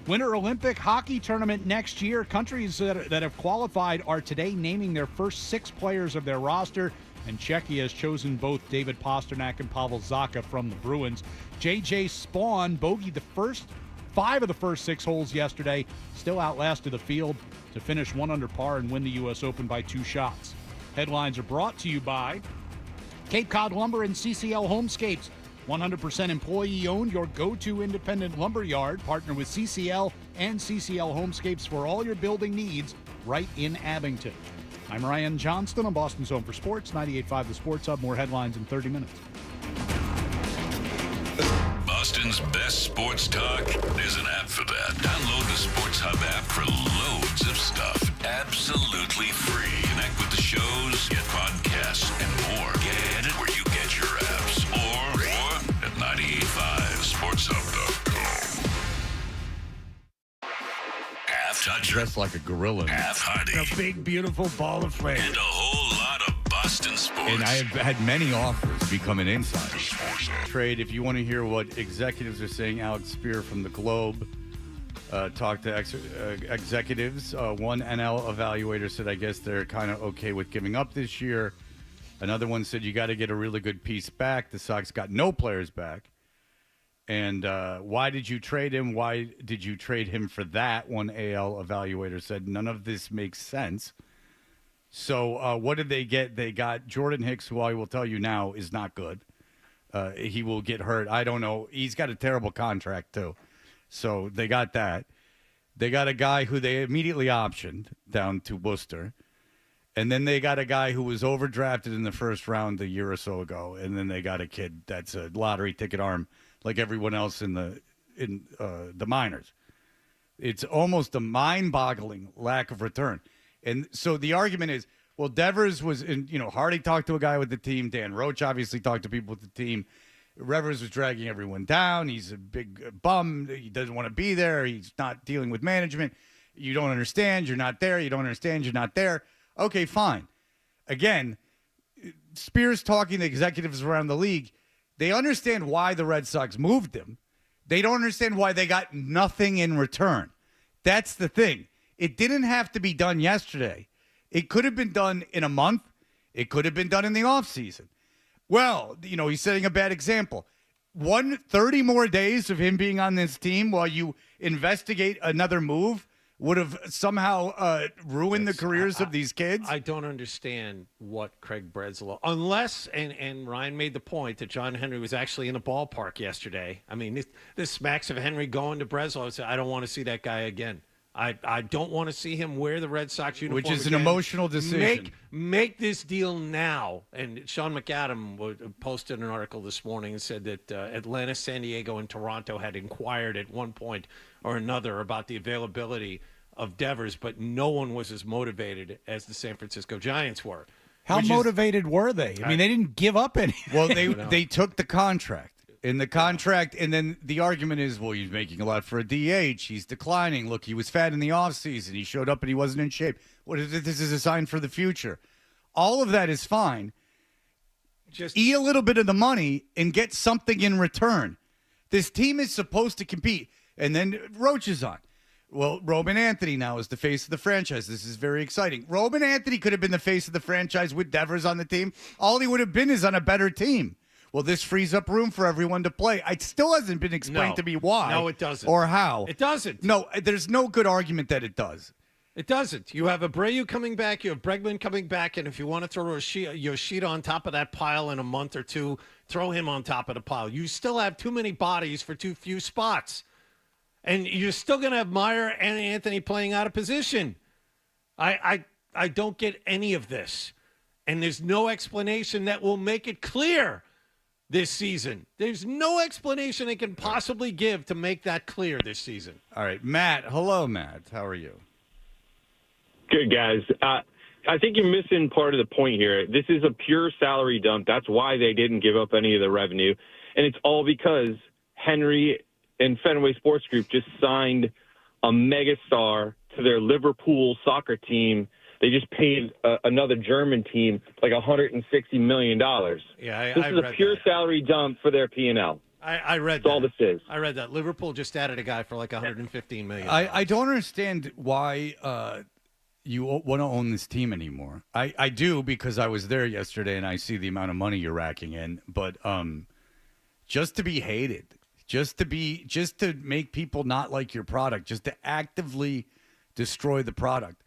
Winter Olympic hockey tournament next year. Countries that have qualified are today naming their first 6 players of their roster, and Czechia has chosen both David Pastrnak and Pavel Zacha from the Bruins. J.J. Spawn bogeyed the first 5 of the first 6 holes yesterday, still outlasted the field to finish 1 under par and win the U.S. Open by 2 shots. Headlines are brought to you by Cape Cod Lumber and CCL Homescapes. 100% employee-owned, your go-to independent lumber yard. Partner with CCL and CCL Homescapes for all your building needs right in Abington. I'm Ryan Johnston on Boston's Home for Sports, 98.5 The Sports Hub. More headlines in 30 minutes. Boston's best sports talk. There's an app for that. Download the Sports Hub app for loads of stuff. Absolutely free. Connect with the shows, get podcasts, and more. Get it where you get your apps. Or at 985sportshub.com. Half toucher. Dressed like a gorilla. Half Hardy. A big, beautiful ball of flame. And a whole lot of Boston sports. And I have had many offers to become an insider. Trade, if you want to hear what executives are saying, Alex Spear from the Globe talked to executives. One NL evaluator said, I guess they're kind of okay with giving up this year. Another one said, you got to get a really good piece back. The Sox got no players back. And why did you trade him? Why did you trade him for that? One AL evaluator said, none of this makes sense. So what did they get? They got Jordan Hicks, who I will tell you now is not good. He will get hurt. I don't know. He's got a terrible contract, too. So they got that. They got a guy who they immediately optioned down to Worcester. And then they got a guy who was overdrafted in the first round a year or so ago. And then they got a kid that's a lottery ticket arm like everyone else in the minors. It's almost a mind-boggling lack of return. And so the argument is, well, Devers was in, Hardy talked to a guy with the team. Dan Roach obviously talked to people with the team. Revers was dragging everyone down. He's a big bum. He doesn't want to be there. He's not dealing with management. You don't understand. You're not there. You don't understand. You're not there. Okay, fine. Again, Spears talking to executives around the league. They understand why the Red Sox moved him. They don't understand why they got nothing in return. That's the thing. It didn't have to be done yesterday. It could have been done in a month. It could have been done in the offseason. Well, he's setting a bad example. 30 more days of him being on this team while you investigate another move would have somehow ruined the careers of these kids. I don't understand what Craig Breslow, unless, and Ryan made the point that John Henry was actually in a ballpark yesterday. I mean, this smacks of Henry going to Breslow and saying, I don't want to see that guy again. I don't want to see him wear the Red Sox uniform Which is again. an emotional decision. Make this deal now. And Sean McAdam posted an article this morning and said that Atlanta, San Diego, and Toronto had inquired at one point or another about the availability of Devers, but no one was as motivated as the San Francisco Giants were. How motivated were they? I mean, they didn't give up anything. Well, they took the contract. In the contract, and then the argument is, well, he's making a lot for a DH. He's declining. Look, he was fat in the offseason. He showed up and he wasn't in shape. This is a sign for the future. All of that is fine. Just eat a little bit of the money and get something in return. This team is supposed to compete. And then Roach is on. Well, Robin Anthony now is the face of the franchise. This is very exciting. Robin Anthony could have been the face of the franchise with Devers on the team. All he would have been is on a better team. Well, this frees up room for everyone to play. It still hasn't been explained to me why. No, it doesn't. Or how. It doesn't. No, there's no good argument that it does. It doesn't. You have Abreu coming back. You have Bregman coming back. And if you want to throw Yoshida on top of that pile in a month or two, throw him on top of the pile. You still have too many bodies for too few spots. And you're still going to have Meyer and Anthony playing out of position. I don't get any of this. And there's no explanation that will make it clear this season. There's no explanation they can possibly give to make that clear this season. All right, Matt. Hello, Matt. How are you? Good, guys. I think you're missing part of the point here. This is a pure salary dump. That's why they didn't give up any of the revenue. And it's all because Henry and Fenway Sports Group just signed a megastar to their Liverpool soccer team. They just paid another German team like $160 million. Yeah, this is a pure salary dump for their P&L. I read That's that. all this is. I read that. Liverpool just added a guy for like $115 million. I don't understand why you want to own this team anymore. I do, because I was there yesterday and I see the amount of money you're racking in. But just to be hated, just to make people not like your product, just to actively destroy the product.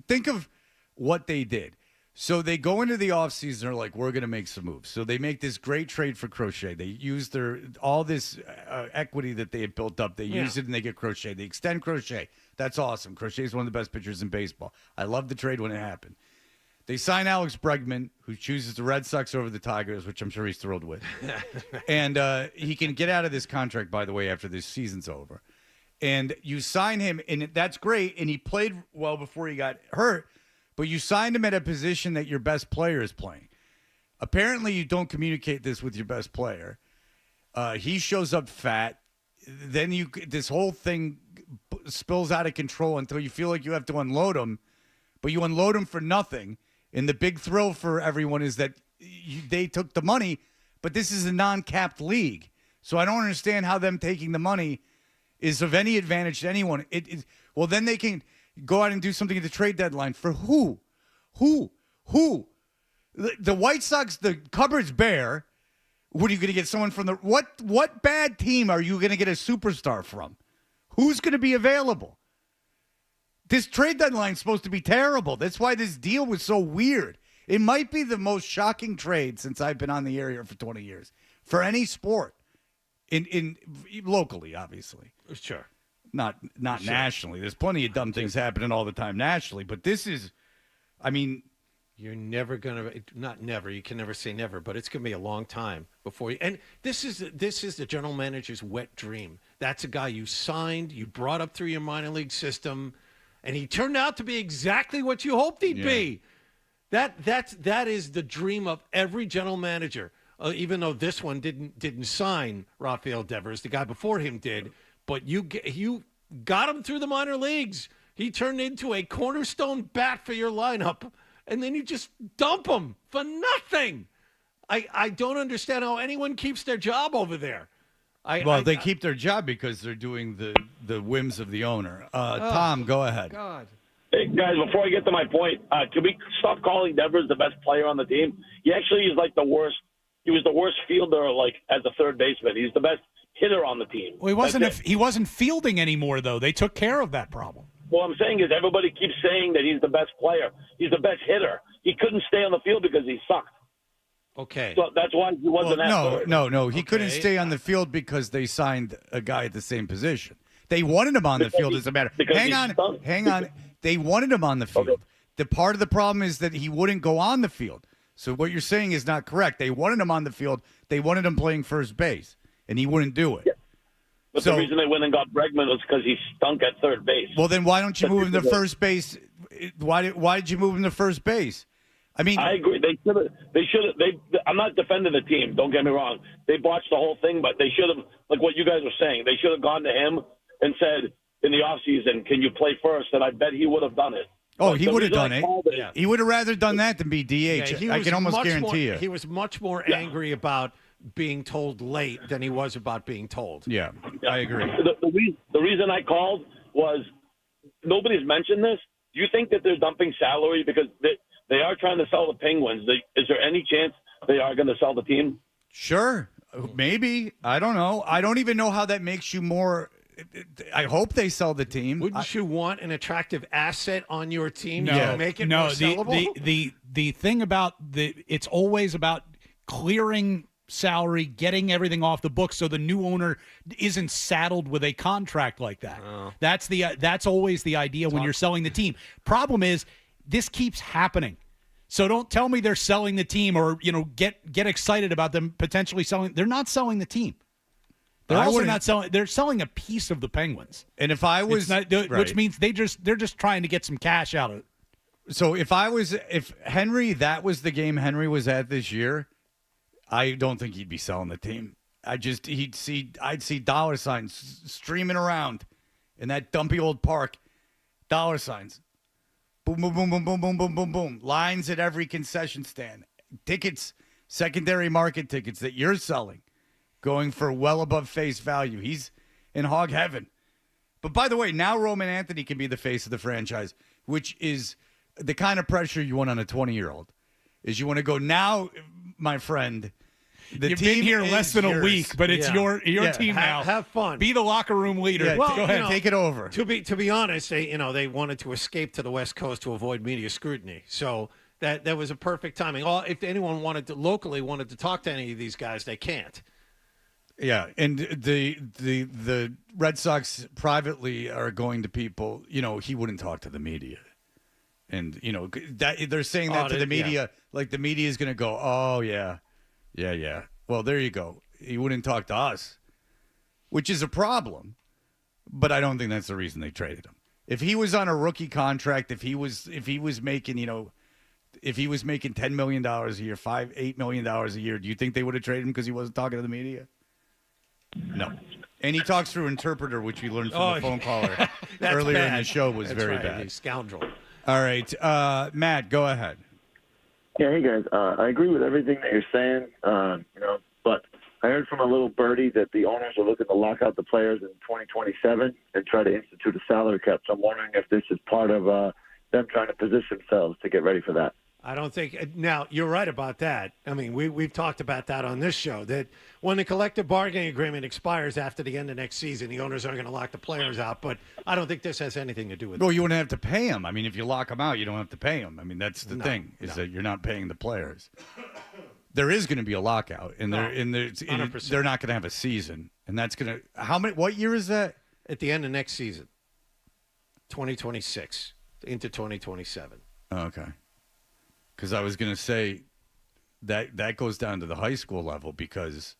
Think of what they did. So they go into the offseason, they're like, we're going to make some moves. So they make this great trade for Crochet. They use all this equity that they had built up. They use it and they get Crochet. They extend Crochet. That's awesome. Crochet is one of the best pitchers in baseball. I love the trade when it happened. They sign Alex Bregman, who chooses the Red Sox over the Tigers, which I'm sure he's thrilled with. And he can get out of this contract, by the way, after this season's over. And you sign him, and that's great. And he played well before he got hurt. But you signed him at a position that your best player is playing. Apparently, you don't communicate this with your best player. He shows up fat. Then this whole thing spills out of control until you feel like you have to unload him. But you unload him for nothing. And the big thrill for everyone is that they took the money. But this is a non-capped league. So I don't understand how them taking the money is of any advantage to anyone. Well, then they can go out and do something at the trade deadline for who? Who? The White Sox, the cupboard's bare. What are you going to get someone from the what bad team are you going to get a superstar from? Who's going to be available? This trade deadline is supposed to be terrible. That's why this deal was so weird. It might be the most shocking trade since I've been on the air here for 20 years for any sport in locally, obviously. Sure. Not sure. Nationally. There's plenty of dumb things happening all the time nationally, but this is, I mean, you're never gonna, not never. You can never say never, but it's gonna be a long time before you. And this is the general manager's wet dream. That's a guy you signed, you brought up through your minor league system, and he turned out to be exactly what you hoped he'd be. That is the dream of every general manager. Even though this one didn't sign Rafael Devers, the guy before him did. But you got him through the minor leagues. He turned into a cornerstone bat for your lineup, and then you just dump him for nothing. I don't understand how anyone keeps their job over there. They keep their job because they're doing the whims of the owner. Tom, go ahead. God. Hey, guys, before I get to my point, can we stop calling Devers the best player on the team? He actually is like the worst. He was the worst fielder, like, as a third baseman. He's the best hitter on the team. Well, he wasn't fielding anymore, though. They took care of that problem. What I'm saying is everybody keeps saying that he's the best player. He's the best hitter. He couldn't stay on the field because he sucked. Okay. So that's why he wasn't No. He couldn't stay on the field because they signed a guy at the same position. They wanted him on the field, as a matter. Hang on. They wanted him on the field. Okay. The part of the problem is that he wouldn't go on the field. So what you're saying is not correct. They wanted him on the field. They wanted him playing first base, and he wouldn't do it. Yeah. But the reason they went and got Bregman was because he stunk at third base. Well, then why don't you move him to first base? Why did you move him to first base? I mean, I agree. They should have. I'm not defending the team. Don't get me wrong. They botched the whole thing, but they should have, like what you guys were saying, they should have gone to him and said in the offseason, can you play first? And I bet he would have done it. Oh, he would have done it. Yeah. He would have rather done that than be DH. I can almost guarantee you. He was much more angry about being told late than he was about being told. Yeah, I agree. The reason I called was nobody's mentioned this. Do you think that they're dumping salary because they are trying to sell the Penguins? Is there any chance they are going to sell the team? Sure, maybe. I don't know. I don't even know how that makes you more. I hope they sell the team. Wouldn't you want an attractive asset on your team to make it more sellable? The thing about it's always about clearing salary, getting everything off the books so the new owner isn't saddled with a contract like that. Oh. That's always the idea when you're selling the team. Problem is this keeps happening. So don't tell me they're selling the team or, get excited about them potentially selling. They're not selling the team. They're also not selling. They're selling a piece of the Penguins. And if I was, which means they're just trying to get some cash out of it. So if Henry, that was the game Henry was at this year, I don't think he'd be selling the team. I'd see dollar signs streaming around in that dumpy old park. Dollar signs. Boom, boom, boom, boom, boom, boom, boom, boom, boom. Lines at every concession stand. Tickets, secondary market tickets that you're selling, going for well above face value. He's in hog heaven. But by the way, now Roman Anthony can be the face of the franchise, which is the kind of pressure you want on a 20-year-old. Is you want to go, now, my friend, You've been here less than a week, but it's your team now. Have fun. Be the locker room leader. Yeah, go ahead. Take it over. To be honest, they wanted to escape to the West Coast to avoid media scrutiny. So that was a perfect timing. If anyone wanted to talk to any of these guys, they can't. Yeah, and the Red Sox privately are going to people, he wouldn't talk to the media. And, that they're saying that to the media, like the media is going to go, oh, yeah. Well, there you go. He wouldn't talk to us, which is a problem. But I don't think that's the reason they traded him. If he was on a rookie contract, if he was making, $10 million a year, $8 million a year, do you think they would have traded him because he wasn't talking to the media? No. And he talks through interpreter, which we learned from the phone caller earlier in the show was very bad. Scoundrel. All right, Matt, go ahead. Yeah, hey guys, I agree with everything that you're saying, but I heard from a little birdie that the owners are looking to lock out the players in 2027 and try to institute a salary cap. So I'm wondering if this is part of them trying to position themselves to get ready for that. I don't think – now, you're right about that. I mean, we've talked about that on this show, that when the collective bargaining agreement expires after the end of next season, the owners aren't going to lock the players out. But I don't think this has anything to do with it. Well, you wouldn't have to pay them. I mean, if you lock them out, you don't have to pay them. I mean, that's the thing, is that you're not paying the players. There is going to be a lockout, and they're not going to have a season. And that's going to – what year is that? At the end of next season, 2026 into 2027. Okay. Because I was going to say that goes down to the high school level, because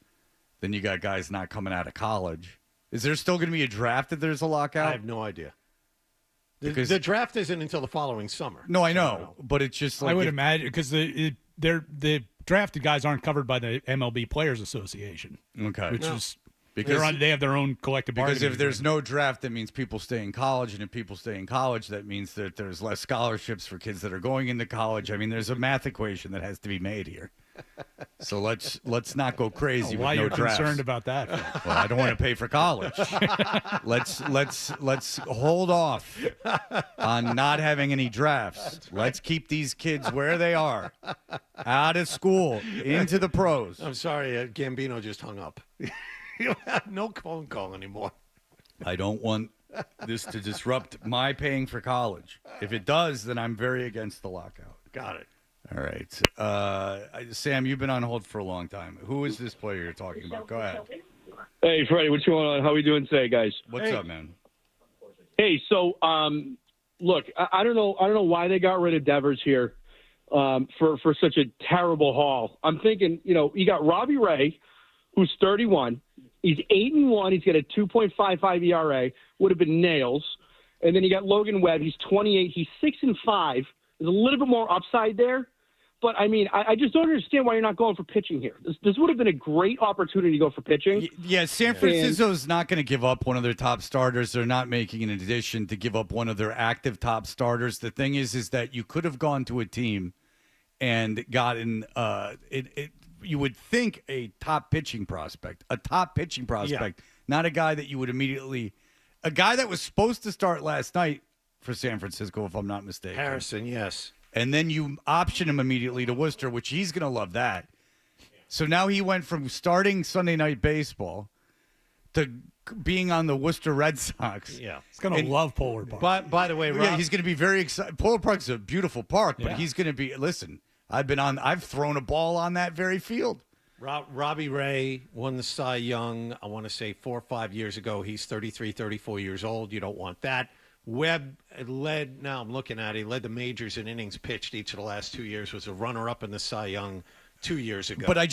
then you got guys not coming out of college. Is there still going to be a draft if there's a lockout? I have no idea. The draft isn't until the following summer. No, I know, but it's just like I would imagine, because the drafted guys aren't covered by the MLB Players Association. Okay, which is because they have their own collective bargaining. Because if there's no draft, that means people stay in college, and if people stay in college, that means that there's less scholarships for kids that are going into college. I mean, there's a math equation that has to be made here. So let's not go crazy. Why with no you're drafts. concerned about that? Well, I don't want to pay for college. Let's hold off on not having any drafts. Right. Let's keep these kids where they are, out of school, into the pros. I'm sorry, Gambino just hung up. You have no phone call anymore. I don't want this to disrupt my paying for college. If it does, then I'm very against the lockout. Got it. All right. Sam, you've been on hold for a long time. Who is this player you're talking about? Go ahead. Hey, Freddie, what's going on? How are we doing today, guys? What's up, man? Hey, so look, I don't know why they got rid of Devers here for such a terrible haul. I'm thinking, you got Robbie Ray, who's 31. He's 8-1. He's got a 2.55 ERA. Would have been nails. And then you got Logan Webb. He's 28. He's 6-5. There's a little bit more upside there. But, I mean, I just don't understand why you're not going for pitching here. This would have been a great opportunity to go for pitching. Yeah, San Francisco's not going to give up one of their top starters. They're not making an addition to give up one of their active top starters. The thing is that you could have gone to a team and gotten you would think a top pitching prospect, not a guy that you would immediately – a guy that was supposed to start last night for San Francisco, if I'm not mistaken. Harrison, yes. And then you option him immediately to Worcester, which he's going to love that. So now he went from starting Sunday Night Baseball to being on the Worcester Red Sox. Yeah. He's going to love Polar Park. By the way, Rob, yeah, he's going to be very excited. Polar Park's a beautiful park, but he's going to be – listen, I've thrown a ball on that very field. Robbie Ray won the Cy Young, I want to say 4 or 5 years ago. He's 33, 34 years old. You don't want that. Webb led. Now I'm looking at it. He led the majors in innings pitched each of the last 2 years. Was a runner-up in the Cy Young 2 years ago. But I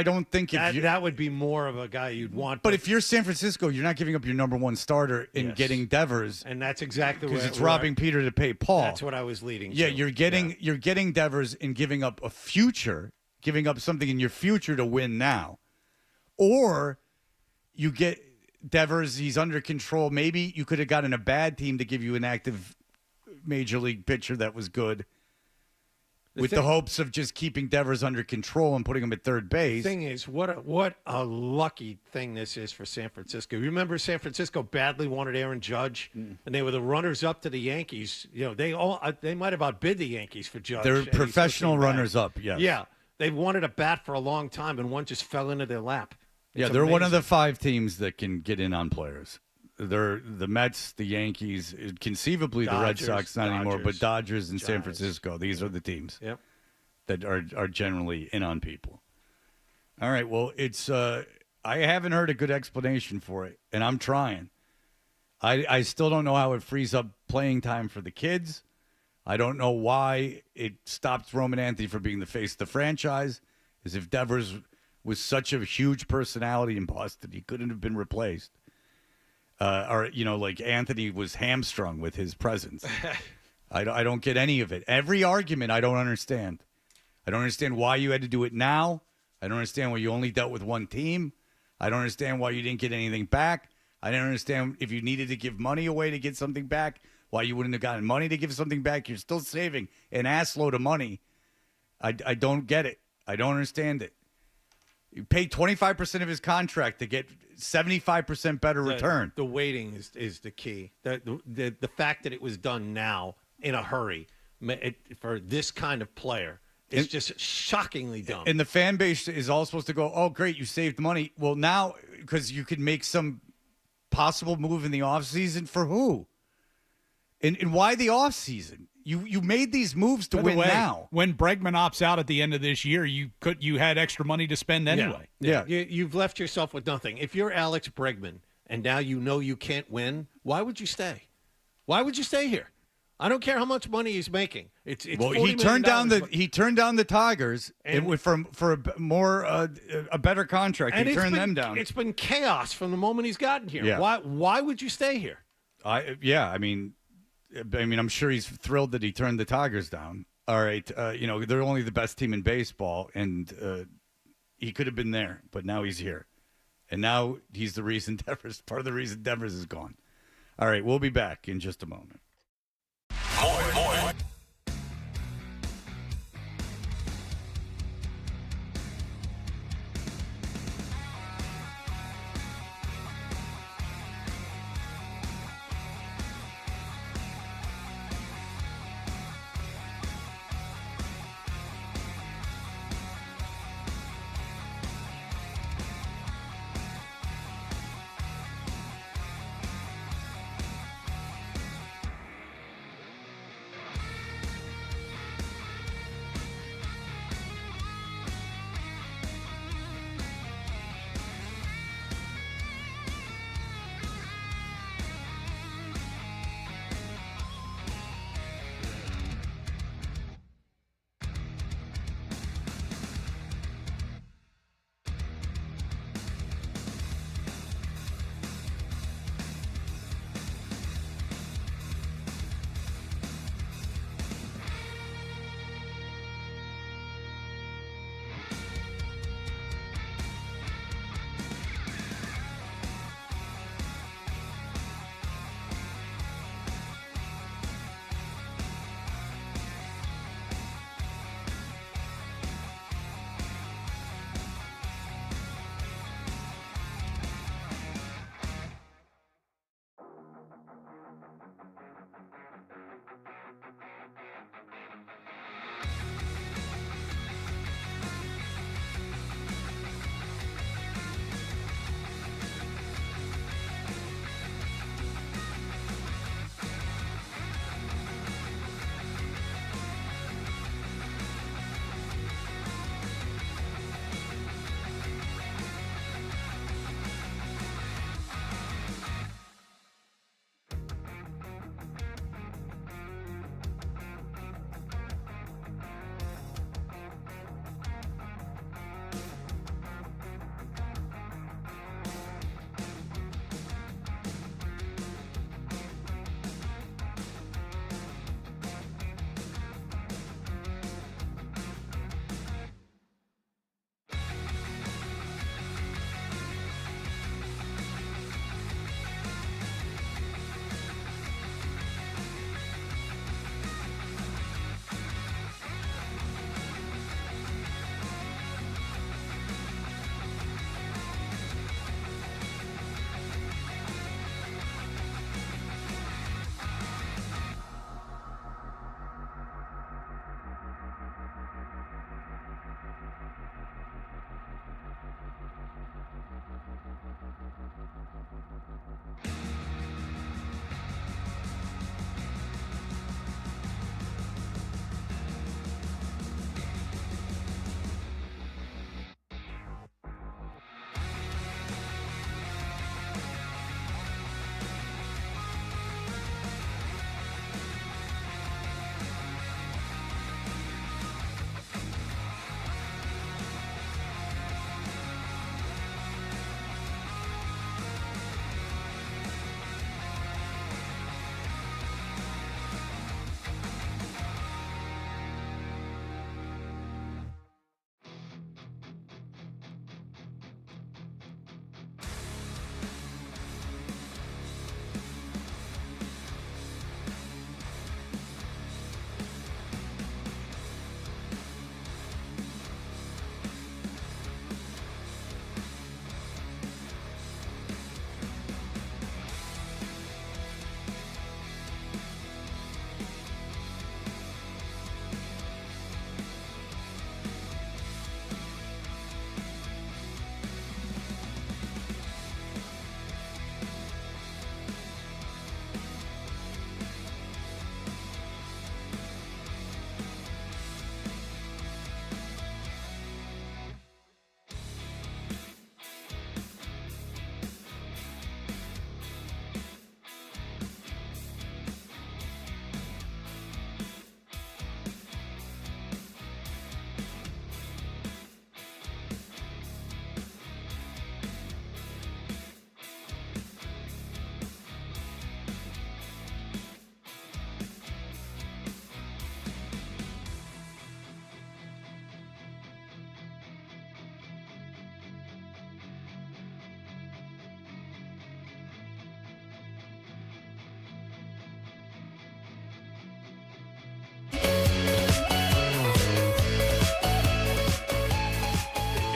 don't think that would be more of a guy you'd want. But if you're San Francisco, you're not giving up your number one starter in getting Devers, and that's exactly because it's robbing Peter to pay Paul. That's what I was leading. Yeah, to. you're getting Devers and giving up a future, giving up something in your future to win now, or you get Devers. He's under control. Maybe you could have gotten a bad team to give you an active major league pitcher that was good. The hopes of just keeping Devers under control and putting him at third base. The thing is, what a lucky thing this is for San Francisco. You remember San Francisco badly wanted Aaron Judge, and they were the runners-up to the Yankees. They might have outbid the Yankees for Judge. They're professional runners-up, yes. Yeah, they wanted a bat for a long time, and one just fell into their lap. They're amazing. one of the 5 teams that can get in on players. They're the Mets, the Yankees, conceivably Dodgers, the Red Sox, not anymore, but Dodgers and San Francisco. These are the teams that are generally in on people. All right, well, it's I haven't heard a good explanation for it, and I'm trying. I still don't know how it frees up playing time for the kids. I don't know why it stops Roman Anthony from being the face of the franchise, as if Devers was such a huge personality in Boston, he couldn't have been replaced. Like Anthony was hamstrung with his presence. I don't get any of it. Every argument I don't understand. I don't understand why you had to do it now. I don't understand why you only dealt with one team. I don't understand why you didn't get anything back. I don't understand if you needed to give money away to get something back, why you wouldn't have gotten money to give something back. You're still saving an assload of money. I don't get it. I don't understand it. You pay 25% of his contract to get 75% better return. The waiting is the key. The fact that it was done now in a hurry for this kind of player is just shockingly dumb. And the fan base is all supposed to go, oh, great, you saved money. Well, now, because you could make some possible move in the offseason for who? And why the offseason? You made these moves to win now. When Bregman opts out at the end of this year, you had extra money to spend anyway. Yeah. You've left yourself with nothing. If you're Alex Bregman and now you know you can't win, why would you stay? Why would you stay here? I don't care how much money he's making. It's well, $40 he turned down million. he turned down the Tigers for a better contract. And he turned them down. It's been chaos from the moment he's gotten here. Yeah. Why would you stay here? I mean, I'm sure he's thrilled that he turned the Tigers down. All right, they're only the best team in baseball, and he could have been there, but now he's here, and now he's the reason part of the reason Devers is gone. All right, we'll be back in just a moment. More.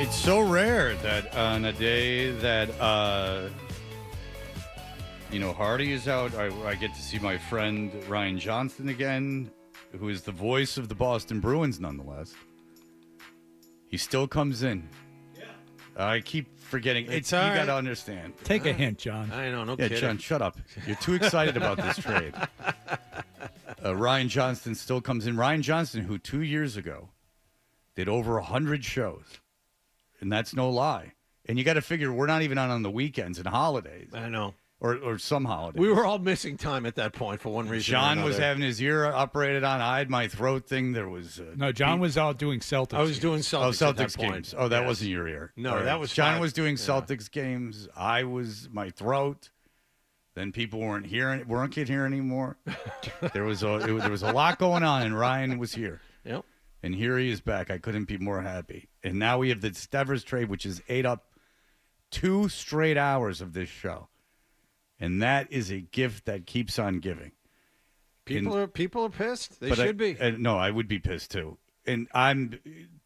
It's so rare that on a day that, Hardy is out, I get to see my friend Ryan Johnston again, who is the voice of the Boston Bruins nonetheless. He still comes in. Yeah. I keep forgetting. You got to understand. Take a hint, John. I know, no Yeah, kidding. John, shut up. You're too excited about this trade. Ryan Johnston still comes in. Ryan Johnston, who 2 years ago did over 100 shows. And that's no lie. And you got to figure we're not even on the weekends and holidays. I know. Or some holidays. We were all missing time at that point for one reason. John was having his ear operated on. I had my throat thing. There was no. John was out doing Celtics. I was doing Celtics. Celtics at that point. games. Oh, that wasn't your ear. No, All right. that was John was doing Celtics games. I was my throat. Then people weren't here anymore. there was a lot going on, and Ryan was here. Yep. And here he is back. I couldn't be more happy. And now we have the Devers trade, which has ate up 2 straight hours of this show. And that is a gift that keeps on giving. People are pissed. They should be. No, I would be pissed too. And I'm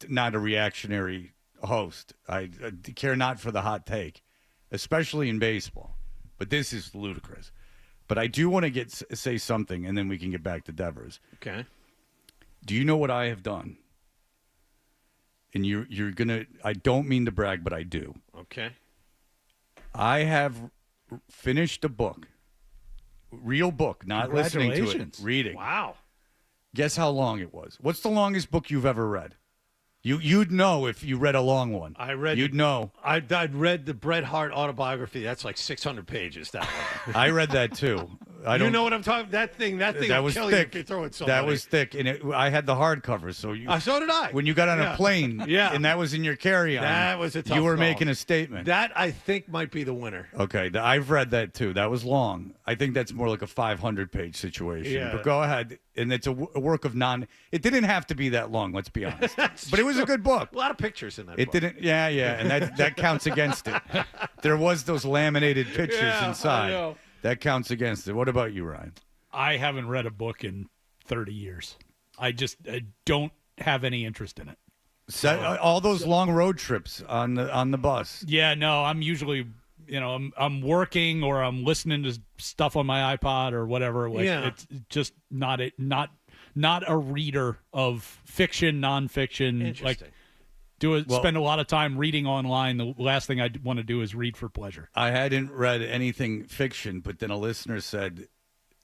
not a reactionary host. I care not for the hot take, especially in baseball. But this is ludicrous. But I do want to say something, and then we can get back to Devers. Okay. Do you know what I have done? And you're gonna. I don't mean to brag, but I do. Okay. I have finished a book, real book, not listening to it, reading. Wow. Guess how long it was? What's the longest book you've ever read? You'd know if you read a long one. You'd know. I'd read the Bret Hart autobiography. That's like 600 pages. That one. I read that too. You know what I'm talking? That thing that will was kill thick. you if you throw it somebody. That was thick, and I had the hardcover. So so did I. When you got on a plane, and that was in your carry-on. That was a tough You were call. making a statement. That I think might be the winner. Okay, I've read that too. That was long. I think that's more like a 500-page situation. Yeah. But go ahead, and it's a work of It didn't have to be that long. Let's be honest. But it was a good book. A lot of pictures in that. It book. didn't. Yeah, and that counts against it. There was those laminated pictures inside. I know. That counts against it. What about you, Ryan? I haven't read a book in 30 years. I don't have any interest in it. All those long road trips on the bus. Yeah, no, I'm usually, I'm working or I'm listening to stuff on my iPod or whatever. It's just not a reader of fiction, nonfiction. Interesting. Spend a lot of time reading online. The last thing I want to do is read for pleasure. I hadn't read anything fiction, but then a listener said,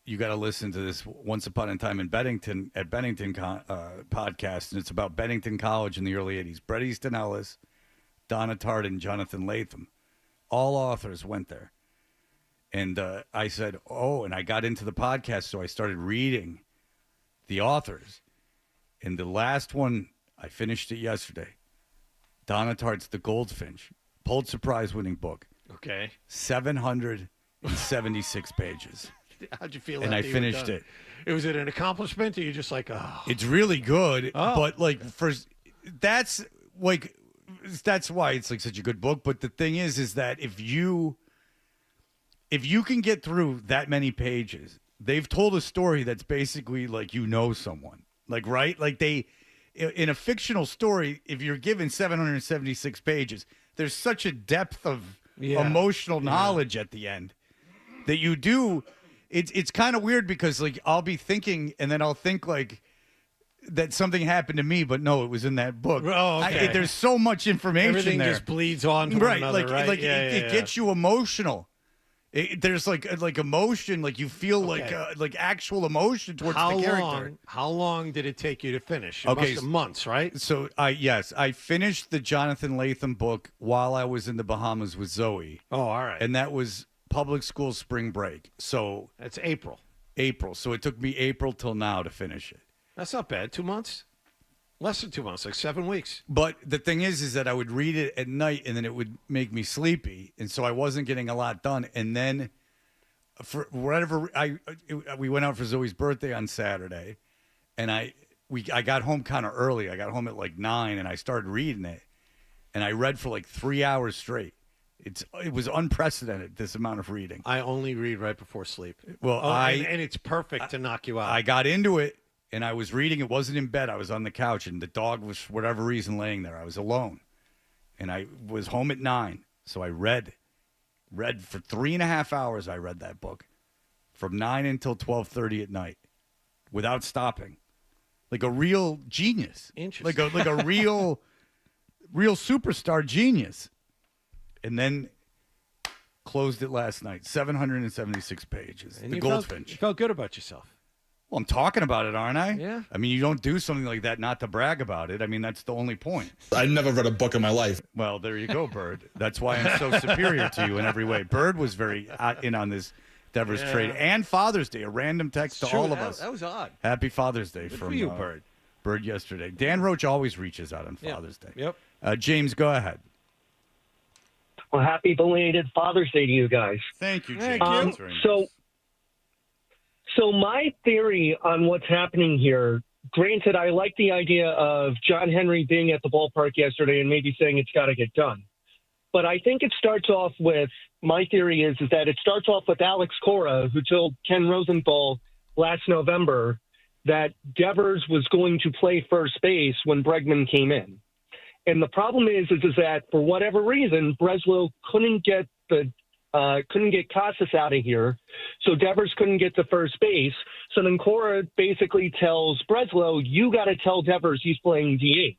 you got to listen to this Once Upon a Time in Bennington podcast, and it's about Bennington College in the early 80s. Bret Easton Ellis, Donna Tartt, and Jonathan Latham. All authors went there. And I said, and I got into the podcast, so I started reading the authors. And the last one, I finished it yesterday. Donna Tartt's The Goldfinch, Pulitzer Prize-winning book. Okay. 776 pages. How'd you feel? And I finished done? it. Was it an accomplishment? Or you just like, oh? It's really good, but that's why it's like such a good book. But the thing is that if you can get through that many pages, they've told a story that's basically like someone, right? Like in a fictional story, if you're given 776 pages, there's such a depth of emotional knowledge at the end that you do. It's kind of weird because I'll be thinking and then I'll think that something happened to me, but no, it was in that book. Oh, okay. There's so much information Everything there. Just bleeds on to one another, right? It gets you emotional. There's like emotion, you feel like actual emotion towards the character. How long did it take you to finish? It must have months, right? So I finished the Jonathan Latham book while I was in the Bahamas with Zoe. Oh, all right. And that was public school spring break. So that's April. So it took me April till now to finish it. That's not bad. 2 months? Less than 2 months, like 7 weeks. But the thing is that I would read it at night and then it would make me sleepy. And so I wasn't getting a lot done. And then for whatever, we went out for Zoe's birthday on Saturday and I got home kind of early. I got home at 9 and I started reading it. And I read for 3 hours straight. It was unprecedented, this amount of reading. I only read right before sleep. Well, and it's perfect to knock you out. I got into it, and I was reading. It wasn't in bed. I was on the couch, and the dog was, for whatever reason, laying there. I was alone. and I was home at 9, so I read for 3.5 hours. I read that book from 9 until 12:30 at night without stopping, like a real genius, Interesting. like a real superstar genius, and then closed it last night. 776 pages. And the you Goldfinch. you felt good about yourself. Well, I'm talking about it, aren't I? Yeah. I mean, you don't do something like that not to brag about it. I mean, that's the only point. I never read a book in my life. Well, there you go, Bird. That's why I'm so superior to you in every way. Bird was very in on this Devers trade. And Father's Day, a random text to all of us. That was odd. Happy Father's Day Good from for you, Bird. Bird yesterday. Dan Roach always reaches out on Yeah. Father's Day. Yep. James, go ahead. Well, happy belated Father's Day to you guys. Thank you, James. Thank you. So my theory on what's happening here, granted, I like the idea of John Henry being at the ballpark yesterday and maybe saying it's got to get done. But I think it starts off with, my theory is that it starts off with Alex Cora, who told Ken Rosenthal last November that Devers was going to play first base when Bregman came in. And the problem is that for whatever reason, Breslow couldn't get Casas out of here, so Devers couldn't get to first base. So then Cora basically tells Breslow, you got to tell Devers he's playing DH.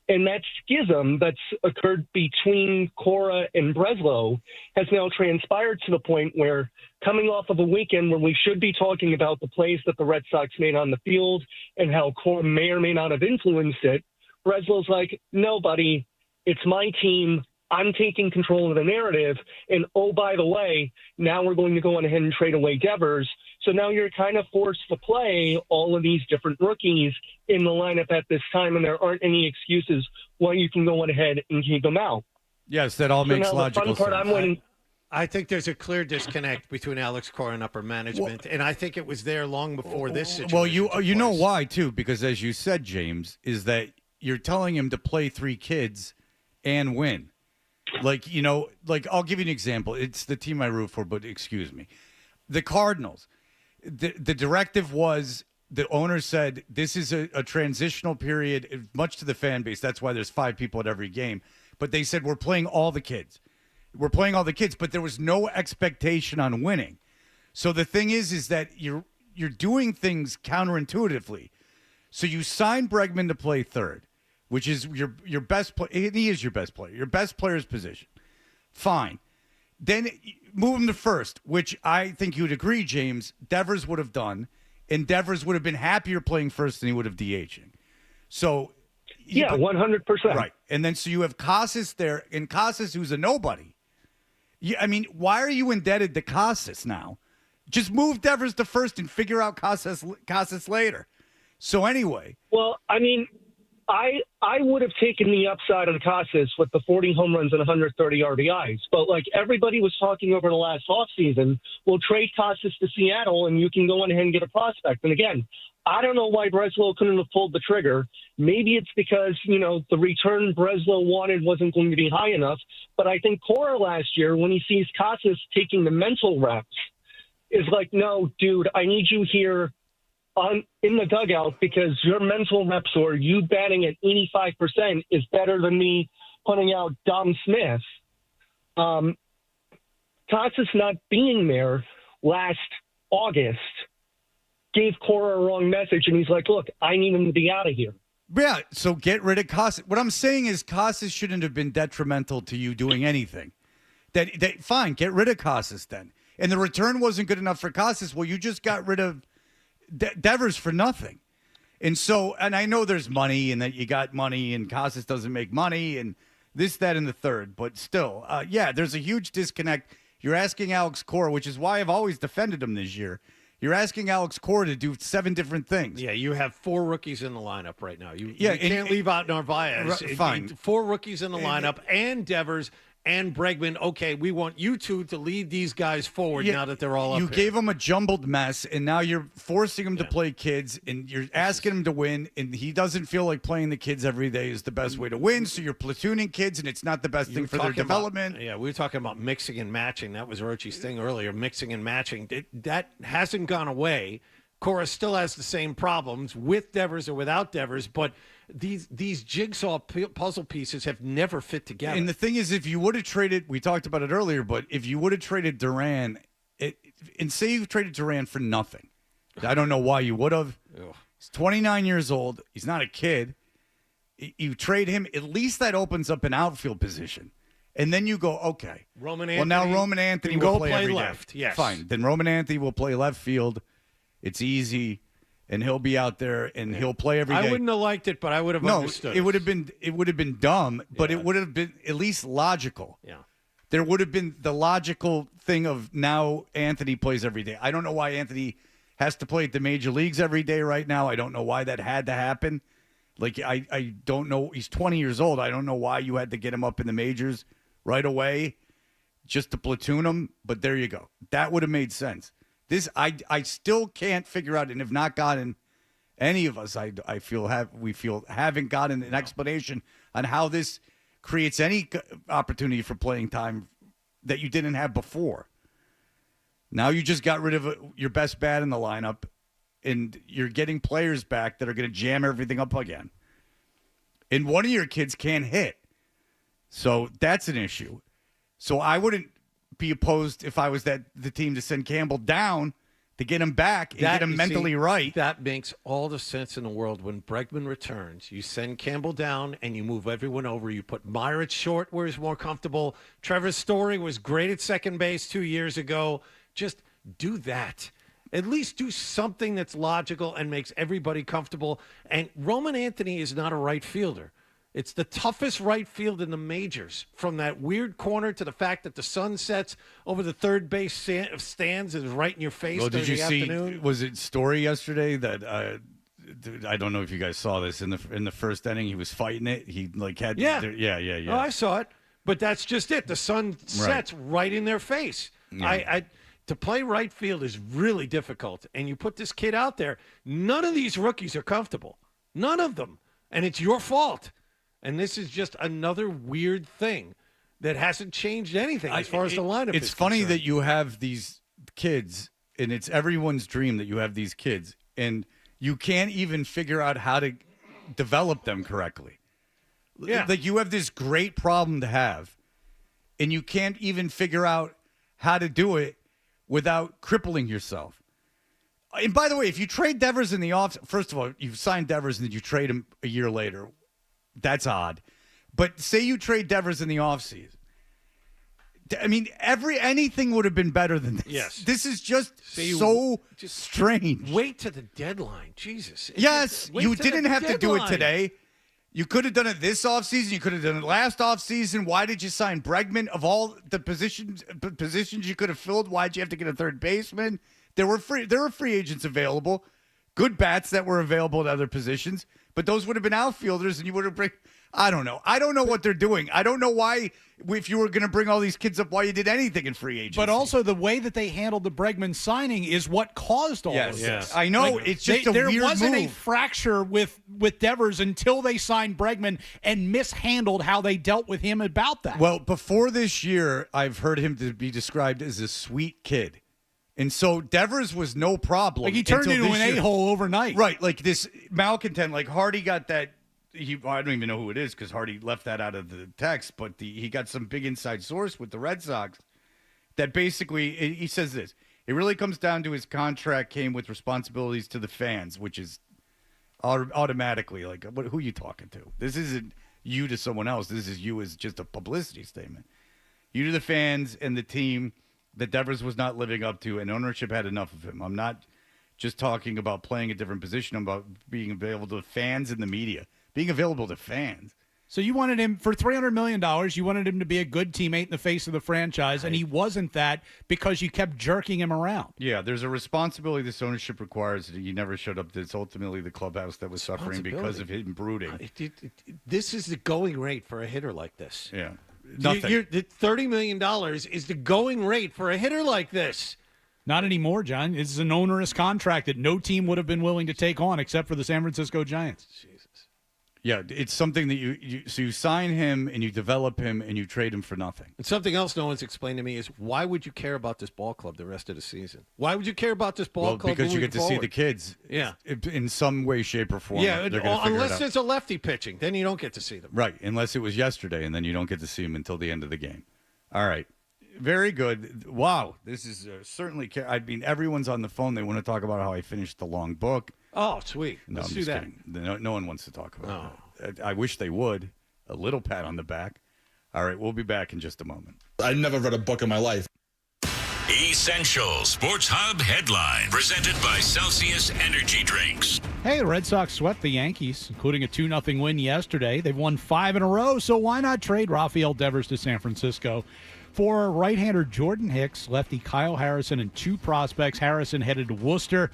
And that schism that's occurred between Cora and Breslow has now transpired to the point where, coming off of a weekend where we should be talking about the plays that the Red Sox made on the field and how Cora may or may not have influenced it, Breslow's like, no, buddy, it's my team. I'm taking control of the narrative. And, oh, by the way, now we're going to go on ahead and trade away Devers. So now you're kind of forced to play all of these different rookies in the lineup at this time, and there aren't any excuses why you can go on ahead and keep them out. Yes, that all makes logical sense. I think there's a clear disconnect between Alex Cora and upper management, and I think it was there long before this situation. Well, you know why, too, because as you said, James, is that you're telling him to play 3 kids and win. Like, I'll give you an example. It's the team I root for, but excuse me. The Cardinals, the directive was, the owner said, this is a transitional period, much to the fan base. That's why there's 5 people at every game. But they said, we're playing all the kids. We're playing all the kids, but there was no expectation on winning. So the thing is that you're doing things counterintuitively. So you sign Bregman to play third, which is your best player. He is your best player, your best player's position. Fine. Then move him to first, which I think you would agree, James, Devers would have done, and Devers would have been happier playing first than he would have DHing. So, yeah, 100%. Right. And then so you have Casas there, and Casas, who's a nobody. I mean, why are you indebted to Casas now? Just move Devers to first and figure out Casas later. So anyway. Well, I mean, I would have taken the upside on Casas with the 40 home runs and 130 RBIs. But like everybody was talking over the last offseason, we'll trade Casas to Seattle and you can go on ahead and get a prospect. And again, I don't know why Breslow couldn't have pulled the trigger. Maybe it's because, the return Breslow wanted wasn't going to be high enough. But I think Cora last year, when he sees Casas taking the mental reps, is like, no, dude, I need you here in the dugout because your mental reps or you batting at 85% is better than me putting out Dom Smith. Casas not being there last August gave Cora a wrong message, and he's like, look, I need him to be out of here. Yeah, so get rid of Casas. What I'm saying is Casas shouldn't have been detrimental to you doing anything. Fine, get rid of Casas then. And the return wasn't good enough for Casas. Well, you just got rid of Devers for nothing. And so, and I know there's money and that you got money and Casas doesn't make money and this, that, and the third. But still, there's a huge disconnect. You're asking Alex Cora, which is why I've always defended him this year. You're asking Alex Cora to do 7 different things. Yeah, you have 4 rookies in the lineup right now. You can't leave out Narvaez. Fine. 4 rookies in the lineup and Devers and Bregman. Okay, we want you two to lead these guys forward now that they're all up You here. gave him a jumbled mess, and now you're forcing him to play kids, and you're asking him to win, and he doesn't feel like playing the kids every day is the best way to win, so you're platooning kids, and it's not the best thing for their development. We were talking about mixing and matching. That was Rochi's thing earlier, mixing and matching. That hasn't gone away. Cora still has the same problems with Devers or without Devers, but these jigsaw puzzle pieces have never fit together. And the thing is, if you would have traded, we talked about it earlier, but if you would have traded Duran, and say you traded Duran for nothing, I don't know why you would have. He's 29 years old. He's not a kid. You trade him, at least that opens up an outfield position. And then you go, okay. Roman Anthony. Well, now Roman Anthony will play every left. day. Yes. Fine. Then Roman Anthony will play left field. It's easy, and he'll be out there and he'll play every day. I wouldn't have liked it, but I would have understood. It would have been dumb, but it would have been at least logical. Yeah. There would have been the logical thing of now Anthony plays every day. I don't know why Anthony has to play at the major leagues every day right now. I don't know why that had to happen. Like, I don't know. He's 20 years old. I don't know why you had to get him up in the majors right away just to platoon him. But there you go. That would have made sense. This, I still can't figure out, and have not gotten any of us, we feel haven't gotten an explanation on how this creates any opportunity for playing time that you didn't have before. Now you just got rid of your best bat in the lineup, and you're getting players back that are going to jam everything up again. And one of your kids can't hit. So that's an issue. So I wouldn't be opposed if I was the team to send Campbell down to get him back and get him mentally right. That makes all the sense in the world. When Bregman returns, you send Campbell down and you move everyone over. You put Meyer at short where he's more comfortable. Trevor Story was great at second base 2 years ago. Just do that. At least do something that's logical and makes everybody comfortable. And Roman Anthony is not a right fielder. It's the toughest right field in the majors, from that weird corner to the fact that the sun sets over the third base stands is right in your face. Well, did you see? Afternoon. Was it Story yesterday that I don't know if you guys saw this in the first inning? He was fighting it. He had yeah. Oh, I saw it, but that's just it. The sun sets right in their face. Yeah. To play right field is really difficult, and you put this kid out there. None of these rookies are comfortable. None of them, and it's your fault. And this is just another weird thing that hasn't changed anything as far as the lineup is It's funny concerned. that you have these kids, and it's everyone's dream that you have these kids, and you can't even figure out how to develop them correctly. Yeah. Like, you have this great problem to have, and you can't even figure out how to do it without crippling yourself. And by the way, if you trade Devers in the off, first of all, you've signed Devers and then you trade him a year later. That's odd. But say you trade Devers in the offseason. I mean, anything would have been better than this. Yes. This is just strange. Wait to the deadline. Jesus. Yes, Wait you to didn't the have to do it deadline. today. You could have done it this offseason. You could have done it last offseason. Why did you sign Bregman? Of all the positions you could have filled, why did you have to get a third baseman? There were free agents available, good bats that were available at other positions, but those would have been outfielders, and you would have I don't know. I don't know what they're doing. I don't know why, if you were going to bring all these kids up, why you did anything in free agency. But also the way that they handled the Bregman signing is what caused all of this. I know. It's just a weird move. There wasn't a fracture with Devers until they signed Bregman and mishandled how they dealt with him about that. Well, before this year, I've heard him to be described as a sweet kid. And so Devers was no problem. Like, he turned into an a-hole overnight. Right. Like this malcontent, like Hardy got that. I don't even know who it is because Hardy left that out of the text, but he got some big inside source with the Red Sox that basically, he says this: it really comes down to his contract came with responsibilities to the fans, which is automatically like, who are you talking to? This isn't you to someone else. This is you as just a publicity statement. You to the fans and the team that Devers was not living up to, and ownership had enough of him. I'm not just talking about playing a different position. I'm about being available to fans and the media. Being available to fans. So you wanted him for $300 million. You wanted him to be a good teammate in the face of the franchise, and he wasn't that because you kept jerking him around. Yeah, there's a responsibility this ownership requires. He never showed up. It's ultimately the clubhouse that was suffering because of him brooding. This is the going rate for a hitter like this. Yeah. Nothing. The $30 million is the going rate for a hitter like this. Not anymore, John. This is an onerous contract that no team would have been willing to take on except for the San Francisco Giants. Yeah, it's something that you sign him and you develop him and you trade him for nothing. And something else no one's explained to me is why would you care about this ball club the rest of the season? Why would you care about this ball club? Because you get to see forward? the kids, Yeah. in some way, shape, or form. Yeah, They're gonna figure it unless out. it's a lefty pitching, then you don't get to see them. Right, unless it was yesterday, and then you don't get to see him until the end of the game. All right, very good. Wow, this is certainly. I mean, everyone's on the phone. They want to talk about how I finished the long book. Oh, sweet. No, Let's I'm do just that. kidding. No one wants to talk about it. I wish they would. A little pat on the back. All right, we'll be back in just a moment. I never read a book in my life. Essential Sports Hub headline presented by Celsius Energy Drinks. Hey, the Red Sox swept the Yankees, including a 2-0 win yesterday. They've won 5 in a row, so why not trade Rafael Devers to San Francisco? For right-hander Jordan Hicks, lefty Kyle Harrison, and 2 prospects. Harrison headed to Worcester.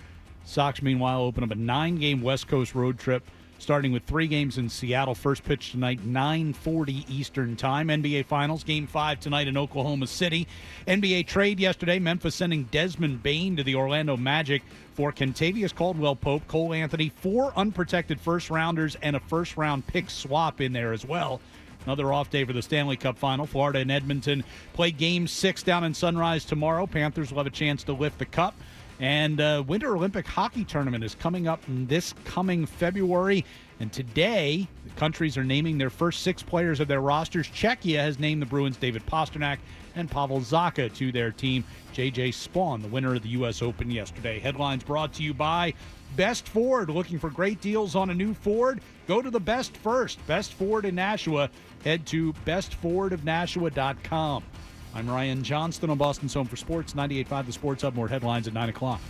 Sox, meanwhile, open up a 9-game West Coast road trip, starting with 3 games in Seattle. First pitch tonight, 9:40 Eastern Time. NBA Finals, Game 5 tonight in Oklahoma City. NBA trade yesterday, Memphis sending Desmond Bane to the Orlando Magic for Kentavious Caldwell-Pope, Cole Anthony, 4 unprotected first-rounders, and a first-round pick swap in there as well. Another off day for the Stanley Cup Final. Florida and Edmonton play Game 6 down in Sunrise tomorrow. Panthers will have a chance to lift the cup. And Winter Olympic Hockey Tournament is coming up this coming February. And today, the countries are naming their first 6 players of their rosters. Czechia has named the Bruins David Pastrnak and Pavel Zacha to their team. J.J. Spawn, the winner of the U.S. Open yesterday. Headlines brought to you by Best Ford. Looking for great deals on a new Ford? Go to the Best First. Best Ford in Nashua. Head to bestfordofnashua.com. I'm Ryan Johnston on Boston's Home for Sports, 98.5 The Sports Hub. More headlines at 9 o'clock.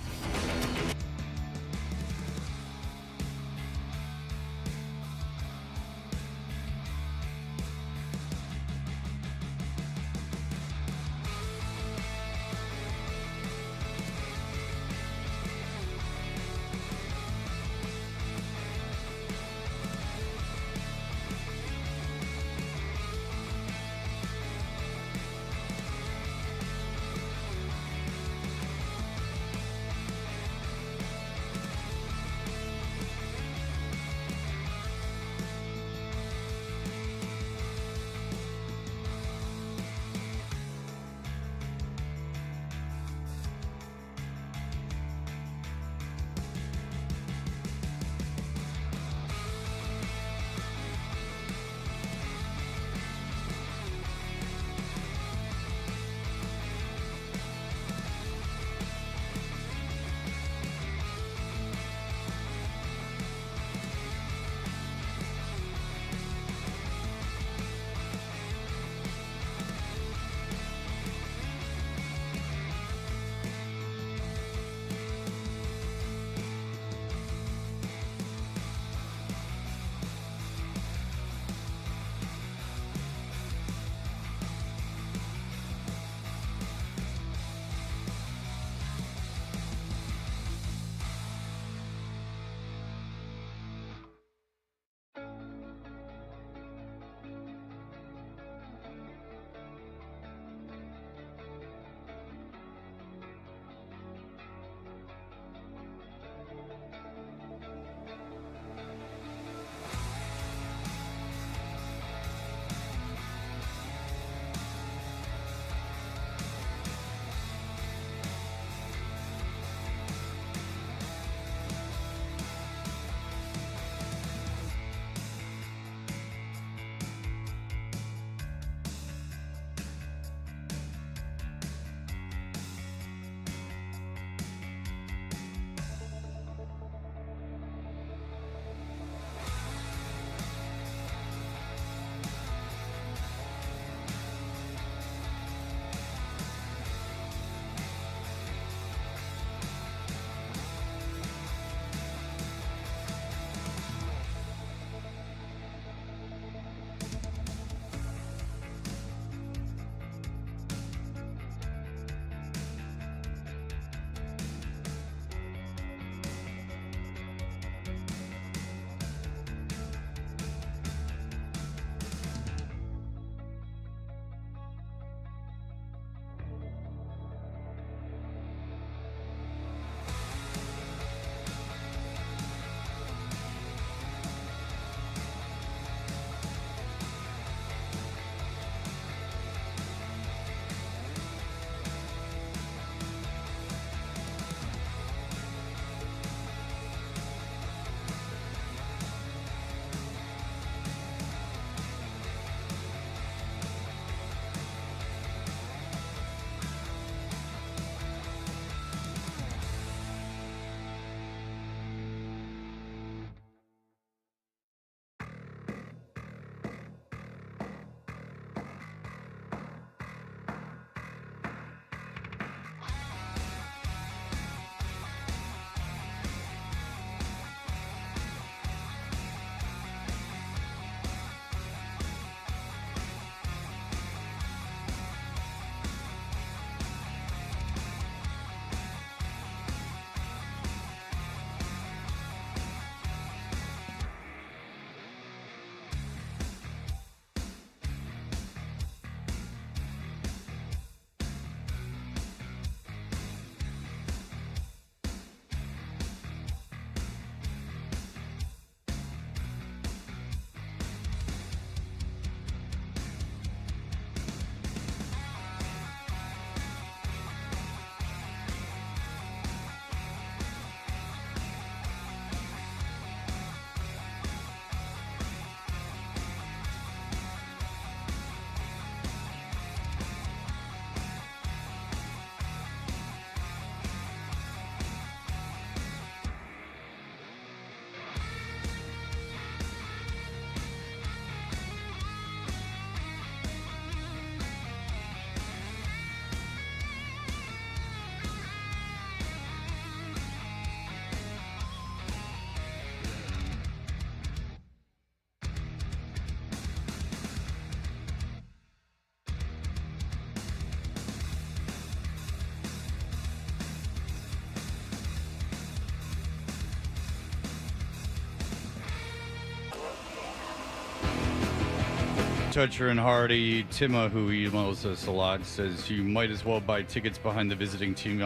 Toucher and Hardy. Tima, who emails us a lot, says you might as well buy tickets behind the visiting team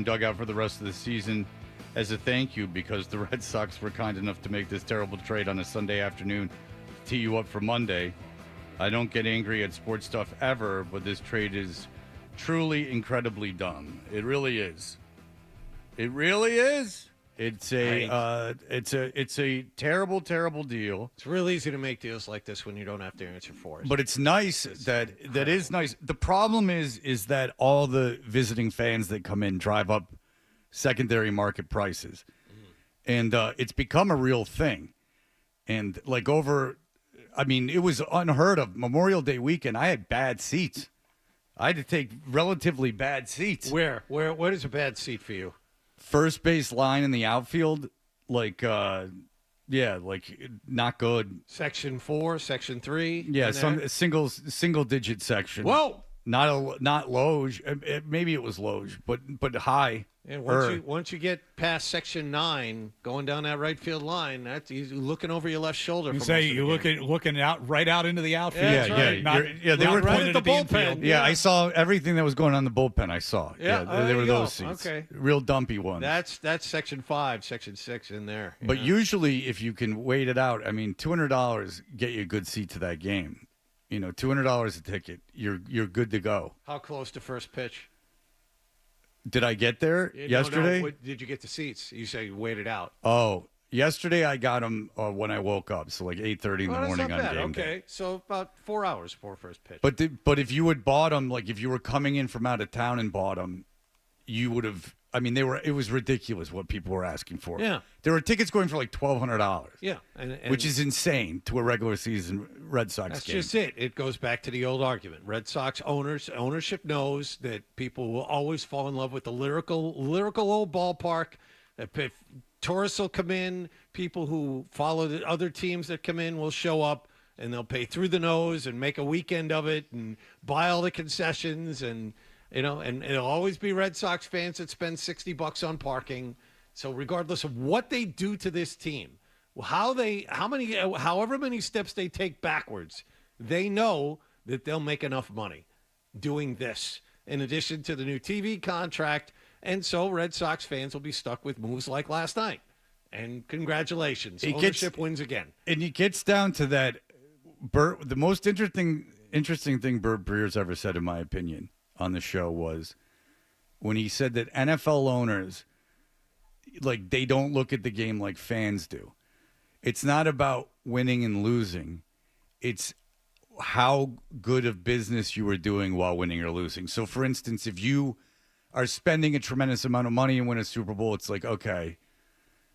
dugout for the rest of the season as a thank you because the Red Sox were kind enough to make this terrible trade on a Sunday afternoon to tee you up for Monday. I don't get angry at sports stuff ever, but this trade is truly incredibly dumb. It really is. It really is. It's a terrible, terrible deal. It's real easy to make deals like this when you don't have to answer for it. But it's nice that is nice. The problem is that all the visiting fans that come in drive up secondary market prices, and it's become a real thing. And like it was unheard of. Memorial Day weekend, I had bad seats. I had to take relatively bad seats. Where is a bad seat for you? First base line in the outfield, like not good. Section 4, Section 3. Yeah, some single digit section. Whoa, not Loge. Maybe it was Loge, but high. And once you get past Section 9, going down that right field line, that's you're looking over your left shoulder. You're looking right out into the outfield. Yeah, they were right at the bullpen. Yeah, I saw everything that was going on in the bullpen. I saw. Yeah, there were those seats. Okay, real dumpy ones. That's Section 5, Section 6 in there. But usually, if you can wait it out, I mean, $200 get you a good seat to that game. $200 a ticket, you're good to go. How close to first pitch? Did I get there yesterday? No. Did you get the seats? You say you waited out. Oh, yesterday I got them when I woke up, so like 8:30 in the morning not bad. on game day. So about 4 hours before first pitch. But if you had bought them, like if you were coming in from out of town and bought them, you would have. I mean, it was ridiculous what people were asking for. Yeah, there were tickets going for like $1,200. Yeah, which is insane to a regular season Red Sox game. That's just it. It goes back to the old argument. Red Sox ownership knows that people will always fall in love with the lyrical old ballpark. If tourists will come in, people who follow the other teams that come in will show up, and they'll pay through the nose and make a weekend of it and buy all the concessions and. And it'll always be Red Sox fans that spend $60 on parking. So regardless of what they do to this team, however many steps they take backwards, they know that they'll make enough money doing this in addition to the new TV contract. And so Red Sox fans will be stuck with moves like last night. And congratulations. Ownership wins again. And it gets down to that. The most interesting thing Bert Breer's ever said, in my opinion, on the show was when he said that NFL owners, like, they don't look at the game like fans do. It's not about winning and losing. It's how good of business you are doing while winning or losing. So, for instance, if you are spending a tremendous amount of money and win a Super Bowl, it's like, okay,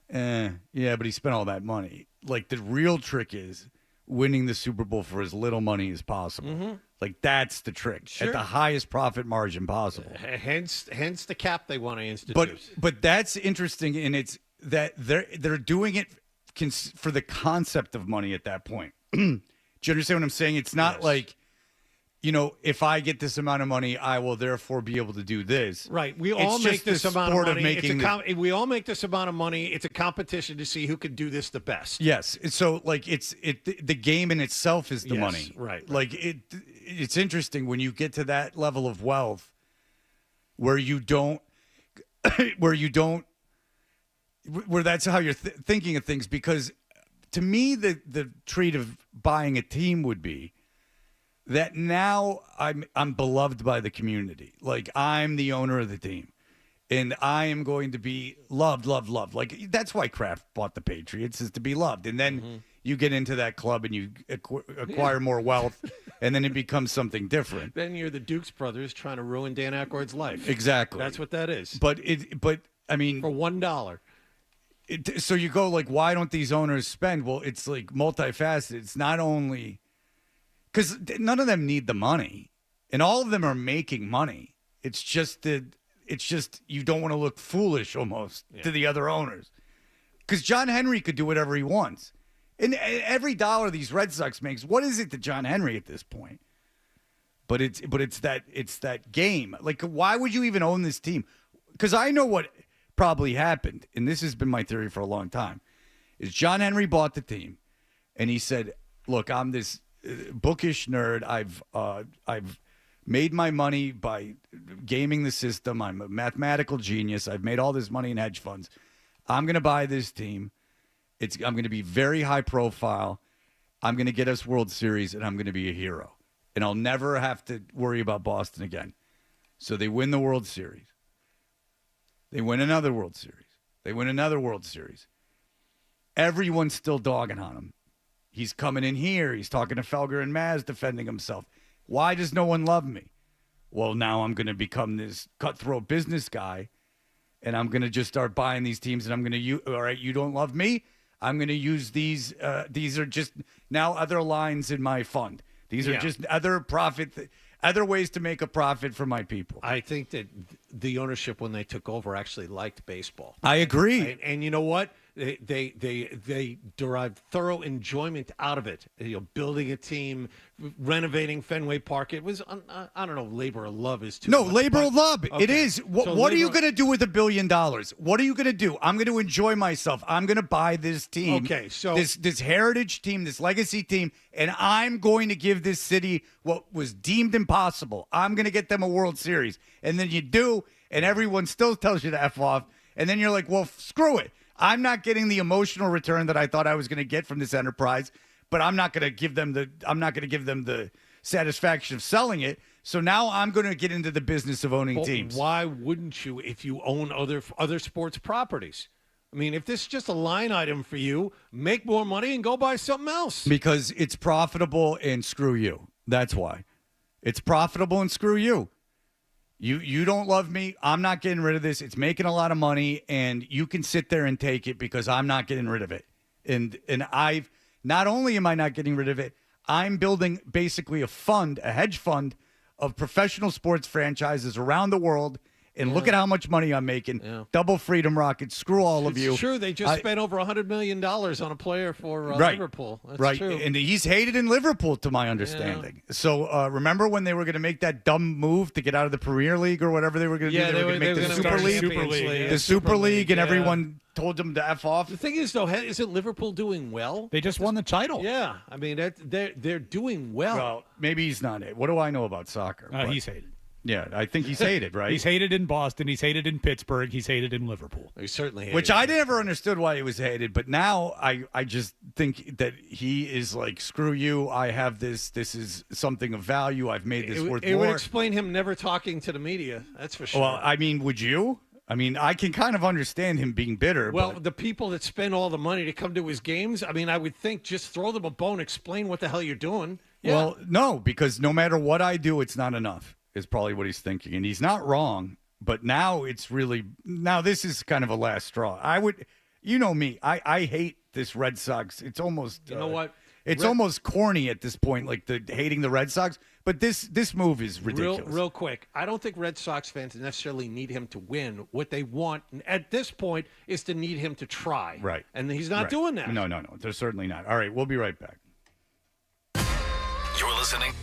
yeah, but he spent all that money. Like, the real trick is winning the Super Bowl for as little money as possible. Mm-hmm. Like, that's the trick. Sure. At the highest profit margin possible. Hence the cap they want to institute. But that's interesting, and it's that they're doing it for the concept of money at that point. Do you understand what I'm saying? It's not like, if I get this amount of money, I will therefore be able to do this. Right. We all make this amount of money. We all make this amount of money. It's a competition to see who can do this the best. Yes. So, like, the game in itself is the money. Right. Like, it's interesting when you get to that level of wealth where that's how you're thinking of things. Because to me, the treat of buying a team would be that now I'm beloved by the community. Like, I'm the owner of the team, and I am going to be loved. Like, that's why Kraft bought the Patriots, is to be loved. And then you get into that club and you acquire more wealth, and then it becomes something different. Then you're the Dukes brothers trying to ruin Dan Aykroyd's life. Exactly. That's what that is. But I mean, for $1. So you go, like, why don't these owners spend? Well, it's like multifaceted. It's not only because none of them need the money, and all of them are making money. It's just you don't want to look foolish almost to the other owners, because John Henry could do whatever he wants, and every dollar these Red Sox makes, what is it to John Henry at this point? But it's that game. Like, why would you even own this team? Because I know what probably happened, and this has been my theory for a long time, is John Henry bought the team, and he said, look, I'm this bookish nerd. I've made my money by gaming the system. I'm a mathematical genius. I've made all this money in hedge funds. I'm going to buy this team. I'm going to be very high profile. I'm going to get us World Series, and I'm going to be a hero. And I'll never have to worry about Boston again. So they win the World Series. They win another World Series. They win another World Series. Everyone's still dogging on him. He's coming in here. He's talking to Felger and Maz, defending himself. Why does no one love me? Well, now I'm going to become this cutthroat business guy, and I'm going to just start buying these teams, and I'm going to use, all right, you don't love me? I'm going to use these. These are just now other lines in my fund. These are just other ways to make a profit for my people. I think that the ownership, when they took over, actually liked baseball. I agree. And you know what? They derived thorough enjoyment out of it. Building a team, renovating Fenway Park. It was, I don't know, labor of love is too much. Labor of love. Okay. It is. What are you going to do with $1 billion? What are you going to do? I'm going to enjoy myself. I'm going to buy this team. Okay, so this heritage team, this legacy team, and I'm going to give this city what was deemed impossible. I'm going to get them a World Series. And then you do, and everyone still tells you to F off. And then you're like, well, screw it. I'm not getting the emotional return that I thought I was going to get from this enterprise, but I'm not going to give them the satisfaction of selling it. So now I'm going to get into the business of owning teams. Why wouldn't you if you own other sports properties? I mean, if this is just a line item for you, make more money and go buy something else. Because it's profitable and screw you. That's why. It's profitable and screw you. You don't love me. I'm not getting rid of this. It's making a lot of money, and you can sit there and take it because I'm not getting rid of it. And I've not only am I not getting rid of it, I'm building basically a hedge fund of professional sports franchises around the world. And look at how much money I'm making. Yeah. Double Freedom Rockets. Screw all of you. It's true. They just spent over $100 million on a player for Liverpool. That's true. And he's hated in Liverpool, to my understanding. Yeah. So remember when they were going to make that dumb move to get out of the Premier League or whatever they were going to do? They were going to make the Super League. The Super League, and everyone told them to F off. The thing is, though, isn't Liverpool doing well? They just won the title. Yeah. I mean, they're doing well. Well, maybe he's not. What do I know about soccer? He's hated. Yeah, I think he's hated, right? He's hated in Boston. He's hated in Pittsburgh. He's hated in Liverpool. He certainly hated. Which I never understood why he was hated, but now I just think that he is like, screw you. I have this. This is something of value. I've made this worth more. It would explain him never talking to the media. That's for sure. Well, I mean, would you? I mean, I can kind of understand him being bitter. Well, the people that spend all the money to come to his games, I mean, I would think just throw them a bone, explain what the hell you're doing. Yeah. Well, no, because no matter what I do, it's not enough. Is probably what he's thinking. And he's not wrong, but now this is kind of a last straw. You know me, I hate this Red Sox. It's almost, you know what? It's almost corny at this point, like hating the Red Sox, but this move is ridiculous. Real quick, I don't think Red Sox fans necessarily need him to win. What they want at this point is to need him to try. Right. And he's not doing that. No. They're certainly not. All right, we'll be right back. You're listening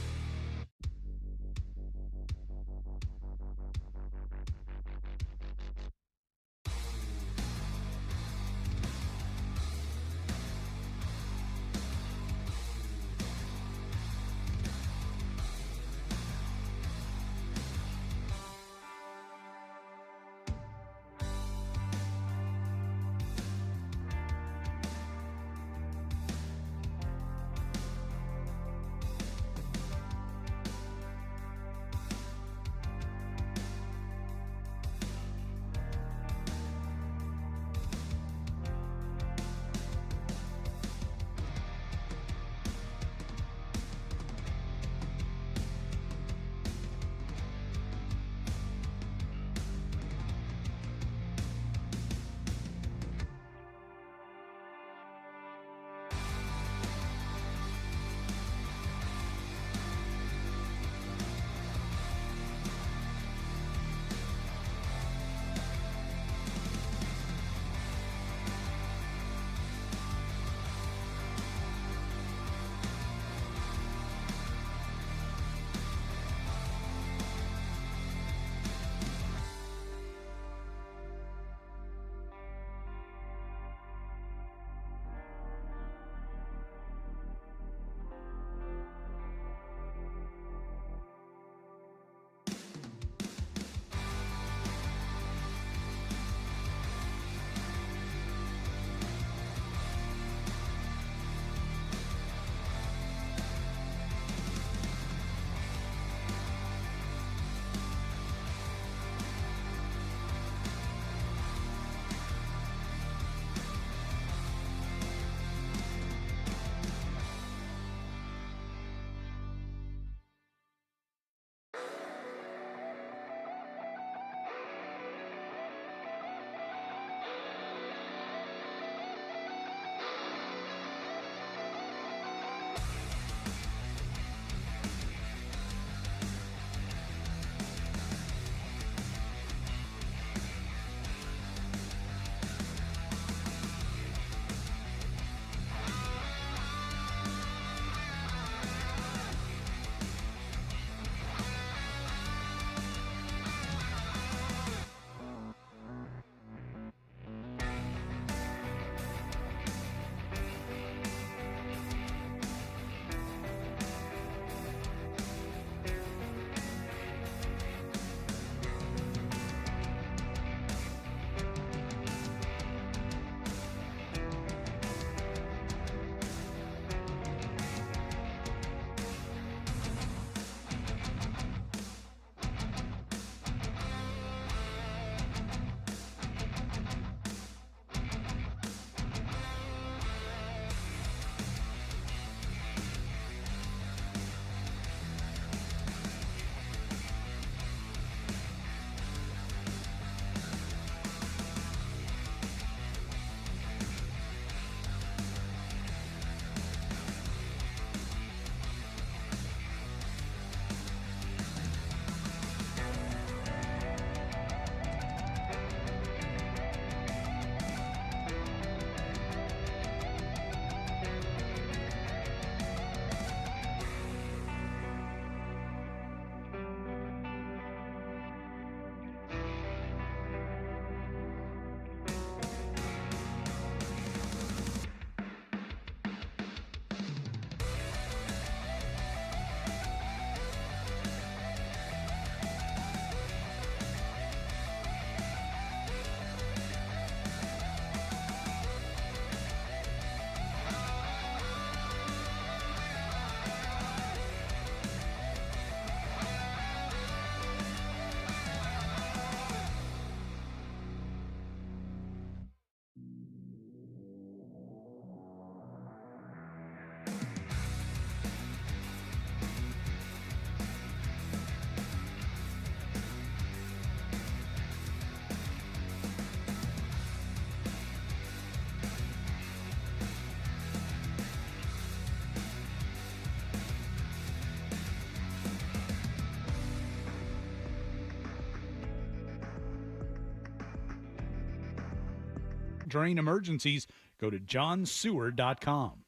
drain emergencies. Go to johnseward.com.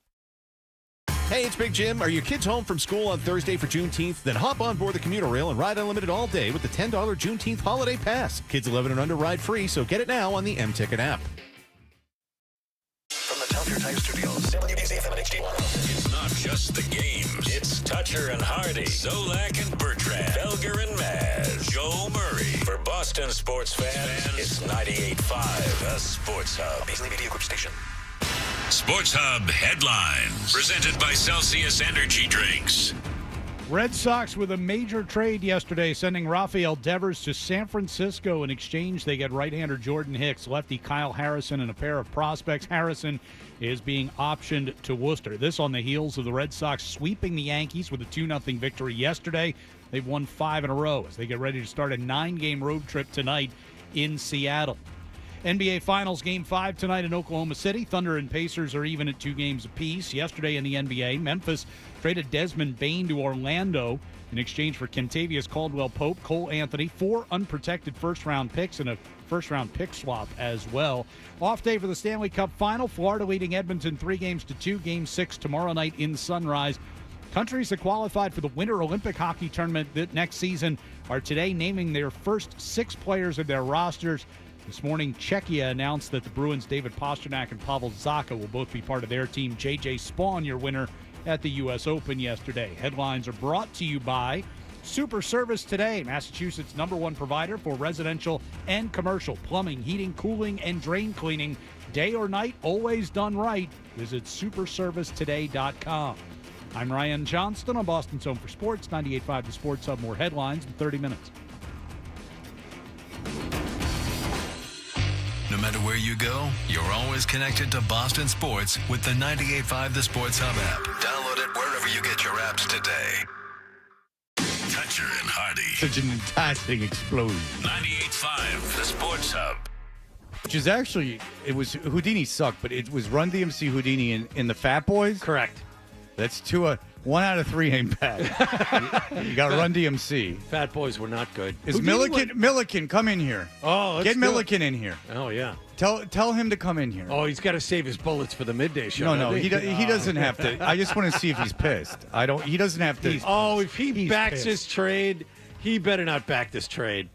Hey, it's Big Jim. Are your kids home from school on Thursday for Juneteenth? Then hop on board the commuter rail and ride unlimited all day with the $10 Juneteenth holiday pass. Kids 11 and under ride free, so get it now on the M-Ticket app. From the Tell Your Time Studios, WBZ-FM and HD1. It's not just the games. It's Toucher and Hardy, Zolak and Bertrand, Felger and Maz, Joe Murray. For Boston sports fans, it's 98.5, the Sports Hub. Beasley Media Group Station. Sports Hub headlines, presented by Celsius Energy Drinks. Red Sox with a major trade yesterday, sending Rafael Devers to San Francisco. In exchange, they get right-hander Jordan Hicks, lefty Kyle Harrison, and a pair of prospects. Harrison is being optioned to Worcester. This on the heels of the Red Sox sweeping the Yankees with a 2-0 victory yesterday. They've won 5 in a row as they get ready to start a 9-game road trip tonight in Seattle. NBA Finals Game 5 tonight in Oklahoma City. Thunder and Pacers are even at 2 games apiece. Yesterday in the NBA, Memphis traded Desmond Bane to Orlando in exchange for Kentavious Caldwell-Pope, Cole Anthony, 4 unprotected first-round picks, and a first-round pick swap as well. Off day for the Stanley Cup Final. Florida leading Edmonton 3-2. Game 6 tomorrow night in Sunrise. Countries that qualified for the Winter Olympic Hockey Tournament next season are today naming their first 6 players of their rosters. This morning, Czechia announced that the Bruins' David Pastrnak and Pavel Zacha will both be part of their team. J.J. Spawn, your winner at the U.S. Open yesterday. Headlines are brought to you by Super Service Today, Massachusetts' #1 provider for residential and commercial plumbing, heating, cooling, and drain cleaning. Day or night, always done right. Visit superservicetoday.com. I'm Ryan Johnston on Boston's Home for Sports, 98.5 The Sports Hub. More headlines in 30 minutes. No matter where you go, you're always connected to Boston sports with the 98.5 The Sports Hub app. Download it wherever you get your apps today. Toucher and Hardy. Such an fantastic explosion. 98.5 The Sports Hub. Which is actually, it was Houdini sucked, but it was Run DMC Houdini in the Fat Boys. Correct. That's 1 out of 3 ain't bad. You got Run DMC. Fat Boys were not good. Is Milliken, come in here. Oh, get Milliken in here. Oh, yeah. Tell him to come in here. Oh, he's got to save his bullets for the midday show. No, he doesn't have to. I just want to see if he's pissed. He doesn't have to. If he backs this trade, he better not back this trade.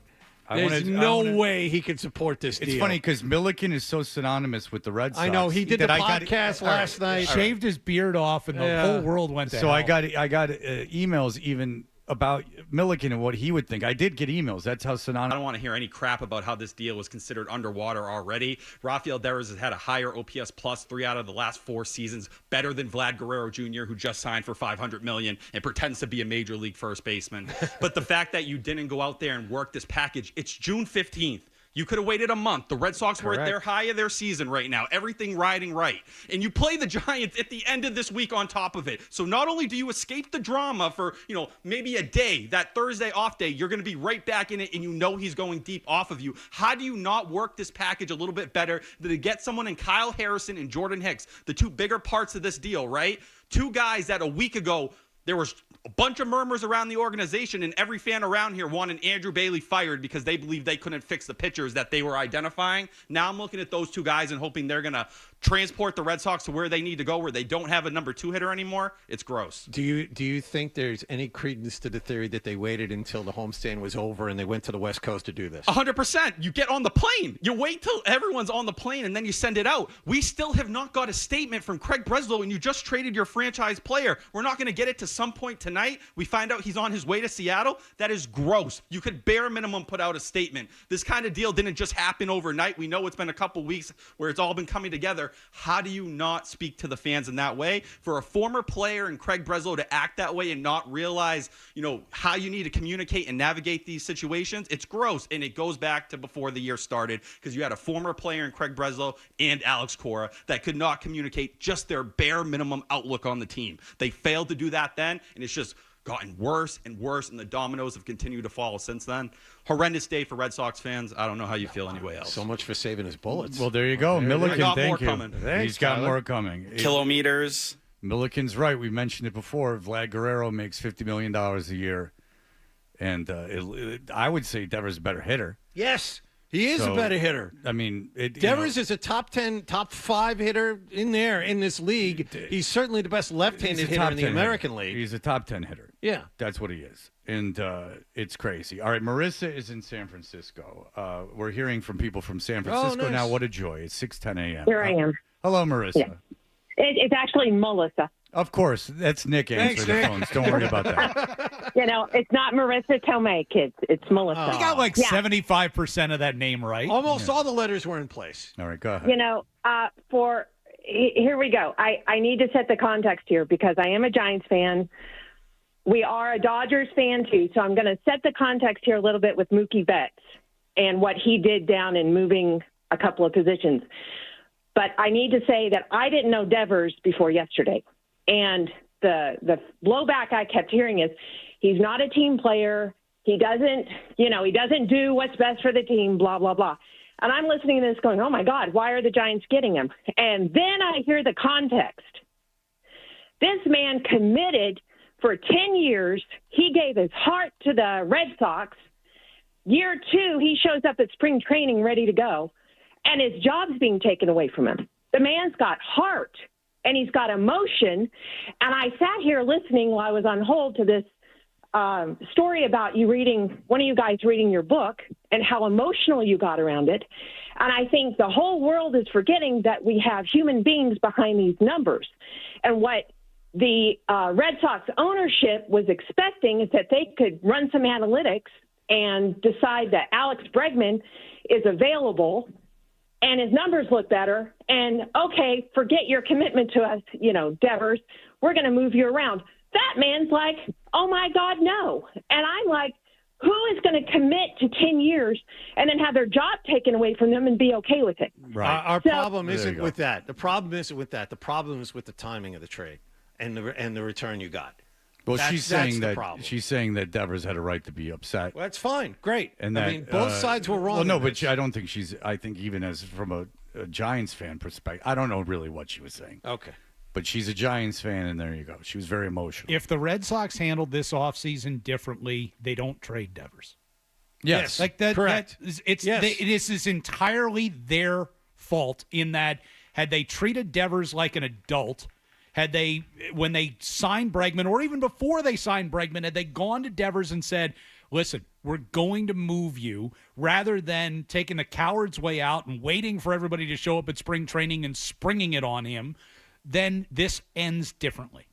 There's no way he can support this deal. It's funny because Milliken is so synonymous with the Red Sox. I know. He did the podcast last night. Shaved his beard off, and the whole world went to hell. I got emails even about Milliken and what he would think. I did get emails. That's how synonymous. I don't want to hear any crap about how this deal was considered underwater already. Rafael Devers has had a higher OPS plus 3 out of the last 4 seasons, better than Vlad Guerrero Jr., who just signed for $500 million and pretends to be a major league first baseman. But the fact that you didn't go out there and work this package, it's June 15th. You could have waited a month. The Red Sox were at their high of their season right now. Everything riding right. And you play the Giants at the end of this week on top of it. So not only do you escape the drama for, maybe a day, that Thursday off day, you're going to be right back in it and he's going deep off of you. How do you not work this package a little bit better than to get someone in Kyle Harrison and Jordan Hicks, the 2 bigger parts of this deal, right? 2 guys that a week ago, there was a bunch of murmurs around the organization, and every fan around here wanted Andrew Bailey fired because they believed they couldn't fix the pitchers that they were identifying. Now I'm looking at those 2 guys and hoping they're going to transport the Red Sox to where they need to go, where they don't have a number 2 hitter anymore. It's gross. Do you think there's any credence to the theory that they waited until the homestand was over and they went to the West Coast to do this? 100%. You get on the plane. You wait till everyone's on the plane and then you send it out. We still have not got a statement from Craig Breslow, and you just traded your franchise player. We're not going to get it to some point tonight. We find out he's on his way to Seattle. That is gross. You could bare minimum put out a statement. This kind of deal didn't just happen overnight. We know it's been a couple weeks where it's all been coming together. How do you not speak to the fans in that way? For a former player and Craig Breslow to act that way and not realize, how you need to communicate and navigate these situations, it's gross. And it goes back to before the year started, because you had a former player in Craig Breslow and Alex Cora that could not communicate just their bare minimum outlook on the team. They failed to do that then, and it's just gotten worse and worse, and the dominoes have continued to fall since then. Horrendous day for Red Sox fans. I don't know how you feel anyway else. So much for saving his bullets. Well, there you go. Milliken, thank you. Coming. He's got more coming. Kilometers. Milliken's right. We mentioned it before. Vlad Guerrero makes $50 million a year. And I would say Devers is a better hitter. Yes. He is a better hitter. I mean, Devers is a top 10, top 5 hitter in this league. He's certainly the best left-handed hitter in the American League. He's a top 10 hitter. Yeah. That's what he is. And it's crazy. All right, Marissa is in San Francisco. We're hearing from people from San Francisco nice. now. What a joy. It's 6:10 a.m. Here I am. Hello, Marissa. Yeah. It's actually Melissa. Of course. That's Nick answering the phones. Don't worry about that. It's not Marissa Tomei, kids. It's Melissa. You got 75% of that name right. Almost all the letters were in place. All right, go ahead. Here we go. I need to set the context here because I am a Giants fan. We are a Dodgers fan, too, so I'm going to set the context here a little bit with Mookie Betts and what he did down in moving a couple of positions. But I need to say that I didn't know Devers before yesterday. And the blowback I kept hearing is he's not a team player. He doesn't do what's best for the team, blah, blah, blah. And I'm listening to this going, oh, my God, why are the Giants getting him? And then I hear the context. This man committed for 10 years. He gave his heart to the Red Sox. Year 2, he shows up at spring training ready to go, and his job's being taken away from him. The man's got heart, and he's got emotion. And I sat here listening while I was on hold to this story about one of you guys reading your book and how emotional you got around it. And I think the whole world is forgetting that we have human beings behind these numbers. And what the Red Sox ownership was expecting is that they could run some analytics and decide that Alex Bregman is available and his numbers look better. And, okay, forget your commitment to us, Devers. We're going to move you around. That man's like, oh, my God, no. And I'm like, who is going to commit to 10 years and then have their job taken away from them and be okay with it? Right. Our problem isn't with that. The problem isn't with that. The problem is with the timing of the trade and the return you got. Well, She's saying that Devers had a right to be upset. Well, that's fine. Great. And that, I mean, both sides were wrong. Well, no, but I don't think I think even as from a Giants fan perspective, I don't know really what she was saying. Okay. But she's a Giants fan, and there you go. She was very emotional. If the Red Sox handled this offseason differently, they don't trade Devers. Yes. Like that. Correct. It is entirely their fault in that had they treated Devers like an adult, when they signed Bregman, or even before they signed Bregman, had they gone to Devers and said, listen, we're going to move you, rather than taking the coward's way out and waiting for everybody to show up at spring training and springing it on him, then this ends differently.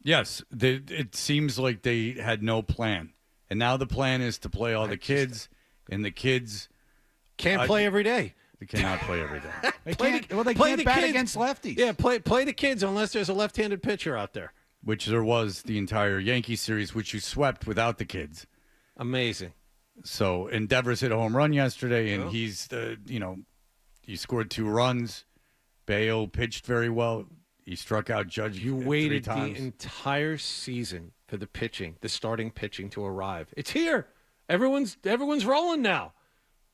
Yes, it seems like they had no plan. And now the plan is to play all the kids, and the kids can't play every day. They cannot play every day. They can't bat against lefties. Yeah, play the kids unless there's a left-handed pitcher out there. Which there was the entire Yankee series, which you swept without the kids. Amazing. So, and Devers hit a home run yesterday, and he's he scored 2 runs. Bayo pitched very well. He struck out Judge. You waited 3 times. the entire season for the starting pitching to arrive. It's here. Everyone's rolling now.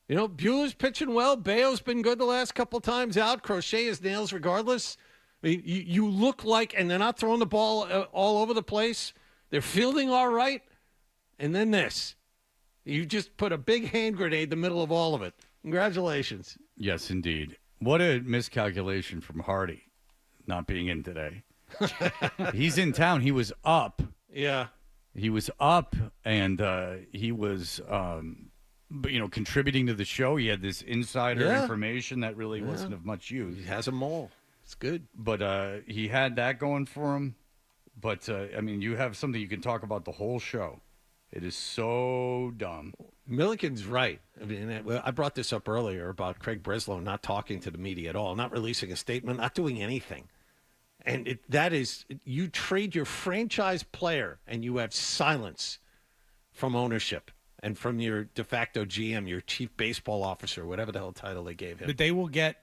Buehler's pitching well. Bayo's been good the last couple times out. Crochet his nails regardless. I mean, you look like, and they're not throwing the ball all over the place. They're fielding all right. And then this. You just put a big hand grenade in the middle of all of it. Congratulations. Yes, indeed. What a miscalculation from Hardy not being in today. He's in town. He was up. Yeah. He was up, and he was, contributing to the show. He had this insider information that really wasn't of much use. He has them all. It's good. But he had that going for him. But, you have something you can talk about the whole show. It is so dumb. Milliken's right. I mean, I brought this up earlier about Craig Breslow not talking to the media at all, not releasing a statement, not doing anything. And you trade your franchise player and you have silence from ownership and from your de facto GM, your chief baseball officer, whatever the hell title they gave him. But they will get,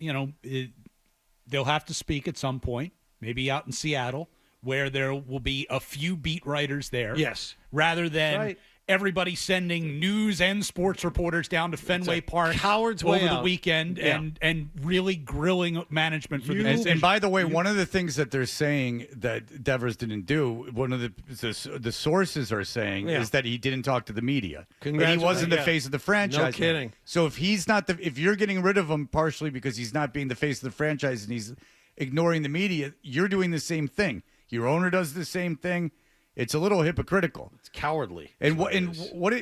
they'll have to speak at some point, maybe out in Seattle, where there will be a few beat writers there. Yes. Rather than everybody sending news and sports reporters down to Fenway Park coward's over way the out. weekend and really grilling management for the decision. And by the way, one of the things that they're saying that Devers didn't do, one of the sources are saying is that he didn't talk to the media. And he wasn't the face of the franchise. No kidding. So if he's not if you're getting rid of him partially because he's not being the face of the franchise and he's ignoring the media, you're doing the same thing. Your owner does the same thing. It's a little hypocritical. It's cowardly. And what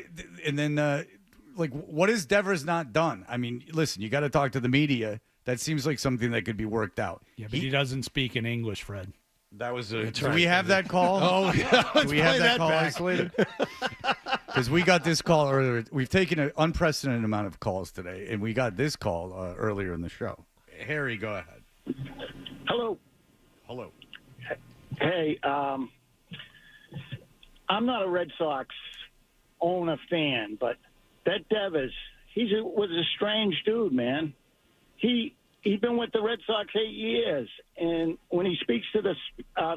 has Devers not done? I mean, listen, you got to talk to the media. That seems like something that could be worked out. Yeah, but he doesn't speak in English, Fred. That was a. Do we have that call? Oh, yeah. Do we have that call isolated? Because we got this call earlier. We've taken an unprecedented amount of calls today, and we got this call earlier in the show. Harry, go ahead. Hello. Hello. Hey, I'm not a Red Sox owner fan, but that Devers, was a strange dude, man. He's been with the Red Sox 8 years, and when he speaks to the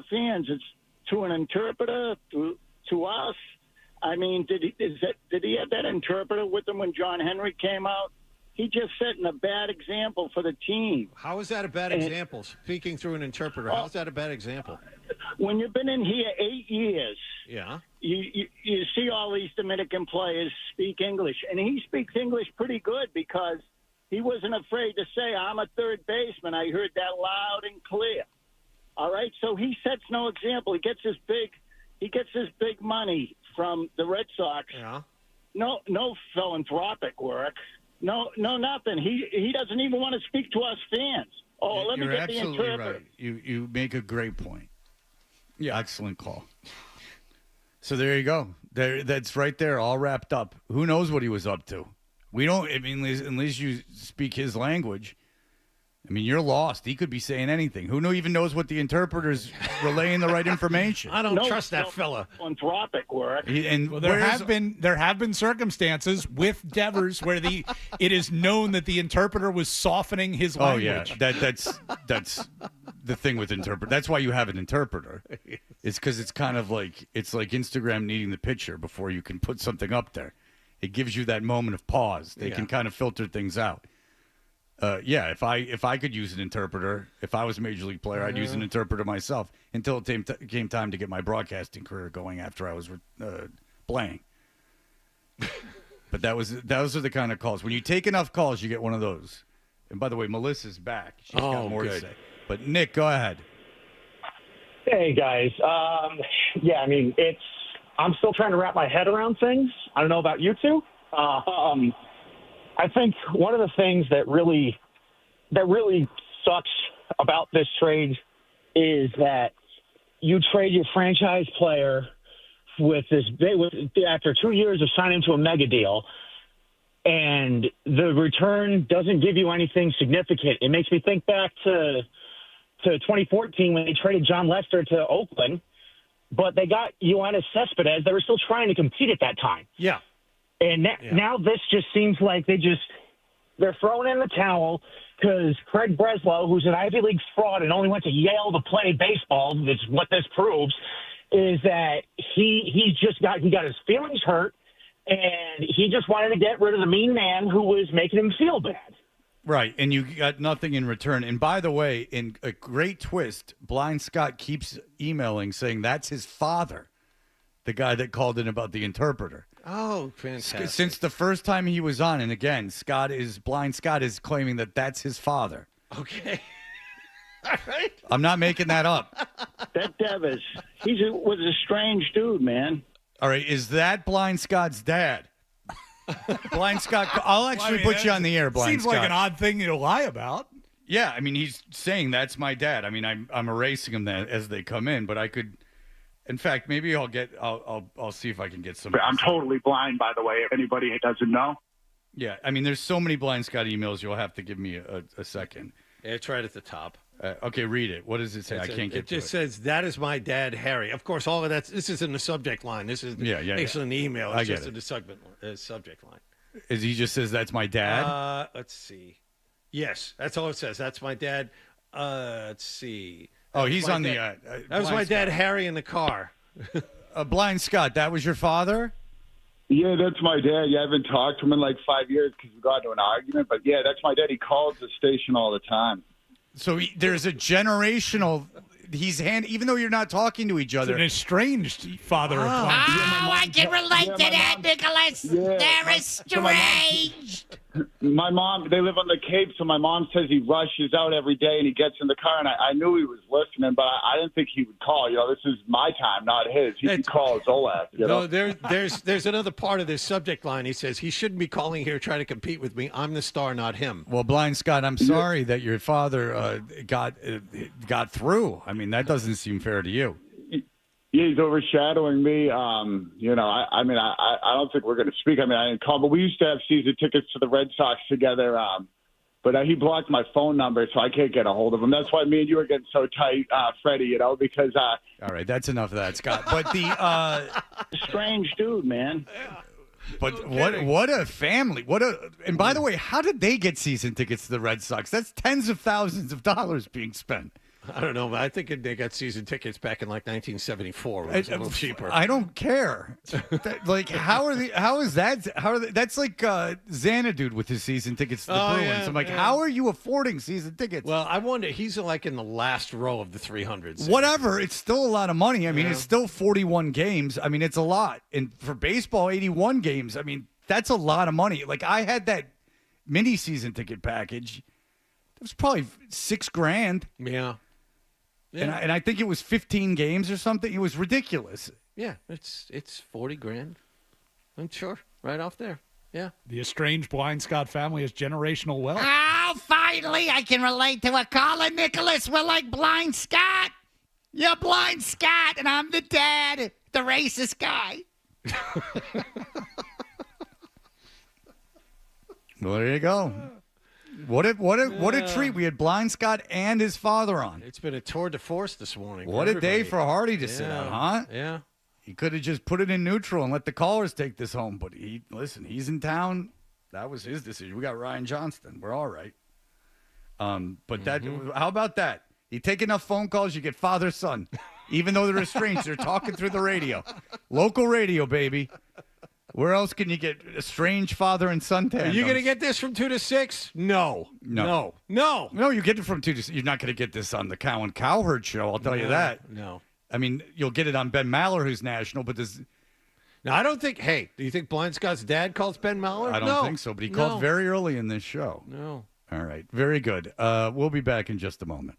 fans, it's to an interpreter, to us. I mean, did he have that interpreter with him when John Henry came out? He just setting a bad example for the team. How is that a bad example? Speaking through an interpreter, how is that a bad example? When you've been in here 8 years, you see all these Dominican players speak English, and he speaks English pretty good because he wasn't afraid to say, "I'm a third baseman." I heard that loud and clear. All right, so he sets no example. He gets his big money from the Red Sox. Yeah. No philanthropic work. No, nothing. He doesn't even want to speak to us fans. Oh, let me You're get the absolutely interpreter. right. You make a great point. Yeah, excellent call. So there you go. That's right there, all wrapped up. Who knows what he was up to? We don't. I mean, unless you speak his language. I mean, you're lost. He could be saying anything. Who even knows what the interpreter's relaying the right information? I don't trust that fella. Philanthropic work. There have been circumstances with Devers where it is known that the interpreter was softening his language. Oh yeah, that's the thing with interpreter. That's why you have an interpreter. It's because it's kind of like Instagram needing the picture before you can put something up there. It gives you that moment of pause. They can kind of filter things out. If I could use an interpreter, if I was a major league player, I'd use an interpreter myself until it came time to get my broadcasting career going after I was playing. But those are the kind of calls. When you take enough calls, you get one of those. And by the way, Melissa's back. She's got more to say. But Nick, go ahead. Hey guys. I mean, I'm still trying to wrap my head around things. I don't know about you two. I think one of the things that really sucks about this trade is that you trade your franchise player after 2 years of signing to a mega deal, and the return doesn't give you anything significant. It makes me think back to 2014 when they traded John Lester to Oakland, but they got Yoenis Cespedes. They were still trying to compete at that time. Yeah. And now this just seems like they're throwing in the towel because Craig Breslow, who's an Ivy League fraud and only went to Yale to play baseball, that's what this proves, is that he got his feelings hurt, and he just wanted to get rid of the mean man who was making him feel bad. Right, and you got nothing in return. And by the way, in a great twist, Blind Scott keeps emailing saying that's his father, the guy that called in about the interpreter. Oh, fantastic. Since the first time he was on, and again, Blind Scott is claiming that that's his father. Okay. All right. I'm not making that up. That Devers, was a strange dude, man. All right, is that Blind Scott's dad? Blind Scott, I'll actually put you on the air, Blind Scott. Seems like an odd thing to lie about. Yeah, I mean, he's saying that's my dad. I mean, I'm erasing them as they come in, but I could. In fact, maybe I'll see if I can get some. I'm totally blind, by the way, if anybody doesn't know. Yeah, I mean, there's so many Blind Scott emails, you'll have to give me a second. It's right at the top. Okay, read it. What does it say? I can't get it. Just says, that is my dad, Harry. Of course, all of that, this is in the subject line. This is actually in the email. It's just in the subject line. He just says, that's my dad? Let's see. Yes, that's all it says. That's my dad. Let's see. Oh, he's on the. That was my dad, Harry, in the car. Blind Scott, that was your father? Yeah, that's my dad. Yeah, I haven't talked to him in like 5 years because we got into an argument. But yeah, that's my dad. He calls the station all the time. So there's a generational. Even though you're not talking to each other, an estranged father. Oh, I can relate to that, Nicholas. They're estranged. My mom, they live on the Cape, so my mom says he rushes out every day and he gets in the car, and I knew he was listening, but I didn't think he would call. This is my time, not his. He can call his Olaf. No, there's another part of this subject line. He says he shouldn't be calling here trying to compete with me. I'm the star, not him. Well, Blind Scott, I'm sorry that your father got through. I mean, that doesn't seem fair to you. Yeah, he's overshadowing me. I don't think we're going to speak. I mean, I didn't call, but we used to have season tickets to the Red Sox together. But he blocked my phone number, so I can't get a hold of him. That's why me and you are getting so tight, Freddie, because... All right, that's enough of that, Scott. But the... Strange dude, man. But what a family. And by the way, how did they get season tickets to the Red Sox? That's tens of thousands of dollars being spent. I don't know, but I think they got season tickets back in like 1974. It was a little cheaper. I don't care. That's like Xanadu with his season tickets to the Bruins. Yeah, I'm like, how are you affording season tickets? Well, I wonder, he's like in the last row of the 300s. Whatever, it's still a lot of money. I mean, it's still 41 games. I mean, it's a lot. And for baseball, 81 games. I mean, that's a lot of money. Like, I had that mini season ticket package. It was probably $6,000. Yeah. Yeah. And I think it was 15 games or something. It was ridiculous. Yeah, it's $40,000. I'm sure, right off there. Yeah. The estranged Blind Scott family is generational wealth. Oh, finally, I can relate to a caller, Nicholas. We're like Blind Scott. You're Blind Scott, and I'm the dad, the racist guy. Well, there you go. What a treat. We had Blind Scott and his father on. It's been a tour de force this morning. What a day for Hardy to sit out, huh? Yeah. He could have just put it in neutral and let the callers take this home. But he's in town. That was his decision. We got Ryan Johnston. We're all right. But how about that? You take enough phone calls, you get father-son. Even though they're estranged, they're talking through the radio. Local radio, baby. Where else can you get a strange father and son tandems? Are you going to get this from 2 to 6? No. No, you get it from 2 to 6. You're not going to get this on the Cow and Cowherd show, I'll tell you that. No. I mean, you'll get it on Ben Maller, who's national, but this... No, I don't think... Hey, do you think Blind Scott's dad calls Ben Maller? I don't think so, but he called very early in this show. No. All right, very good. We'll be back in just a moment.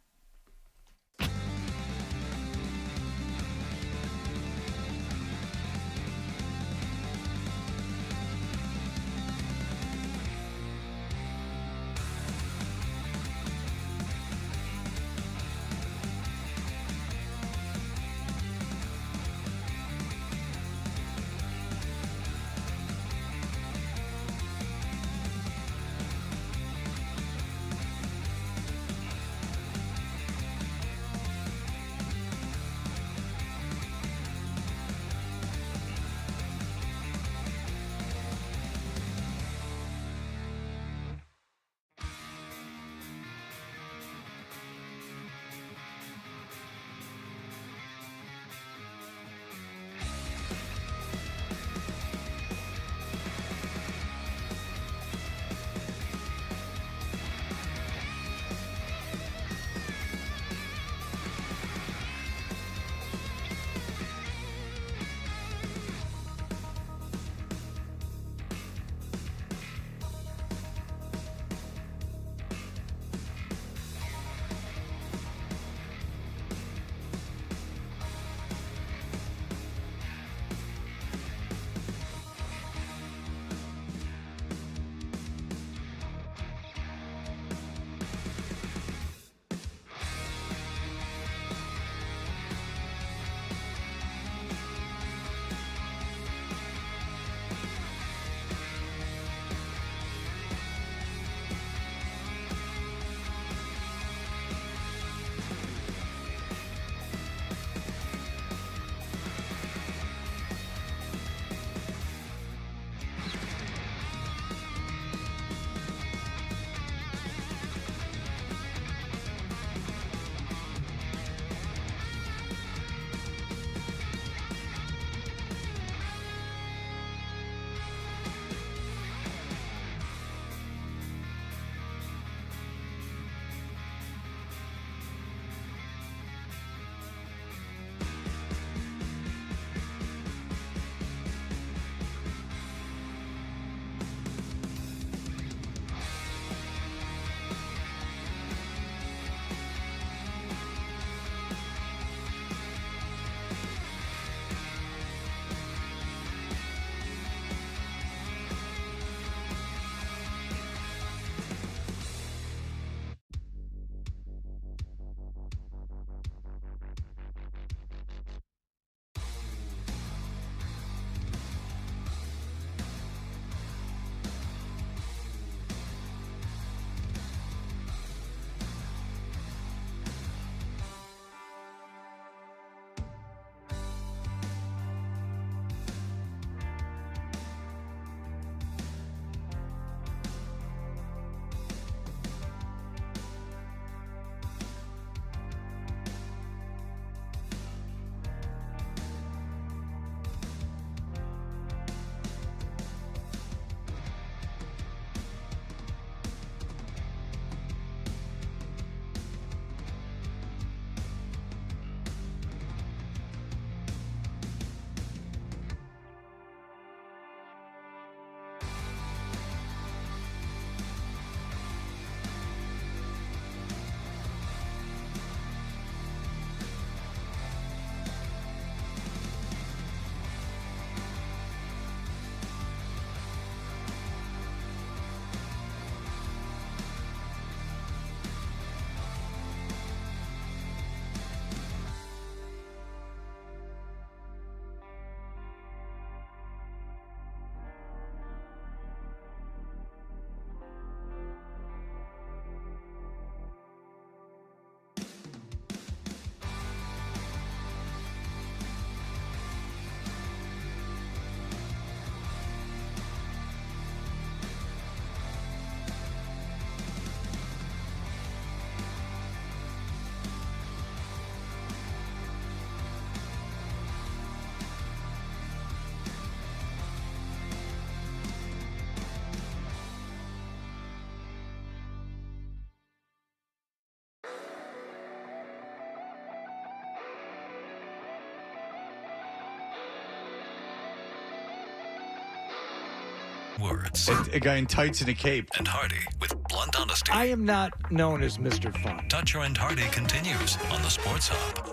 words. A guy in tights and a cape. And Hardy with blunt honesty. I am not known as Mr. Fun. Toucher and Hardy continues on the Sports Hub.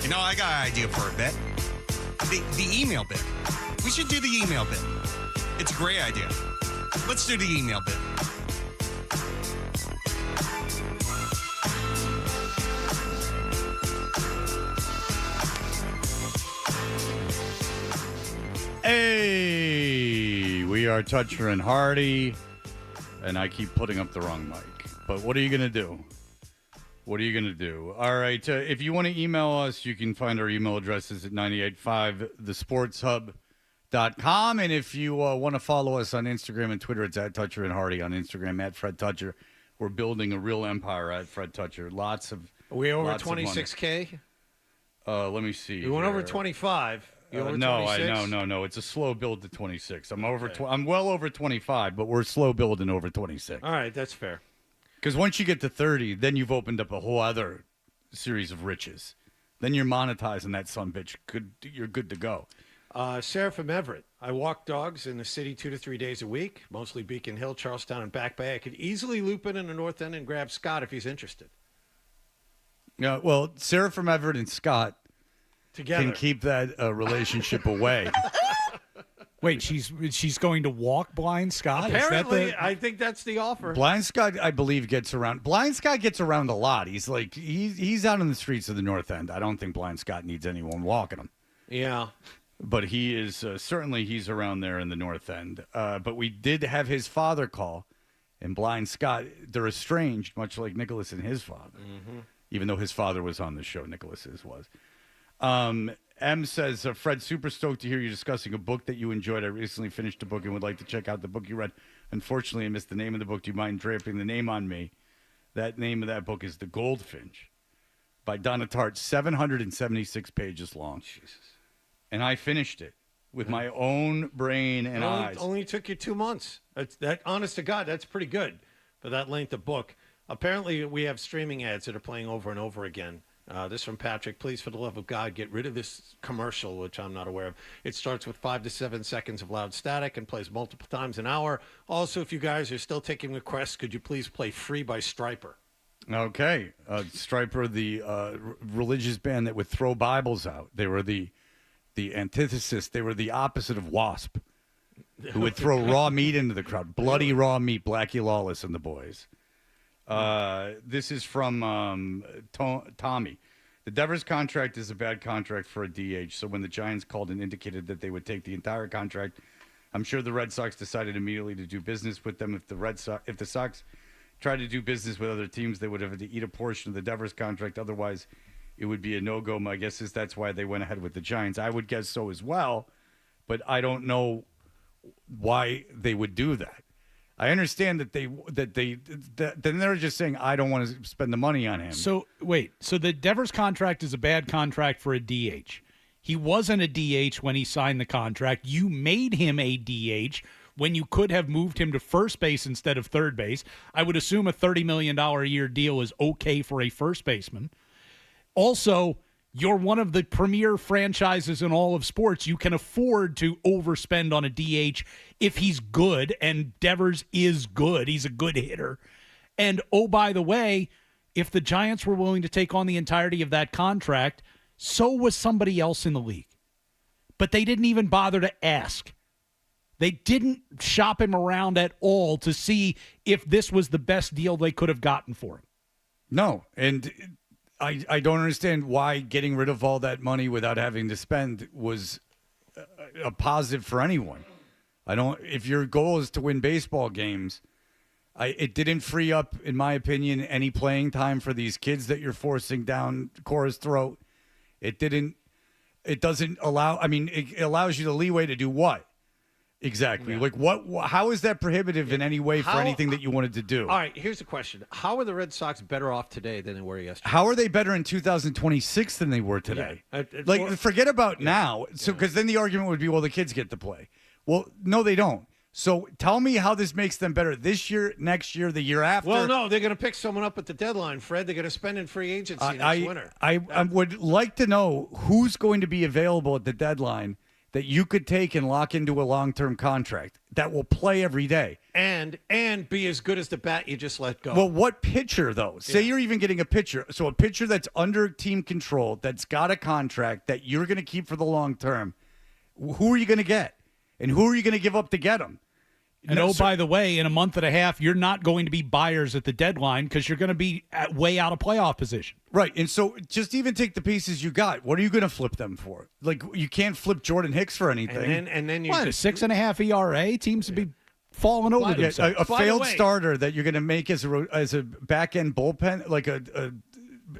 You know, I got an idea for a bit. The email bit. We should do the email bit. It's a great idea. Let's do the email bit. Hey, we are Toucher and Hardy, and I keep putting up the wrong mic. But what are you going to do? What are you going to do? All right, if you want to email us, you can find our email addresses at 985thesportshub.com. And if you want to follow us on Instagram and Twitter, it's at Toucher and Hardy on Instagram, at Fred Toucher. We're building a real empire at Fred Toucher. Lots of Are we over lots of money. 26K? Let me see. We went over here. 25. You over No, 26? no. It's a slow build to 26. I'm over. I'm well over 25, but we're slow building over 26. All right, that's fair. Because once you get to 30, then you've opened up a whole other series of riches. Then you're monetizing that sumbitch. You're good to go. Sarah from Everett. I walk dogs in the city 2 to 3 days a week, mostly Beacon Hill, Charlestown, and Back Bay. I could easily loop in the North End and grab Scott if he's interested. Yeah, well, Sarah from Everett and Scott Together. can keep that relationship away. Wait, she's going to walk Blind Scott? Apparently, I think that's the offer. Blind Scott, I believe, gets around. Blind Scott gets around a lot. He's like he's out in the streets of the North End. I don't think Blind Scott needs anyone walking him. Yeah. But he is certainly he's around there in the North End. But we did have his father call, and Blind Scott, they're estranged, much like Nicholas and his father. Mm-hmm. Even though his father was on the show, Nicholas's was. M says, Fred, super stoked to hear you discussing a book that you enjoyed. I recently finished a book and would like to check out the book you read. Unfortunately, I missed the name of the book. Do you mind draping the name on me? That name of that book is The Goldfinch by Donna Tartt, 776 pages long. Jesus. And I finished it with my own brain and eyes. Only took you 2 months. That, honest to God, that's pretty good for that length of book. Apparently, we have streaming ads that are playing over and over again. This from Patrick. Please, for the love of God, get rid of this commercial, which I'm not aware of. It starts with 5 to 7 seconds of loud static and plays multiple times an hour. Also, if you guys are still taking requests, could you please play Free by Stryper? Okay. Stryper, the religious band that would throw Bibles out. They were the antithesis. They were the opposite of Wasp, who would throw raw meat into the crowd. Bloody raw meat, Blackie Lawless and the boys. This is from Tommy. The Devers contract is a bad contract for a DH, so when the Giants called and indicated that they would take the entire contract, I'm sure the Red Sox decided immediately to do business with them. If the Sox tried to do business with other teams, they would have to eat a portion of the Devers contract. Otherwise, it would be a no-go. My guess is that's why they went ahead with the Giants. I would guess so as well, but I don't know why they would do that. I understand that then they're just saying, I don't want to spend the money on him. So, wait. So the Devers contract is a bad contract for a DH. He wasn't a DH when he signed the contract. You made him a DH when you could have moved him to first base instead of third base. I would assume a $30 million a year deal is okay for a first baseman. Also, you're one of the premier franchises in all of sports. You can afford to overspend on a DH if he's good, and Devers is good. He's a good hitter. And, oh, by the way, if the Giants were willing to take on the entirety of that contract, so was somebody else in the league. But they didn't even bother to ask. They didn't shop him around at all to see if this was the best deal they could have gotten for him. No, and I don't understand why getting rid of all that money without having to spend was a positive for anyone. If your goal is to win baseball games, it didn't free up, in my opinion, any playing time for these kids that you're forcing down Cora's throat. It doesn't allow, it allows you the leeway to do what? Exactly. Yeah. Like how is that prohibitive in any way for anything that you wanted to do? All right, here's the question. How are the Red Sox better off today than they were yesterday? How are they better in 2026 than they were today? Yeah. Forget about now. So, because then the argument would be, well, the kids get to play. Well, no, they don't. So tell me how this makes them better this year, next year, the year after. Well, no, they're going to pick someone up at the deadline, Fred. They're going to spend in free agency next winter. I would like to know who's going to be available at the deadline that you could take and lock into a long-term contract that will play every day. And be as good as the bat you just let go. Well, what pitcher, though? Say you're even getting a pitcher. So a pitcher that's under team control, that's got a contract that you're going to keep for the long term. Who are you going to get? And who are you going to give up to get him? And by the way, in a month and a half, you're not going to be buyers at the deadline because you're going to be way out of playoff position. Right. And so just even take the pieces you got. What are you going to flip them for? Like, you can't flip Jordan Hicks for anything. And then you what, a 6.5 ERA? Teams to be falling over themselves. A failed starter that you're going to make as a back-end bullpen, like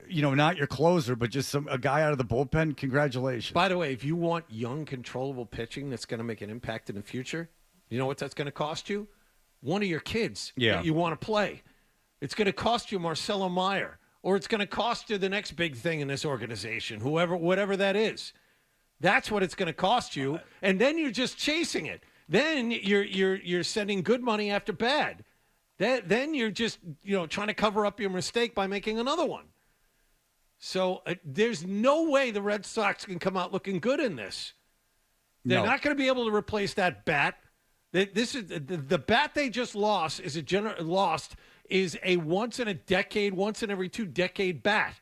not your closer, but just a guy out of the bullpen. Congratulations. By the way, if you want young, controllable pitching that's going to make an impact in the future, you know what that's going to cost you? One of your kids that you want to play. It's going to cost you Marcelo Meyer, or it's going to cost you the next big thing in this organization, whatever that is. That's what it's going to cost you, and then you're just chasing it. Then you're sending good money after bad. Then you're just trying to cover up your mistake by making another one. So there's no way the Red Sox can come out looking good in this. They're not going to be able to replace that bat. This is the bat they just lost is a once in a decade, once in every 2 decade bat.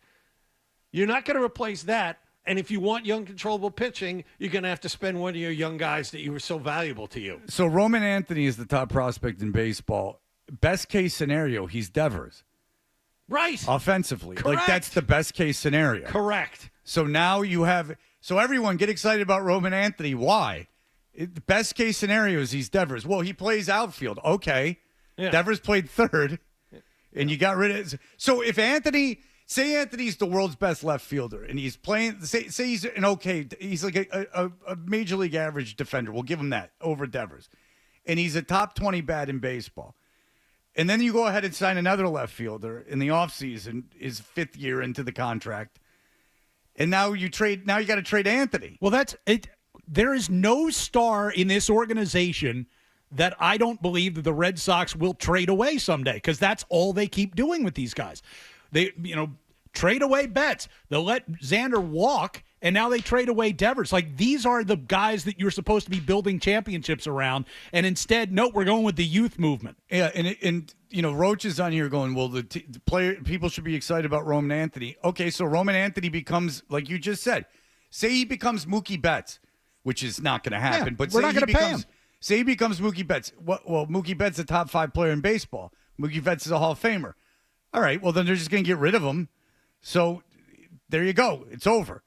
You're not going to replace that. And if you want young, controllable pitching, you're going to have to spend one of your young guys that you were so valuable to you. So Roman Anthony is the top prospect in baseball. Best case scenario, he's Devers. Right. Offensively. Correct. Like, that's the best case scenario. Correct. So now you have – so everyone get excited about Roman Anthony. Why? The best case scenario is he's Devers. Well, he plays outfield. Okay. Yeah. Devers played third, and you got rid of – so if Anthony – say Anthony's the world's best left fielder, and he's playing – say he's an okay – he's like a major league average defender. We'll give him that over Devers. And he's a top 20 bat in baseball. And then you go ahead and sign another left fielder in the offseason, his 5th year into the contract. And now you got to trade Anthony. Well, that's it. There is no star in this organization that I don't believe that the Red Sox will trade away someday, because that's all they keep doing with these guys. They, trade away Betts. They'll let Xander walk, and now they trade away Devers. Like, these are the guys that you're supposed to be building championships around, and instead, no, we're going with the youth movement. Yeah, and Roach is on here going, well, the people should be excited about Roman Anthony. Okay, so Roman Anthony becomes, like you just said, say he becomes Mookie Betts, which is not going to happen. But we're not going to pay him. Say he becomes Mookie Betts. Well, Mookie Betts is a top 5 player in baseball. Mookie Betts is a Hall of Famer. All right, well, then they're just going to get rid of him. So there you go. It's over.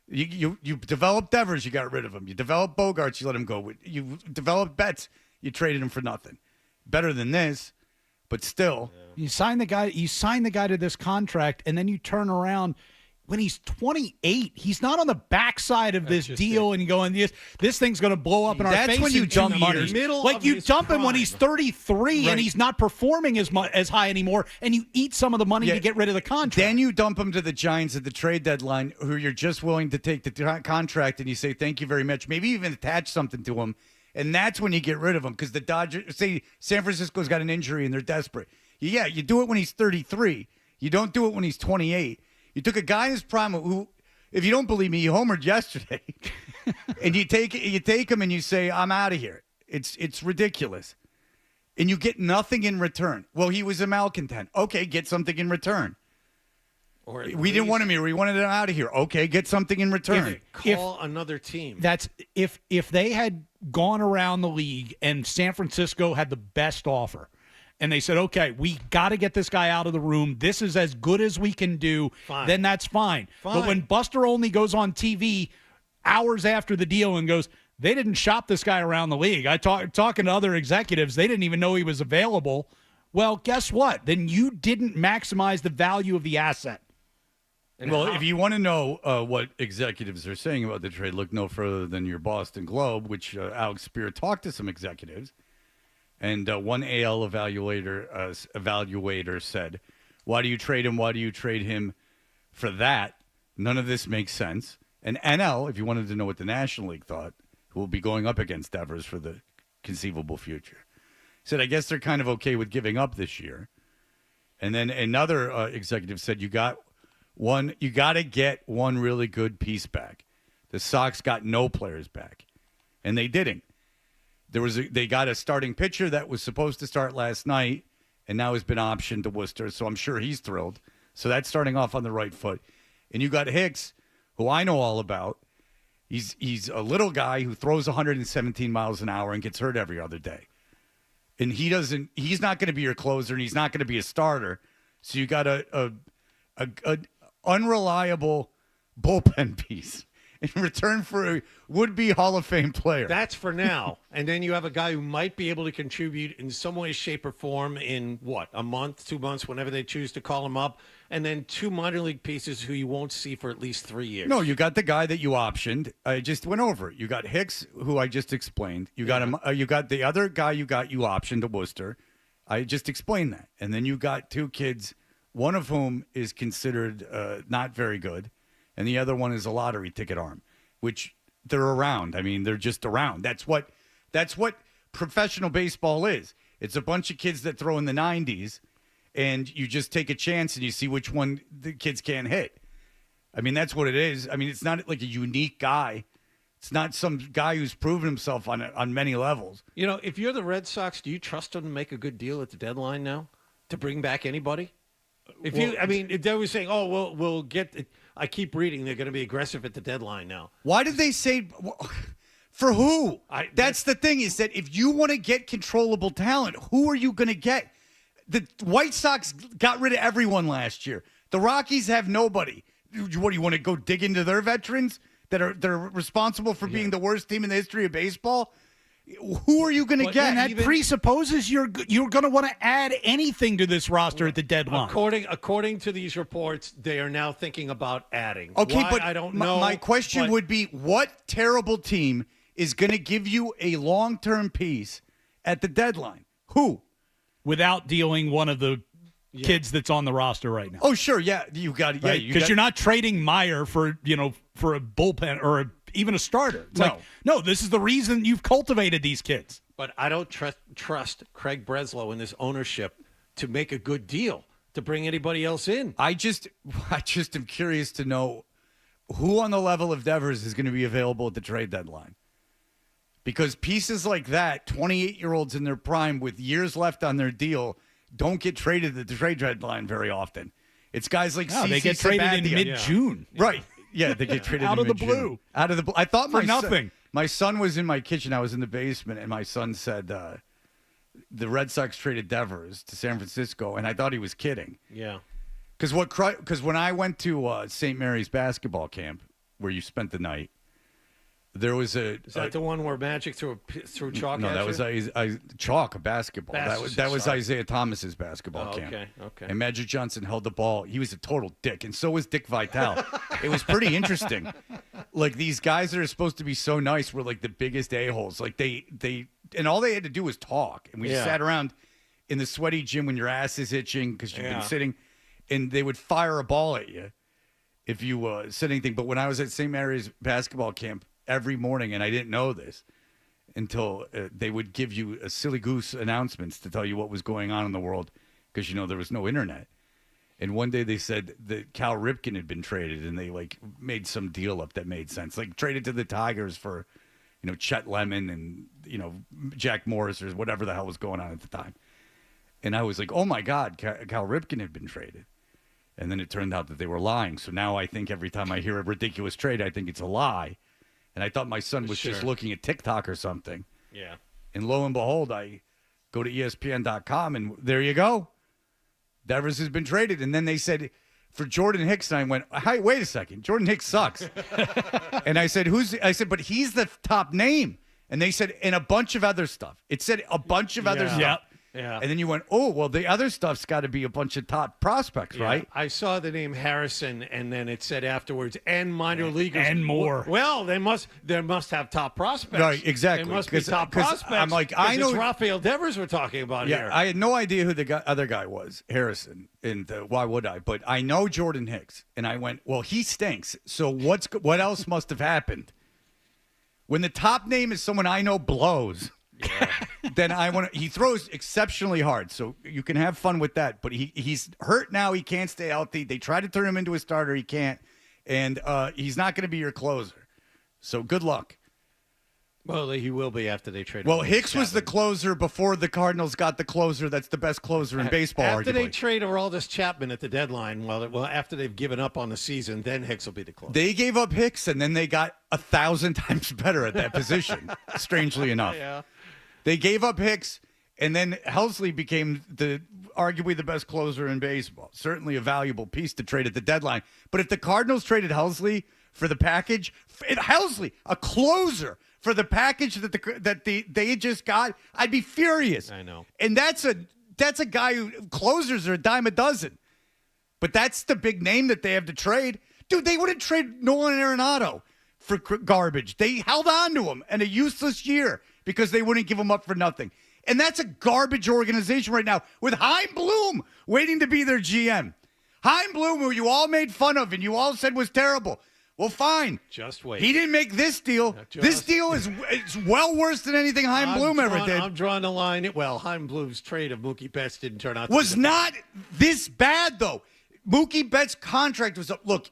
You developed Devers, you got rid of him. You developed Bogarts, you let him go. You developed Betts, you traded him for nothing. Better than this, but still. You sign the guy to this contract, and then you turn around when he's 28. He's not on the backside of this deal and going, this thing's going to blow up in our face. That's when you dump money. Like, you dump him when he's 33 and he's not performing as high anymore, and you eat some of the money to get rid of the contract. Then you dump him to the Giants at the trade deadline, who you're just willing to take the contract, and you say, thank you very much. Maybe even attach something to him, and that's when you get rid of him, because the Dodgers, say San Francisco's got an injury and they're desperate. Yeah, you do it when he's 33. You don't do it when he's 28. You took a guy in his prime who, if you don't believe me, he homered yesterday, and you take him and you say, I'm out of here. It's ridiculous. And you get nothing in return. Well, he was a malcontent. Okay, get something in return. We didn't want him here. We wanted him out of here. Okay, get something in return. Call another team. That's if they had gone around the league and San Francisco had the best offer, and they said, okay, we got to get this guy out of the room. This is as good as we can do. Fine. Then that's fine. But when Buster Olney goes on TV hours after the deal and goes, they didn't shop this guy around the league. Talking to other executives, they didn't even know he was available. Well, guess what? Then you didn't maximize the value of the asset. Well, if you want to know what executives are saying about the trade, look no further than your Boston Globe, which Alex Spear talked to some executives. And one AL evaluator said, why do you trade him? Why do you trade him for that? None of this makes sense. And NL, if you wanted to know what the National League thought, who will be going up against Devers for the conceivable future, said, I guess they're kind of okay with giving up this year. And then another executive said, you got to get one really good piece back. The Sox got no players back. and they didn't. They got a starting pitcher that was supposed to start last night, and now has been optioned to Worcester, so I'm sure he's thrilled. So that's starting off on the right foot. And you got Hicks, who I know all about. He's a little guy who throws 117 miles an hour and gets hurt every other day. And he's not going to be your closer, and he's not going to be a starter. So you got a unreliable bullpen piece in return for a would-be Hall of Fame player. That's for now. And then you have a guy who might be able to contribute in some way, shape, or form in, a month, 2 months, whenever they choose to call him up. And then 2 minor league pieces who you won't see for at least 3 years. No, you got the guy that you optioned. I just went over it. You got Hicks, who I just explained. You got him. You got the other guy you optioned to Worcester. I just explained that. And then you got 2 kids, one of whom is considered not very good, and the other one is a lottery ticket arm, which they're around. I mean, they're just around. That's what professional baseball is. It's a bunch of kids that throw in the 90s, and you just take a chance and you see which one the kids can't hit. I mean, that's what it is. I mean, it's not like a unique guy. It's not some guy who's proven himself on many levels. You know, if you're the Red Sox, do you trust them to make a good deal at the deadline now to bring back anybody? If they were saying, "Oh, we'll get it." I keep reading they're going to be aggressive at the deadline now. Why did they say for who? That's the thing, is that if you want to get controllable talent, who are you going to get? The White Sox got rid of everyone last year. The Rockies have nobody. What do you want to go dig into their veterans they're responsible for being the worst team in the history of baseball? Who are you going to get? And that presupposes you're going to want to add anything to this roster at the deadline. According to these reports, they are now thinking about adding. Okay, Why, but I don't know. My question would be, what terrible team is going to give you a long-term piece at the deadline? Who? Without dealing one of the kids that's on the roster right now. Oh, sure, yeah, you got it. Right? Because you're not trading Meyer for a bullpen or even a starter. It's no, this is the reason you've cultivated these kids. But I don't trust Craig Breslow and this ownership to make a good deal to bring anybody else in. I just am curious to know who on the level of Devers is going to be available at the trade deadline. Because pieces like that, 28-year-olds in their prime with years left on their deal, don't get traded at the trade deadline very often. It's guys like CC they get traded Sabathia. in mid-June. Yeah. Right. Yeah, they get traded out in of the mid-June. blue. Out of the blue. I thought for nothing. My son was in my kitchen. I was in the basement, and my son said the Red Sox traded Devers to San Francisco, and I thought he was kidding. Yeah. Because when I went to St. Mary's basketball camp, where you spent the night, there was Is that the one where Magic threw chalk? No, at that you? was chalk basketball. That was Isaiah Thomas's basketball camp. Okay. And Magic Johnson held the ball. He was a total dick, and so was Dick Vitale. It was pretty interesting. Like, these guys that are supposed to be so nice were like the biggest a-holes. Like they and all they had to do was talk, and we sat around in the sweaty gym when your ass is itching because you've been sitting, and they would fire a ball at you if you said anything. But when I was at St. Mary's basketball camp every morning, and I didn't know this until they would give you a silly goose announcements to tell you what was going on in the world, because there was no internet. And one day they said that Cal Ripken had been traded, and they made some deal up that made sense, like traded to the Tigers for Chet Lemon and Jack Morris or whatever the hell was going on at the time. And I was like, oh my God, Cal Ripken had been traded. And then it turned out that they were lying. So now I think every time I hear a ridiculous trade, I think it's a lie. And I thought my son was just looking at TikTok or something. Yeah. And lo and behold, I go to ESPN.com, and there you go. Devers has been traded. And then they said for Jordan Hicks, and I went, hey, wait a second. Jordan Hicks sucks. And I said, but he's the top name. And they said, and a bunch of other stuff. It said a bunch of other stuff. Yeah. And then you went, oh, well, the other stuff's got to be a bunch of top prospects, right? I saw the name Harrison, and then it said afterwards, and minor leaguers. And more. Well, they must have top prospects. Right, exactly. They must be top prospects. I'm like, I know. It's Rafael Devers we're talking about here. I had no idea who the other guy was, Harrison, and why would I? But I know Jordan Hicks. And I went, well, he stinks. So what else must have happened? When the top name is someone I know blows. Then he throws exceptionally hard, so you can have fun with that. But he's hurt now. He can't stay healthy. They try to turn him into a starter. He can't, and he's not going to be your closer. So good luck. Well, he will be after they trade. Well, Aroldis Hicks was the Chapman. closer before the Cardinals got the closer. That's the best closer in baseball, After they arguably. trade Aroldis Chapman at the deadline, well, after they've given up on the season, then Hicks will be the closer. They gave up Hicks, and then they got 1,000 times better at that position, strangely enough. Yeah. They gave up Hicks, and then Helsley became arguably the best closer in baseball. Certainly a valuable piece to trade at the deadline. But if the Cardinals traded Helsley for the package, Helsley, a closer for the package that they just got, I'd be furious. I know. And that's a guy who closers are a dime a dozen. But that's the big name that they have to trade. Dude, they wouldn't trade Nolan Arenado for garbage. They held on to him in a useless year because they wouldn't give him up for nothing. And that's a garbage organization right now with Chaim Bloom waiting to be their GM. Chaim Bloom, who you all made fun of and you all said was terrible. Well, fine. Just wait. He didn't make this deal. This deal is well worse than anything Chaim Bloom ever did. I'm drawing the line. Well, Chaim Bloom's trade of Mookie Betts didn't turn out to Was be not this bad, though. Mookie Betts' contract was up. Look,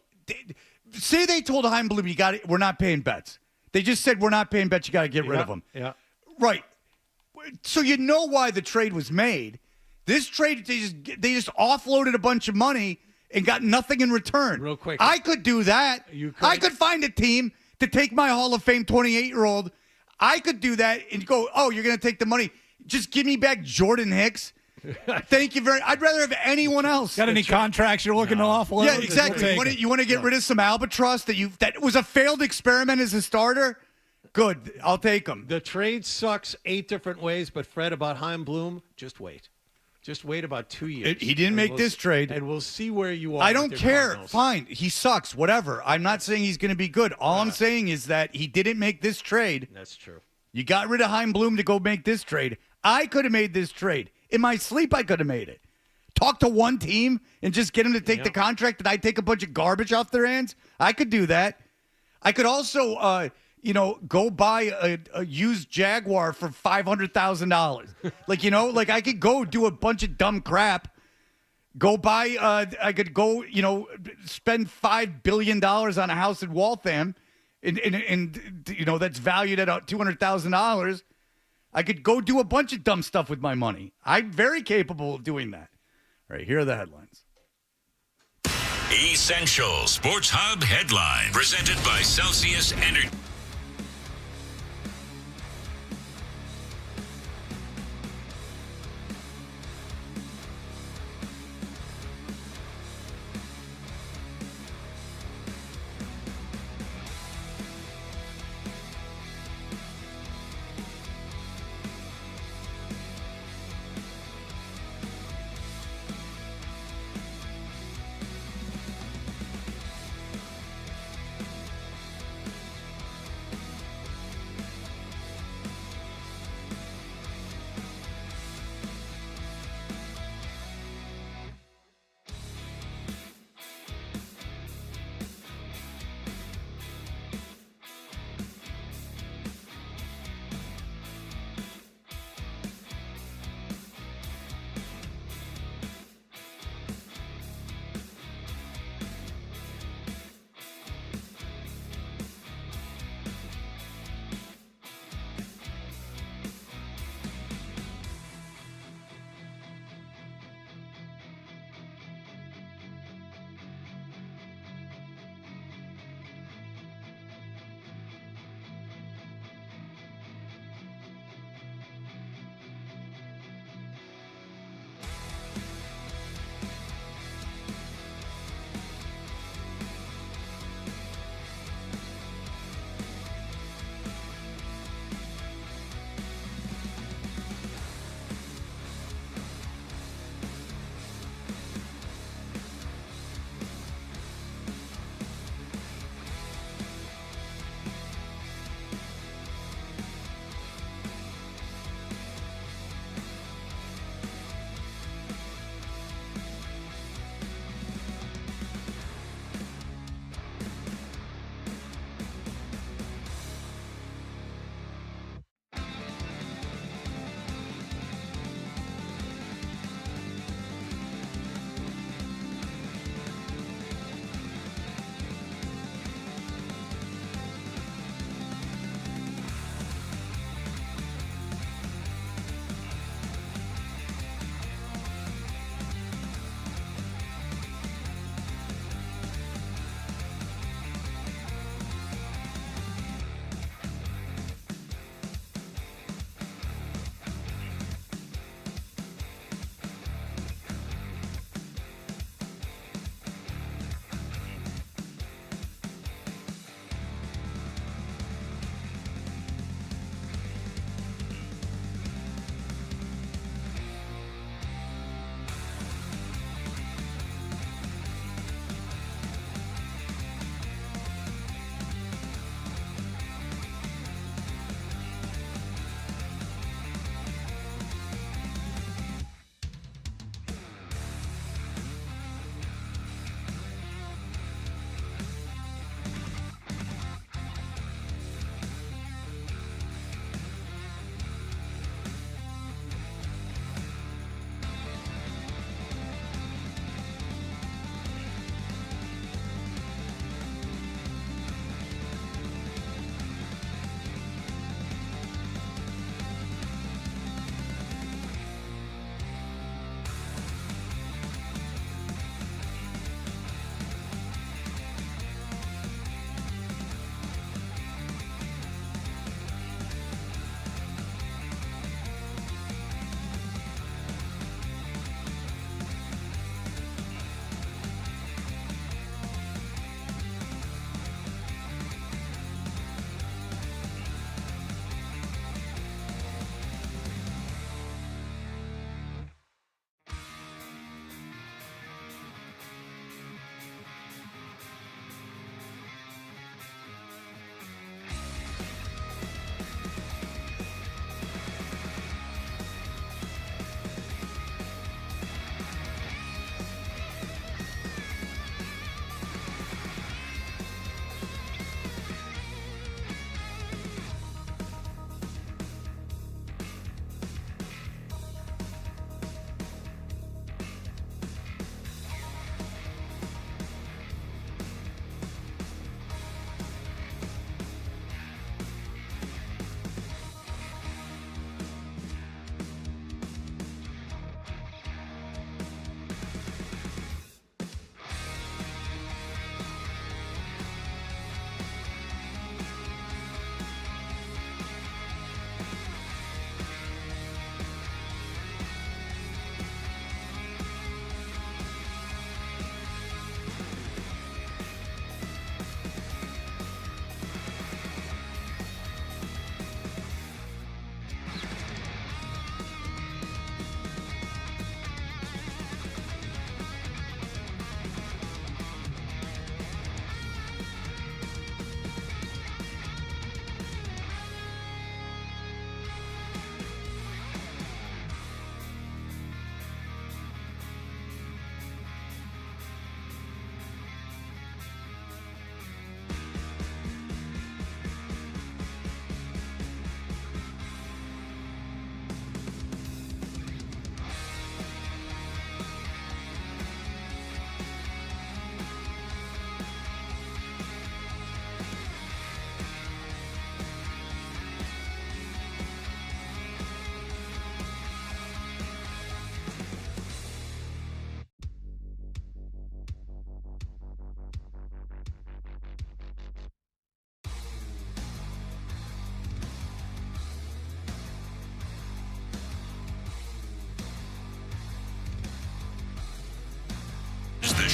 say they told Chaim Bloom, we're not paying Betts. They just said, we're not paying Betts, you got to get rid of him. Yeah. Right. So you know why the trade was made. This trade, they just offloaded a bunch of money and got nothing in return. Real quick. I could do that. I could find a team to take my Hall of Fame 28-year-old. I could do that and go, oh, you're going to take the money. Just give me back Jordan Hicks. Thank you very much. I'd rather have anyone else. Got any contracts you're looking to offload? Yeah, exactly. You want to get rid of some albatross that was a failed experiment as a starter? Good. I'll take them. The trade sucks 8 different ways, but Fred, about Chaim Bloom, just wait. Just wait about 2 years. He didn't make this trade. And we'll see where you are. I don't with your care. Cardinals. Fine. He sucks. Whatever. I'm not saying he's going to be good. All I'm saying is that he didn't make this trade. That's true. You got rid of Chaim Bloom to go make this trade. I could have made this trade. In my sleep, I could have made it. Talk to one team and just get him to take the contract and I take a bunch of garbage off their hands. I could do that. I could also, go buy a used Jaguar for $500,000. Like I could go do a bunch of dumb crap. Go buy, I could go, spend $5 billion on a house in Waltham and that's valued at $200,000. I could go do a bunch of dumb stuff with my money. I'm very capable of doing that. All right, here are the headlines. Essential Sports Hub headline presented by Celsius Energy.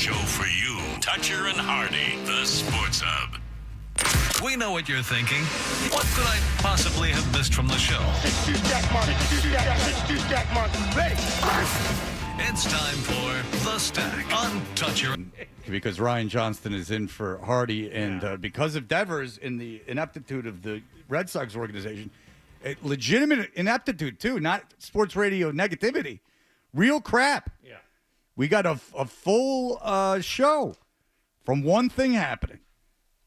show for you. Toucher and Hardy, the Sports Hub. We know what you're thinking. What could I possibly have missed from the show? Ready. It's time for The Stack on Toucher. Because Ryan Johnston is in for Hardy, and because of Devers in the ineptitude of the Red Sox organization, legitimate ineptitude too, not sports radio negativity, real crap. Yeah, we got a full show from one thing happening.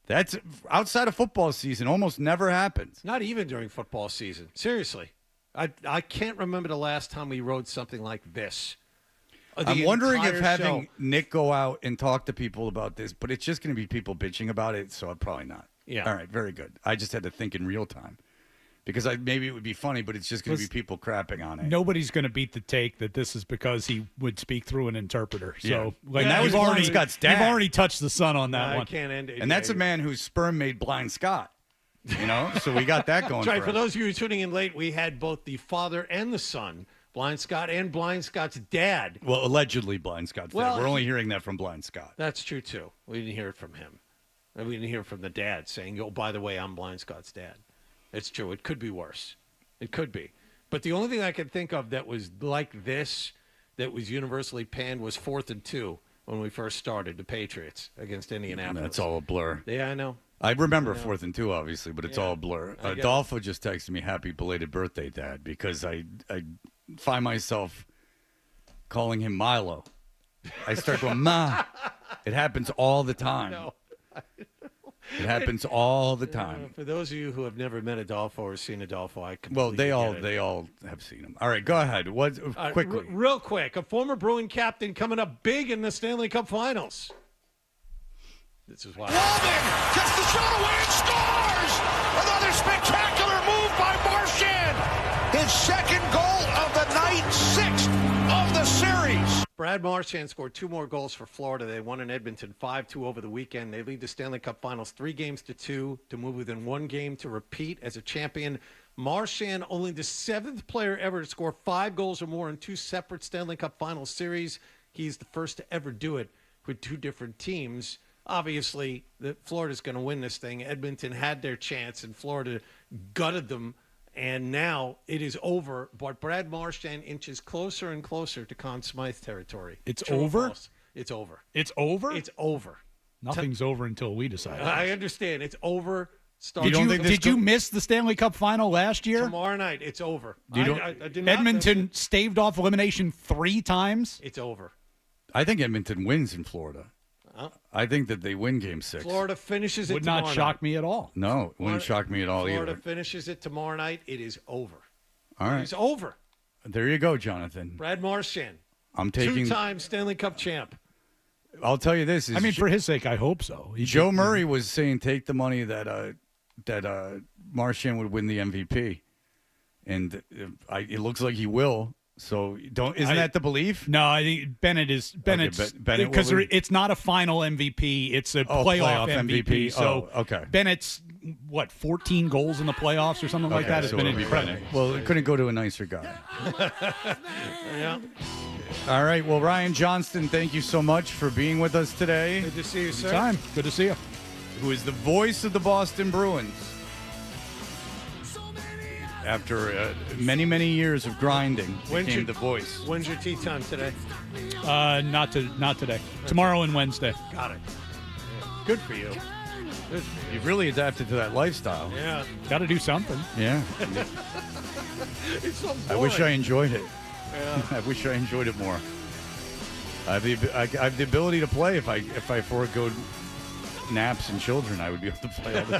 That's outside of football season, almost never happens. Not even during football season. Seriously, I can't remember the last time we wrote something like this. I'm wondering if having show. Nick go out and talk to people about this, but it's just going to be people bitching about it, so probably not. Yeah. All right, very good. I just had to think in real time because maybe it would be funny, but it's just going to be people crapping on it. Nobody's going to beat the take that this is because he would speak through an interpreter. So, Yeah. And that was you've Blind Scott's dad. You've already touched the sun on that one. I can't end it. And that's a man whose sperm made Blind Scott. You know, so we got that going. That's right. For For us. those of you who are tuning in late, we had both the father and the son, Blind Scott and Blind Scott's dad. Well, allegedly Blind Scott's Well, dad. We're only hearing that from Blind Scott. That's true, too. We didn't hear it from him. And we didn't hear it from the dad saying, oh, by the way, I'm Blind Scott's dad. It's true. It could be worse. It could be. But the only thing I could think of that was like this, that was universally panned, was 4th and 2 when we first started, the Patriots against Indianapolis. That's all a blur. Yeah, I know. I remember 4th and 2, obviously, but it's all a blur. I get it. Adolfo just texted me, happy belated birthday, Dad, because I find myself calling him Milo. I start going, Ma. It happens all the time. No. It happens all the time. For those of you who have never met Adolfo or seen Adolfo, I completely Well, get it. they all have seen him. All right, go ahead. What quickly? Real quick, a former Bruin captain coming up big in the Stanley Cup Finals. This is why. Walden gets the shot away and scores! Another spectacular move by Marchand. His second goal of the night, 6th of the series. Brad Marchand scored 2 more goals for Florida. They won in Edmonton 5-2 over the weekend. They lead the Stanley Cup Finals 3-2 to move within 1 game to repeat as a champion. Marchand, only the 7th player ever to score 5 goals or more in 2 separate Stanley Cup Finals series. He's the first to ever do it with 2 different teams. Obviously, Florida's going to win this thing. Edmonton had their chance, and Florida gutted them. And now it is over, but Brad Marchand inches closer and closer to Conn Smythe territory. It's True or over? false? It's over. It's over? It's over. Nothing's over until we decide. I understand. It's over. Did you miss the Stanley Cup final last year? Tomorrow night, it's over. I did not Edmonton miss it. staved off elimination 3 times? It's over. I think Edmonton wins in Florida. I think that they win Game 6. Florida finishes it Would tomorrow not shock night. me at all. No, it wouldn't shock me at all Florida either. finishes it tomorrow night. It is over. All right. It's over. There you go, Jonathan. Brad Marchand, I'm taking. 2-time Stanley Cup champ. I'll tell you this. I mean, for his sake, I hope so. Joe Murray was saying take the money that Marchand would win the MVP, and it looks like he will. So isn't that the belief? No, I think Bennett's Bennett because it's not a final MVP; it's a playoff MVP. So okay, Bennett's 14 goals in the playoffs or something like that. It's so been it'll be incredible. Bennett. Well, it couldn't go to a nicer guy. Yeah. All right. Well, Ryan Johnston, thank you so much for being with us today. Good to see you, sir. Time. Good to see you. Who is the voice of the Boston Bruins? After many, many years of grinding, became the voice. When's your tea time today? Not today. Tomorrow and Wednesday. Got it. Good for you. Good for you. You've really adapted to that lifestyle. Yeah. Got to do something. Yeah. It's so I wish I enjoyed it. Yeah. I wish I enjoyed it more. I have the ability to play if I forego naps and children. I would be able to play all the